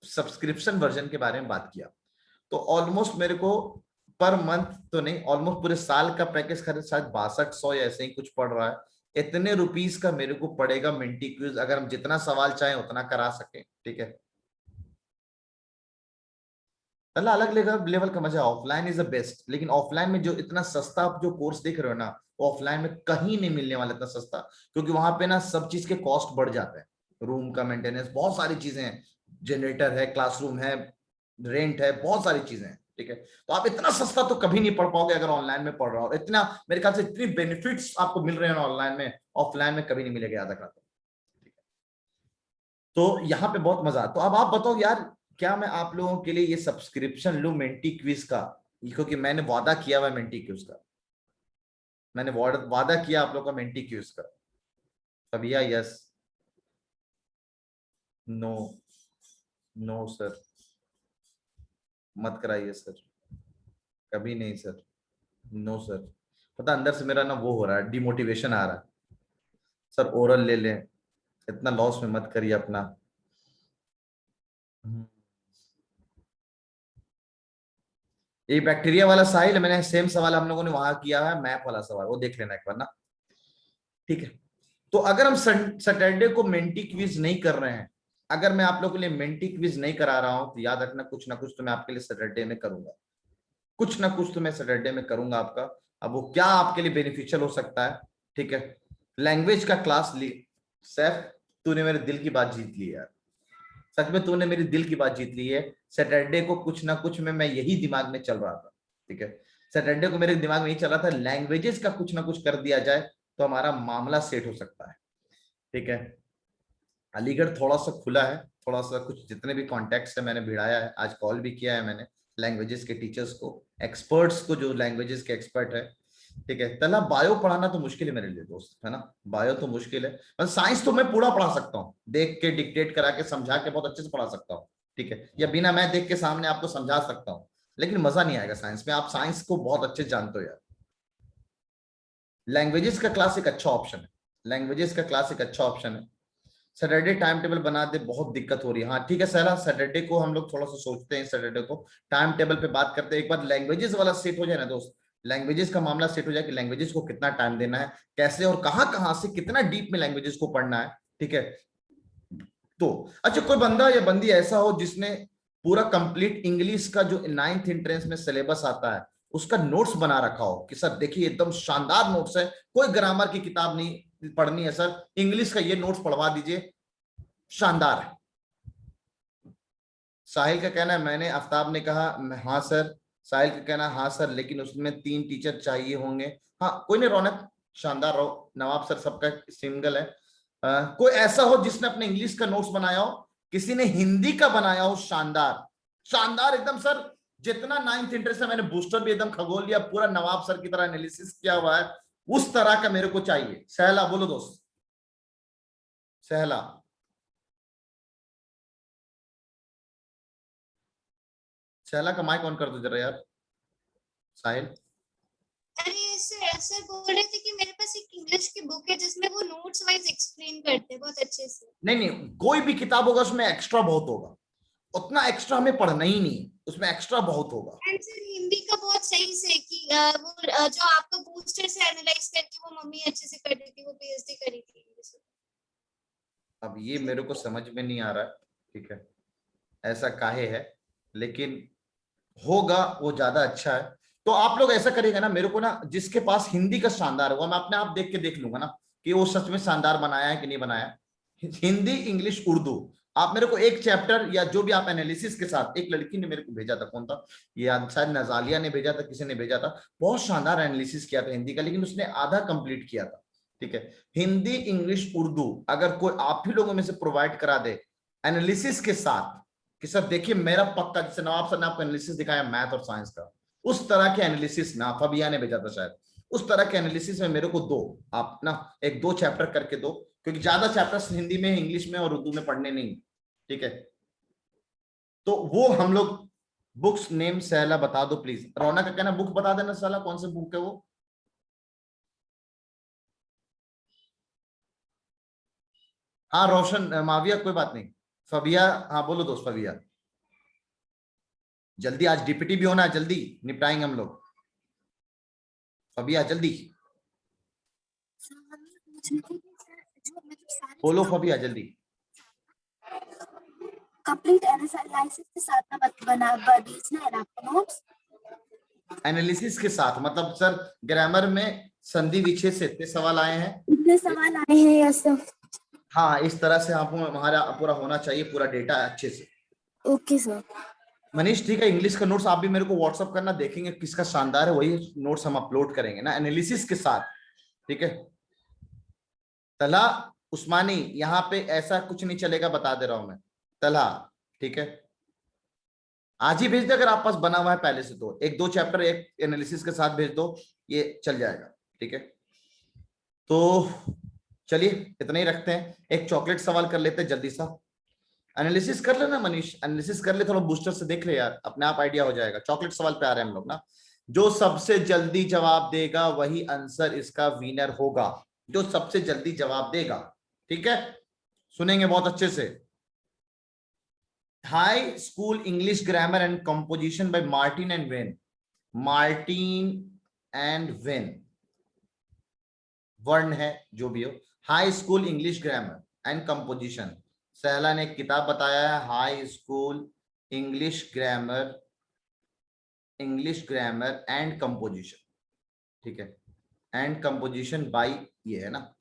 सब्सक्रिप्शन वर्जन के बारे में बात किया, तो ऑलमोस्ट मेरे को पर मंथ तो नहीं, ऑलमोस्ट पूरे साल का पैकेज खरीद शायद 6200 या ऐसे ही कुछ पड़ रहा है। इतने रुपीस का मेरे को पड़ेगा मेंटी क्विज, अगर हम जितना सवाल चाहें उतना करा सके। ठीक है, अलग लेवल का मजा, ऑफलाइन इज द बेस्ट, लेकिन ऑफलाइन में जो इतना सस्ता आप जो कोर्स देख रहे हो ना, ऑफलाइन में कहीं नहीं मिलने वाला इतना सस्ता, क्योंकि वहां पे ना सब चीज के कॉस्ट बढ़ जाते हैं, रूम का मेंटेनेंस, बहुत सारी चीजें हैं, जनरेटर है, क्लासरूम है, रेंट है, बहुत सारी चीजें हैं। ठीक है, तो आप इतना सस्ता तो कभी नहीं पढ़ पाओगे अगर ऑनलाइन में पढ़ रहा हो। इतना मेरे ख्याल से इतनी बेनिफिट्स आपको मिल रहे हैं ऑनलाइन में, ऑफलाइन में कभी नहीं मिलेगा, याद रखना। तो यहाँ पे बहुत मजा। तो अब आप बताओ यार, क्या मैं आप लोगों के लिए ये सब्सक्रिप्शन लूं मेंटी क्विज का, क्योंकि मैंने वादा किया हुआ मेंटी क्विज का, मैंने वादा किया आप लोगों का मेंटी क्विज का। Fabia yes, no, no sir, मत कराइए सर, कभी नहीं सर, नो सर। पता अंदर से मेरा ना वो हो रहा है, डिमोटिवेशन आ रहा है सर, ओरल ले लें, इतना लॉस में मत करिए अपना। ये बैक्टीरिया वाला साहिल, मैंने सेम सवाल हम लोगों ने वहां किया है, मैप वाला सवाल, वो देख लेना एक बार ना। ठीक है, तो अगर हम सैटरडे को मेंटी क्विज नहीं कर रहे हैं, अगर मैं आप लोगों के लिए मेंटी क्विज नहीं करा रहा हूं, तो याद रखना कुछ ना कुछ तो मैं आपके लिए सैटरडे में करूंगा, कुछ ना कुछ तो मैं सैटरडे में करूंगा आपका। अब वो क्या आपके लिए बेनिफिशियल हो सकता है। ठीक है, लैंग्वेज का क्लास ली। सैफ तूने मेरे दिल की बात जीत ली यार, सच में तूने मेरी दिल की बात जीत ली है। सैटरडे को कुछ ना कुछ में मैं यही दिमाग में चल रहा था। ठीक है, सैटरडे को मेरे दिमाग में यही चल रहा था, लैंग्वेजेस का कुछ ना कुछ कर दिया जाए तो हमारा मामला सेट हो सकता है। ठीक है, अलीगढ़ थोड़ा सा खुला है, थोड़ा सा कुछ जितने भी कॉन्टेक्ट्स है मैंने भिड़ाया है, आज कॉल भी किया है मैंने लैंग्वेजेस के टीचर्स को, एक्सपर्ट्स को जो लैंग्वेजेस के एक्सपर्ट है। ठीक है, तला बायो पढ़ाना तो मुश्किल है मेरे लिए दोस्त, है ना, बायो तो मुश्किल है, पर साइंस तो मैं पूरा पढ़ा सकता हूँ, देख के डिक्टेट करा के समझा के बहुत अच्छे से पढ़ा सकता हूँ। ठीक है, या बिना मैं देख के सामने आपको समझा सकता हूँ, लेकिन मजा नहीं आएगा साइंस में, आप साइंस को बहुत अच्छे जानते हो यार। लैंग्वेजेस का क्लास एक अच्छा ऑप्शन है, लैंग्वेजेस का क्लास एक अच्छा ऑप्शन है। सैटरडे टाइम टेबल बना दे, बहुत दिक्कत हो रही है। हाँ ठीक है सहला, सैटरडे को हम लोग थोड़ा सा सोचते हैं, सैटरडे को टाइम टेबल पे बात करते हैं, एक बार लैंग्वेजेस वाला सेट हो जाए ना दोस्त, लैंग्वेजेस का मामला सेट हो जाए कि लैंग्वेजेस को कितना टाइम देना है, कैसे और कहां से कितना डीप में लैंग्वेजेस को पढ़ना है। ठीक है, तो अच्छा कोई बंदा या बंदी ऐसा हो जिसने पूरा कंप्लीट इंग्लिश का जो 9th एंट्रेंस में सिलेबस आता है उसका नोट्स बना रखा हो कि सर देखिए एकदम शानदार नोट्स है, कोई ग्रामर की किताब नहीं पढ़नी है सर, इंग्लिश का ये नोट्स पढ़वा दीजिए, शानदार है। साहिल का कहना है, मैंने आफ्ताब ने कहा हाँ सर, साहिल का कहना हाँ सर, लेकिन उसमें 3 टीचर चाहिए होंगे। हाँ कोई नहीं रौनक, शानदार रहो, नवाब सर सबका सिंगल है। कोई ऐसा हो जिसने अपने इंग्लिश का नोट्स बनाया हो, किसी ने हिंदी का बनाया हो, शानदार शानदार एकदम सर, जितना 9th इंटरेस्ट है, मैंने बूस्टर भी एकदम खगोल लिया, पूरा नवाब सर की तरह एनालिसिस किया हुआ है, उस तरह का मेरे को चाहिए। सहला बोलो दोस्त, सहला। सहला का माइक ऑन कर दो जरा यार। साहिल अरे सर बोल रहे थे कि मेरे पास एक इंग्लिश की बुक है जिसमें वो नोट्स वाइज एक्सप्लेन करते हैं बहुत अच्छे से। नहीं, कोई भी किताब होगा उसमें एक्स्ट्रा बहुत होगा, उतना एक्स्ट्रा हमें पढ़ना ही नहीं, उसमें एक्स्ट्रा बहुत होगा। एंड सर हिंदी का बहुत सही से कि वो जो आपका बूस्टर से एनालाइज करके वो मम्मी अच्छे से कर दी थी, वो पीएचडी करी थी। अब ये मेरे को समझ में नहीं आ रहा है, ठीक है, ऐसा काहे है, लेकिन होगा वो ज्यादा अच्छा है। तो आप लोग ऐसा करिएगा ना, मेरे को ना जिसके पास हिंदी का शानदार होगा, मैं अपने आप देख के देख लूंगा ना कि वो सच में शानदार बनाया है कि नहीं बनाया। हिंदी, इंग्लिश, उर्दू, आप मेरे को एक चैप्टर या जो भी आप एनालिसिस के साथ, एक लड़की ने मेरे को भेजा था, कौन था ये, शायद नजालिया ने भेजा था, किसी ने भेजा था, बहुत शानदार एनालिसिस किया था हिंदी का, लेकिन उसने आधा कंप्लीट किया था। ठीक है, हिंदी, इंग्लिश, उर्दू अगर कोई आप ही लोगों में से प्रोवाइड करा दे एनालिसिस के साथ कि सर देखिए मेरा पक्का, जैसे नवाब सर ने आपको एनालिसिस दिखाया मैथ और साइंस का, उस तरह के एनालिसिस में, फबिया ने भेजा था शायद, उस तरह के एनालिसिस में मेरे को दो आप ना, 1-2 चैप्टर करके दो, क्योंकि ज्यादा चैप्टर्स हिंदी में, इंग्लिश में और उर्दू में पढ़ने नहीं। ठीक है, तो वो हम लोग बुक्स नेम सहला बता दो प्लीज। रौनक का कहना बुक बता देना सहला, कौन से बुक है वो। हाँ रोशन, माविया कोई बात नहीं, फबिया हाँ बोलो दोस्त, फबिया जल्दी, आज डीपीटी भी होना है, जल्दी निपटाएंगे हम लोग, फबिया जल्दी बोलो, फबिया जल्दी। कंप्लीट एनालिसिस के साथ बना भेजना है आपको नोट्स। एनालिसिस के साथ मतलब सर ग्रामर में संधि विच्छेद से इतने सवाल आए हैं, इतने सवाल आए हैं यस सर। हाँ इस तरह से आपको हमारा पूरा होना चाहिए, पूरा डेटा अच्छे से। Okay sir. मनीष ठीक है, इंग्लिश का नोट्स आप भी मेरे को व्हाट्सअप करना, देखेंगे किसका शानदार है, वही नोट्स हम अपलोड करेंगे ना एनालिसिस के साथ। ठीक है, तला उस्मानी, यहाँ पे ऐसा कुछ नहीं चलेगा, बता दे रहा हूं मैं तला। ठीक है, आज ही भेज दे अगर आप पास बना हुआ है पहले से, तो 1-2 चैप्टर एक एनालिसिस के साथ भेज दो, ये चल जाएगा। ठीक है, तो चलिए इतना ही रखते हैं, एक चॉकलेट सवाल कर लेते हैं जल्दी सा, एनालिसिस कर लेना मनीष, एनालिसिस कर ले, थोड़ा बूस्टर से देख ले यार, अपने आप आइडिया हो जाएगा। चॉकलेट सवाल पे आ रहे हैं हम लोग ना, जो सबसे जल्दी जवाब देगा वही आंसर इसका विनर होगा, जो सबसे जल्दी जवाब देगा। ठीक है, सुनेंगे बहुत अच्छे से। High school English grammar and composition bye Martin and when, Martin and when वर्ण है जो भी हो, high school English grammar and composition, सहला ने एक किताब बताया है, high school English grammar and composition. ठीक है, एंड कंपोजिशन बाय ये है ना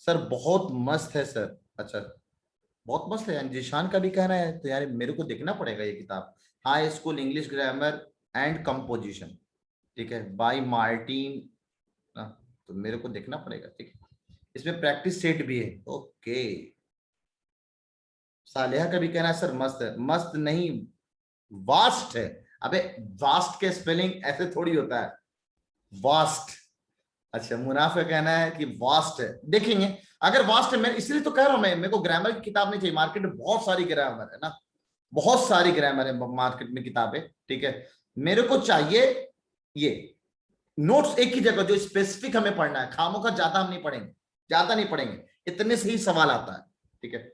सर, बहुत मस्त है सर। अच्छा बहुत मस्त है, जिशान का भी कहना है, तो यार मेरे को देखना पड़ेगा ये किताब, high school English grammar and composition. ठीक है, बाय मार्टिन, तो मेरे को देखना पड़ेगा। ठीक है, इसमें प्रैक्टिस सेट भी है। ओके, सालेहा का भी कहना है सर मस्त है, मस्त नहीं वास्ट है। अबे वास्ट के स्पेलिंग ऐसे थोड़ी होता है, वास्ट। अच्छा मुनाफ का कहना है कि वास्ट है, देखेंगे अगर वास्ट है, मैं इसलिए तो कह रहा हूं, मैं मेरे को ग्रामर की किताब नहीं चाहिए, मार्केट में बहुत सारी ग्रामर है ना, बहुत सारी ग्रामर है मार्केट में किताबें। ठीक है, मेरे को चाहिए ये नोट्स एक ही जगह जो स्पेसिफिक हमें पढ़ना है, खामों का ज्यादा हम नहीं पढ़ेंगे, ज्यादा नहीं पढ़ेंगे, इतने से ही सवाल आता है। ठीक है,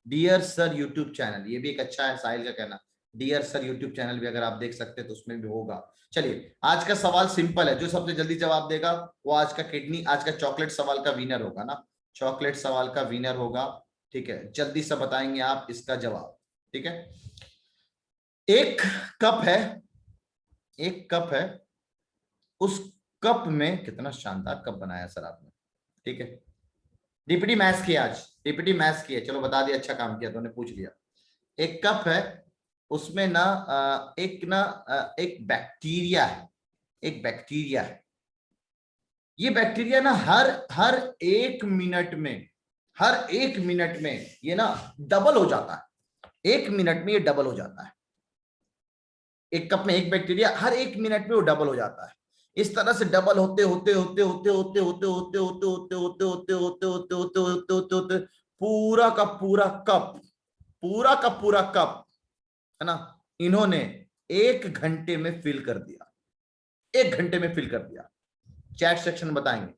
डियर सर यूट्यूब चैनल, ये भी एक अच्छा है साहिल का कहना, डियर सर यूट्यूब चैनल भी अगर आप देख सकते हैं तो उसमें भी होगा। चलिए आज का सवाल सिंपल है, जो सबसे जल्दी जवाब देगा वो आज का किडनी, आज का चॉकलेट सवाल का विनर होगा ना, चॉकलेट सवाल का विनर होगा। ठीक है, जल्दी से बताएंगे आप इसका जवाब। ठीक है, एक कप है एक कप है, उस कप में कितना शानदार कप बनाया सर आपने, ठीक है। डीपीटी मैथ्स किया आज, डीपीटी मैथ्स किया, चलो बता दिया, अच्छा काम किया, तुमने पूछ लिया। एक कप है, उसमें ना एक बैक्टीरिया है, एक बैक्टीरिया है। ये बैक्टीरिया ना हर 1 मिनट में, हर 1 मिनट में ये ना डबल हो जाता है। 1 मिनट में ये डबल हो जाता है। एक कप में एक बैक्टीरिया हर 1 मिनट में वो डबल हो जाता है। इस तरह से डबल होते होते होते होते होते होते होते होते होते होते होते होते होते होते होते होते होते पूरा का पूरा कप, पूरा का पूरा कप है ना, इन्होंने 1 घंटे में फिल कर दिया। 1 घंटे में फिल कर दिया। चैट सेक्शन बताएंगे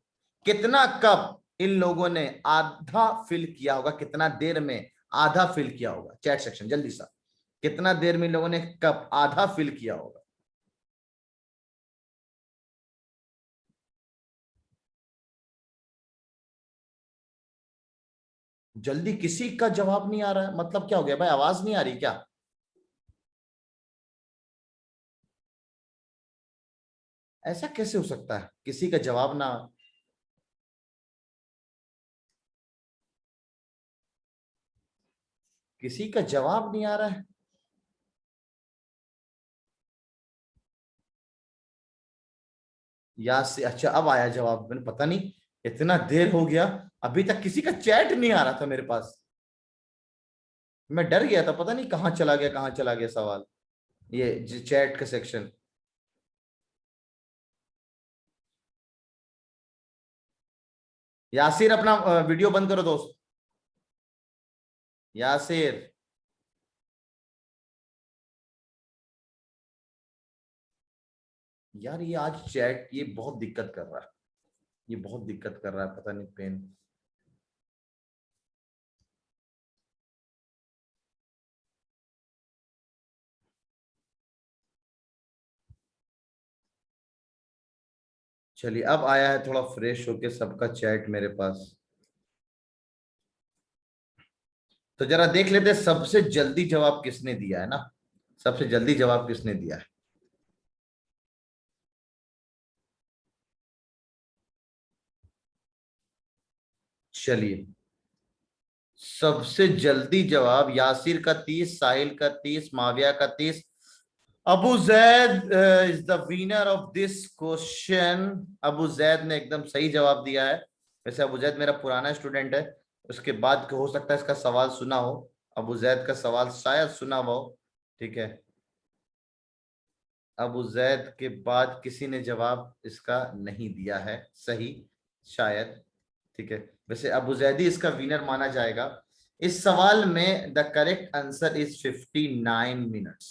कितना कप इन लोगों ने आधा फिल किया होगा, कितना देर में आधा फिल किया होगा। चैट सेक्शन जल्दी सा, कितना देर में इन लोगों ने कप आधा फिल किया होगा। जल्दी, किसी का जवाब नहीं आ रहा है, मतलब क्या हो गया भाई, आवाज नहीं आ रही क्या? ऐसा कैसे हो सकता है किसी का जवाब ना? किसी का जवाब नहीं आ रहा है। या से अच्छा अब आया जवाब, मैंने पता नहीं इतना देर हो गया, अभी तक किसी का चैट नहीं आ रहा था मेरे पास। मैं डर गया था, पता नहीं कहां चला गया, कहां चला गया सवाल, ये चैट का सेक्शन। यासिर अपना वीडियो बंद करो दोस्त, यासिर। यार ये आज चैट ये बहुत दिक्कत कर रहा है, ये बहुत दिक्कत कर रहा है, पता नहीं पेन। चलिए अब आया है थोड़ा फ्रेश होके सबका चैट मेरे पास, तो जरा देख लेते हैं सबसे जल्दी जवाब किसने दिया है ना, सबसे जल्दी जवाब किसने दिया है। चलिए सबसे जल्दी जवाब यासिर का 30, साहिल का 30, माविया का 30। Abu Zaid is the winner of this question. Abu Zaid ने एकदम सही जवाब दिया है। वैसे अबू जैद मेरा पुराना स्टूडेंट है, उसके बाद हो सकता है इसका सवाल सुना हो, अबू जैद का सवाल शायद सुना हो, ठीक है। अबू जैद के बाद किसी ने जवाब इसका नहीं दिया है सही, शायद, ठीक है। वैसे अबू जैदी इसका विनर माना जाएगा। इस सवाल में the correct answer is 59 minutes.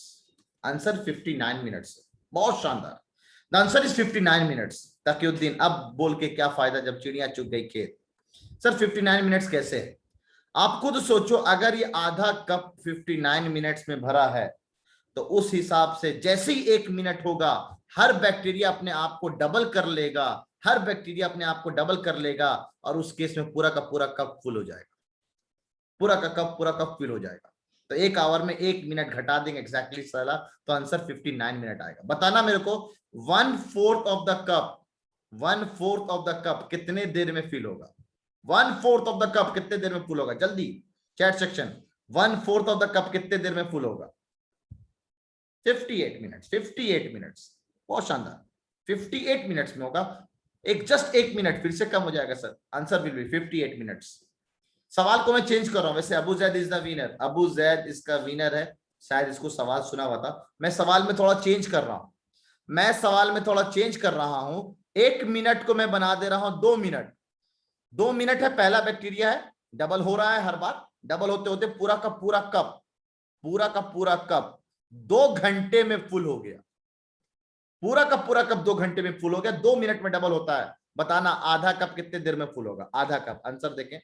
Answer 59 minutes, बहुत शानदार। The answer is 59 minutes. Taqiuddin अब बोल के क्या फायदा जब चिड़िया चुग गई खेत। सर 59 मिनट्स कैसे? आप खुद सोचो, अगर ये आधा कप 59 मिनट्स में भरा है तो उस हिसाब से जैसे ही 1 मिनट होगा हर बैक्टीरिया अपने आप को डबल कर लेगा, हर बैक्टीरिया अपने आप को डबल कर लेगा, और उस केस में पूरा का पूरा कप फुल हो जाएगा, पूरा कप फिल हो जाएगा। तो 1 आवर में 1 मिनट घटा देंगे एग्जैक्टली साला, तो आंसर 59 मिनट आएगा। बताना मेरे को 1/4 of the cup, 1/4 of the cup कितने देर में फिल होगा? 1/4 ऑफ द कप कितने देर में फुल होगा? जल्दी chat section, 1/4 of the cup कितने देर में फुल होगा? 58 मिनट्स, 58 मिनट्स, बहुत शानदार। 58 मिनट्स में होगा। जस्ट 1 मिनट फिर से कम हो जाएगा sir, answer will be 58 minutes. सवाल को मैं चेंज कर रहा हूं। वैसे Abu Zaid is the winner, Abu Zaid इसका विनर है, शायद इसको सवाल सुना हुआ था। मैं सवाल में थोड़ा चेंज कर रहा हूं, मैं सवाल में थोड़ा चेंज कर रहा हूं। 1 मिनट को मैं बना दे रहा हूं 2 मिनट। 2 मिनट है, पहला बैक्टीरिया है, डबल हो रहा है, हर बार डबल होते होते पूरा का पूरा कप, पूरा का पूरा कप 2 घंटे में फुल हो गया। पूरा का पूरा कप 2 घंटे में फुल हो गया। 2 मिनट में डबल होता है। बताना आधा कप कितने देर में फुल होगा? आधा कप। आंसर देखें।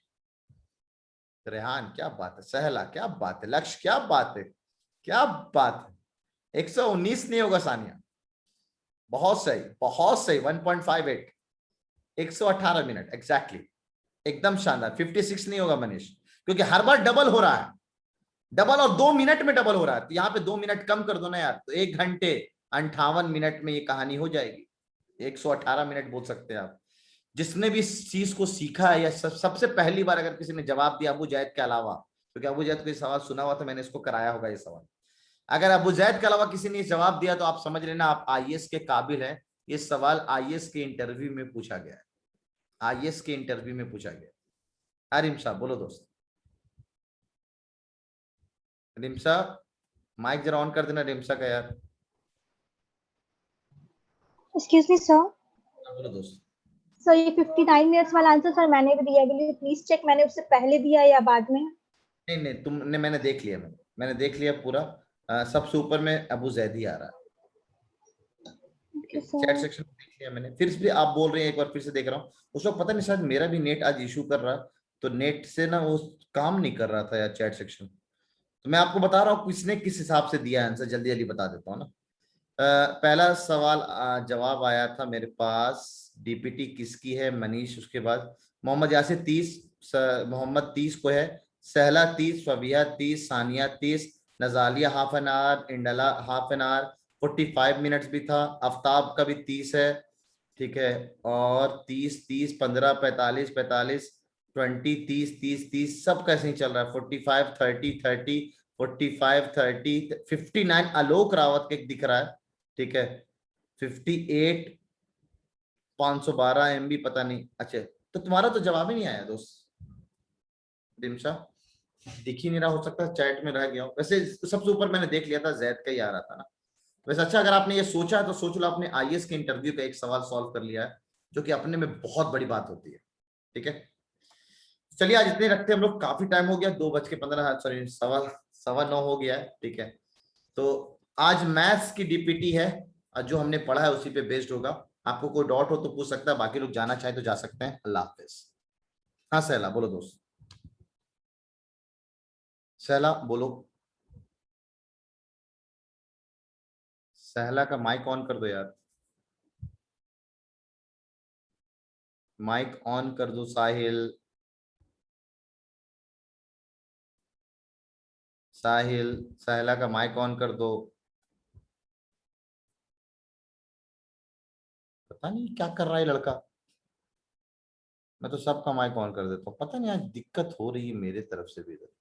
रेहान क्या बात है, सहला क्या बात है, लक्ष्य क्या बात है, क्या बात है। 119 नहीं होगा सानिया, बहुत सही, बहुत सही। 1.58, 118 मिनट एग्जैक्टली, एकदम शानदार। 56 नहीं होगा मनीष, क्योंकि हर बार डबल हो रहा है, डबल और 2 मिनट में डबल हो रहा है। तो यहाँ पे 2 मिनट कम कर दो ना यार, तो 1 घंटे 58 मिनट में ये कहानी हो जाएगी। 118 मिनट बोल सकते हैं आप। जिसने भी इस चीज को सीखा है या सबसे पहली बार अगर किसी ने जवाब दिया अबू जैद के अलावा, क्योंकि अबू जैद को ये सवाल सुना हुआ था, मैंने इसको कराया होगा ये सवाल, अगर अबू जैद के अलावा किसी ने जवाब दिया तो आप समझ लेना आप आईएएस के काबिल हैं। ये सवाल आईएएस के इंटरव्यू में पूछा गया है, आईएएस के इंटरव्यू में पूछा गया। रिम साहब बोलो दोस्त। रिम साहब माइक जरा ऑन कर देना रिम साहब का यार। Excuse me sir. बोलो दोस्त। सर ये 59 मिनट्स वाला आंसर सर मैंने भी दिया है, प्लीज चेक मैंने उससे पहले दिया या बाद में। नहीं तुमने, मैंने देख लिया, मैंने देख लिया पूरा। सबसे ऊपर में अबू जैदी आ रहा है। चैट सेक्शन देख लिया मैंने। फिर भी आप बोल रहे हैं, एक बार फिर से देख रहा हूँ। उस वक्त पता नहीं शायद मेरा भी नेट आज इशू कर रहा, तो नेट से ना वो काम नहीं कर रहा था यार चैट सेक्शन। तो मैं आपको बता रहा हूँ किसने किस हिसाब से दिया आंसर, जल्दी जल्दी बता देता हूँ ना। पहला सवाल जवाब आया था मेरे पास, डीपीटी किसकी है, मनीष। उसके बाद मोहम्मद यासिर 30, मोहम्मद 30 को है, Sahla 30, Fabia 30, Sania 30, Najalia half an hour, Indla half an hour, 45 minutes भी था। आफ्ताब का भी 30 है, ठीक है। और 30 30 15 45 45 20 30 30 30 सब कैसे ही चल रहा है। 45 30 30 45 30 59 आलोक रावत के दिख रहा है, ठीक है। 58 512 MB पता नहीं। अच्छा तो तुम्हारा तो जवाब ही नहीं आया दोस्त। दिमशा दिख ही नहीं रहा, हो सकता है चैट में रह गया हो। वैसे सबसे ऊपर मैंने देख लिया था जैद का ही आ रहा था ना। वैसे अच्छा अगर आपने ये सोचा तो सोच लो आपने आईएएस के इंटरव्यू का एक सवाल सॉल्व कर लिया है, जो कि अपने में बहुत बड़ी बात होती है, ठीक है। चलिए आज इतने रखते हैं हम लोग, काफी टाइम हो गया, 2:15 सॉरी 9:15 हो गया है, ठीक है। तो आज मैथ्स की डीपीटी है, जो हमने पढ़ा है उसी पे बेस्ड होगा। आपको कोई डाउट हो तो पूछ सकता है, बाकी लोग जाना चाहे तो जा सकते हैं। अल्लाह हाफिज। हाँ सहला बोलो दोस्त। सहला बोलो। सहला का माइक ऑन कर दो यार, माइक ऑन कर दो। साहिल, साहिल, सहला का माइक ऑन कर दो। पता नहीं क्या कर रहा है लड़का। मैं तो सबका माइक ऑन कर देता हूँ, पता नहीं आज दिक्कत हो रही है मेरे तरफ से भी। इधर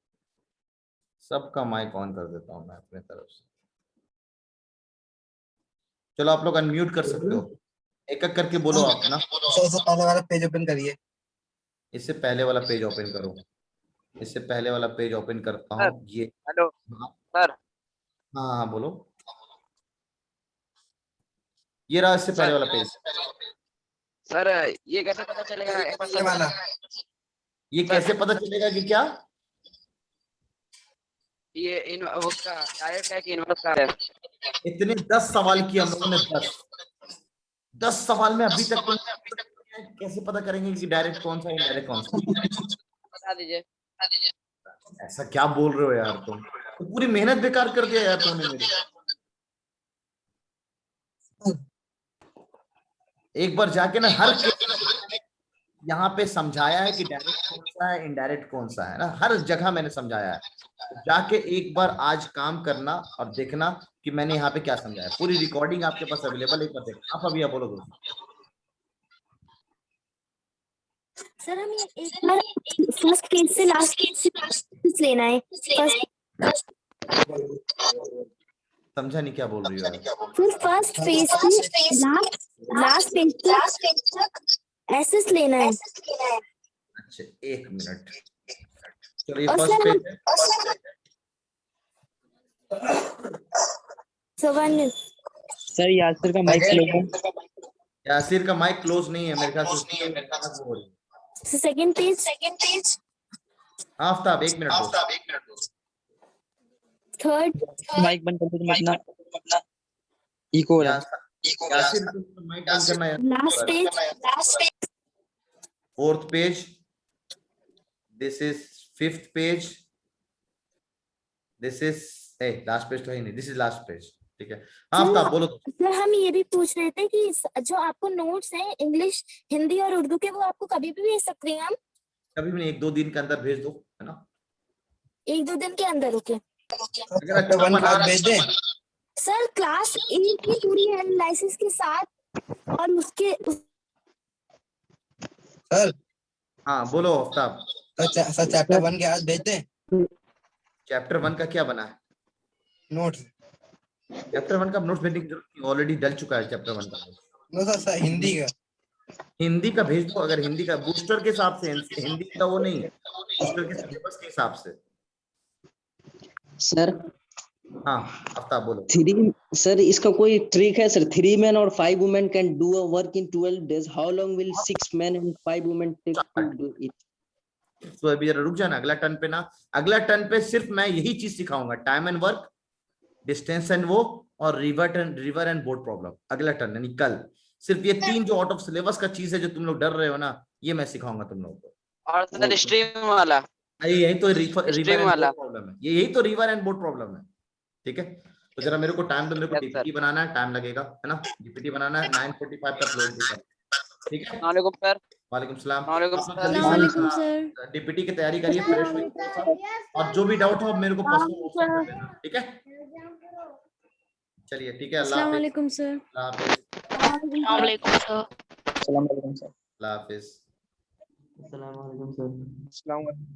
सबका माइक ऑन कर देता हूँ मैं अपने तरफ से। चलो आप लोग अनम्यूट कर सकते हो, एक एक करके बोलो आप ना। सबसे पहले वाला पेज ओपन करिए। इससे पहले वाला पेज ओपन करो, इससे पहले वाला पेज ओपन करता हूँ ये। Hello sir. हाँ हाँ बोलो। ये रहा इससे पहले वाला पेज। सर ये कैसे पता चलेगा ये वाला ये कैसे पता चलेगा कि क्या ये इन उसका डायरेक्ट है कि इनवर्स का है? इतने 10 सवाल किए हम लोगों ने, 10 सवाल में अभी तक कैसे पता करेंगे कि डायरेक्ट कौन सा इनडायरेक्ट कौन सा। बता दीजिए। ऐसा क्या बोल रहे हो यार तुम, तो पूरी मेहनत बेकार कर दिया यार तुमने मेरी। एक बार जाके ना हर यहाँ पे समझाया है कि डायरेक्ट कौन सा है इनडायरेक्ट कौन सा है ना, हर जगह मैंने समझाया है। जाके एक बार आज काम करना और देखना कि मैंने यहाँ पे क्या समझाया। पूरी रिकॉर्डिंग आपके पास अवेलेबल है, एक बार देखना। आप अभी आप बोलो दोस्तों। सर हमें एक बार फर्स्ट पेज से लास्ट पेज लेना है। समझा नहीं क्या बोल रही हो यार। फिर फर्स्ट पेज से लास्ट पेज तक एसेस लेना है। अच्छा एक मिनट, चलो ये फर्स्ट पेज है। सर यासिर का माइक क्लोज। यासिर का माइक क्लोज नहीं है मेरे ख्याल से। सेकंड पेज आफ्ताब एक मिनट। थर्ड माइक बंद कर दो, अपना इको हो रहा है। यासिर माइक बंद करना है। Last page fourth page, this is fifth page, this is last page तो है नहीं, दिस इज लास्ट पेज, ठीक है। आफ्ताब बोलो। सर हम ये भी पूछ रहे थे कि जो आपको नोट्स हैं इंग्लिश हिंदी और उर्दू के, वो आपको कभी भी भेज सकते हैं हम? कभी भी नहीं, 1-2 दिन के अंदर भेज दो, है ना। 1-2 दिन के अंदर? ओके अगर अच्छा बना भेज दें। सर क्लास 8 की पूरी एनालिसिस के साथ और उसके सर हाँ बोलो आफ्ताब। सर चैप्टर 1 के आज भेजते हैं चैप्टर 1 का क्या बना है? नोट्स। चैप्टर 1 का नोट्स भेजने की जरूरत नहीं, ऑलरेडी डल चुका है चैप्टर 1 का। नो सर हिंदी का। हिंदी का भेज दो, अगर हिंदी का बूस्टर के हिसाब से, हिंदी का वो नहीं, बूस्टर के सिलेबस के हिसाब से। सर हाँ आफ्ताब बोलो। सर इसका कोई ट्रिक है सर? 3 men और 5 women can do a work in 12 days. How long will 6 men and 5 women take to do it? तो अभी जरा रुक जाना, अगला टर्न पे ना, अगला टर्न पे सिर्फ मैं यही चीज सिखाऊंगा, time and work, distance and वो, और रिवर एंड बोट प्रॉब्लम। अगला टर्न यानी कल सिर्फ ये 3 जो आउट ऑफ सिलेबस का चीज है, जो तुम लोग डर रहे हो ना, ये मैं सिखाऊंगा तुम लोगों को। और सर स्ट्रीम वाला, यही तो रिवर स्ट्रीम एंड वाला बोट प्रॉब्लम है, यही तो रिवर एंड बोट प्रॉब्लम है। ठीक है, तो जरा मेरे को टाइम दो, मेरे को Yes, sir. डीपीटी बनाना है, टाइम लगेगा, है ना? डीपीटी बनाना है, 9:45 पे अपलोड भी करना है। ठीक है, वालेकुम सर। वालेकुम सलाम। वालेकुम आप लोग सलाम। जल्दी वालेकुम से सर। डीपीटी की तैयारी करिए, फ्रेश होइए थोड़ा सा, और जो भी डाउट हो मेरे को पर्सनल व्हाट्सएप कर देना। ठीक है, चलिए ठीक है, अल्लाह अस्सलाम हाफिज। वालेकुम सर। अल्लाह हाफिज। अस्सलाम वालेकुम सर। अस्सलाम वालेकुम सर। अल्लाह हाफिज। अस्सलाम वालेकुम सर। अस्सलाम वालेकुम।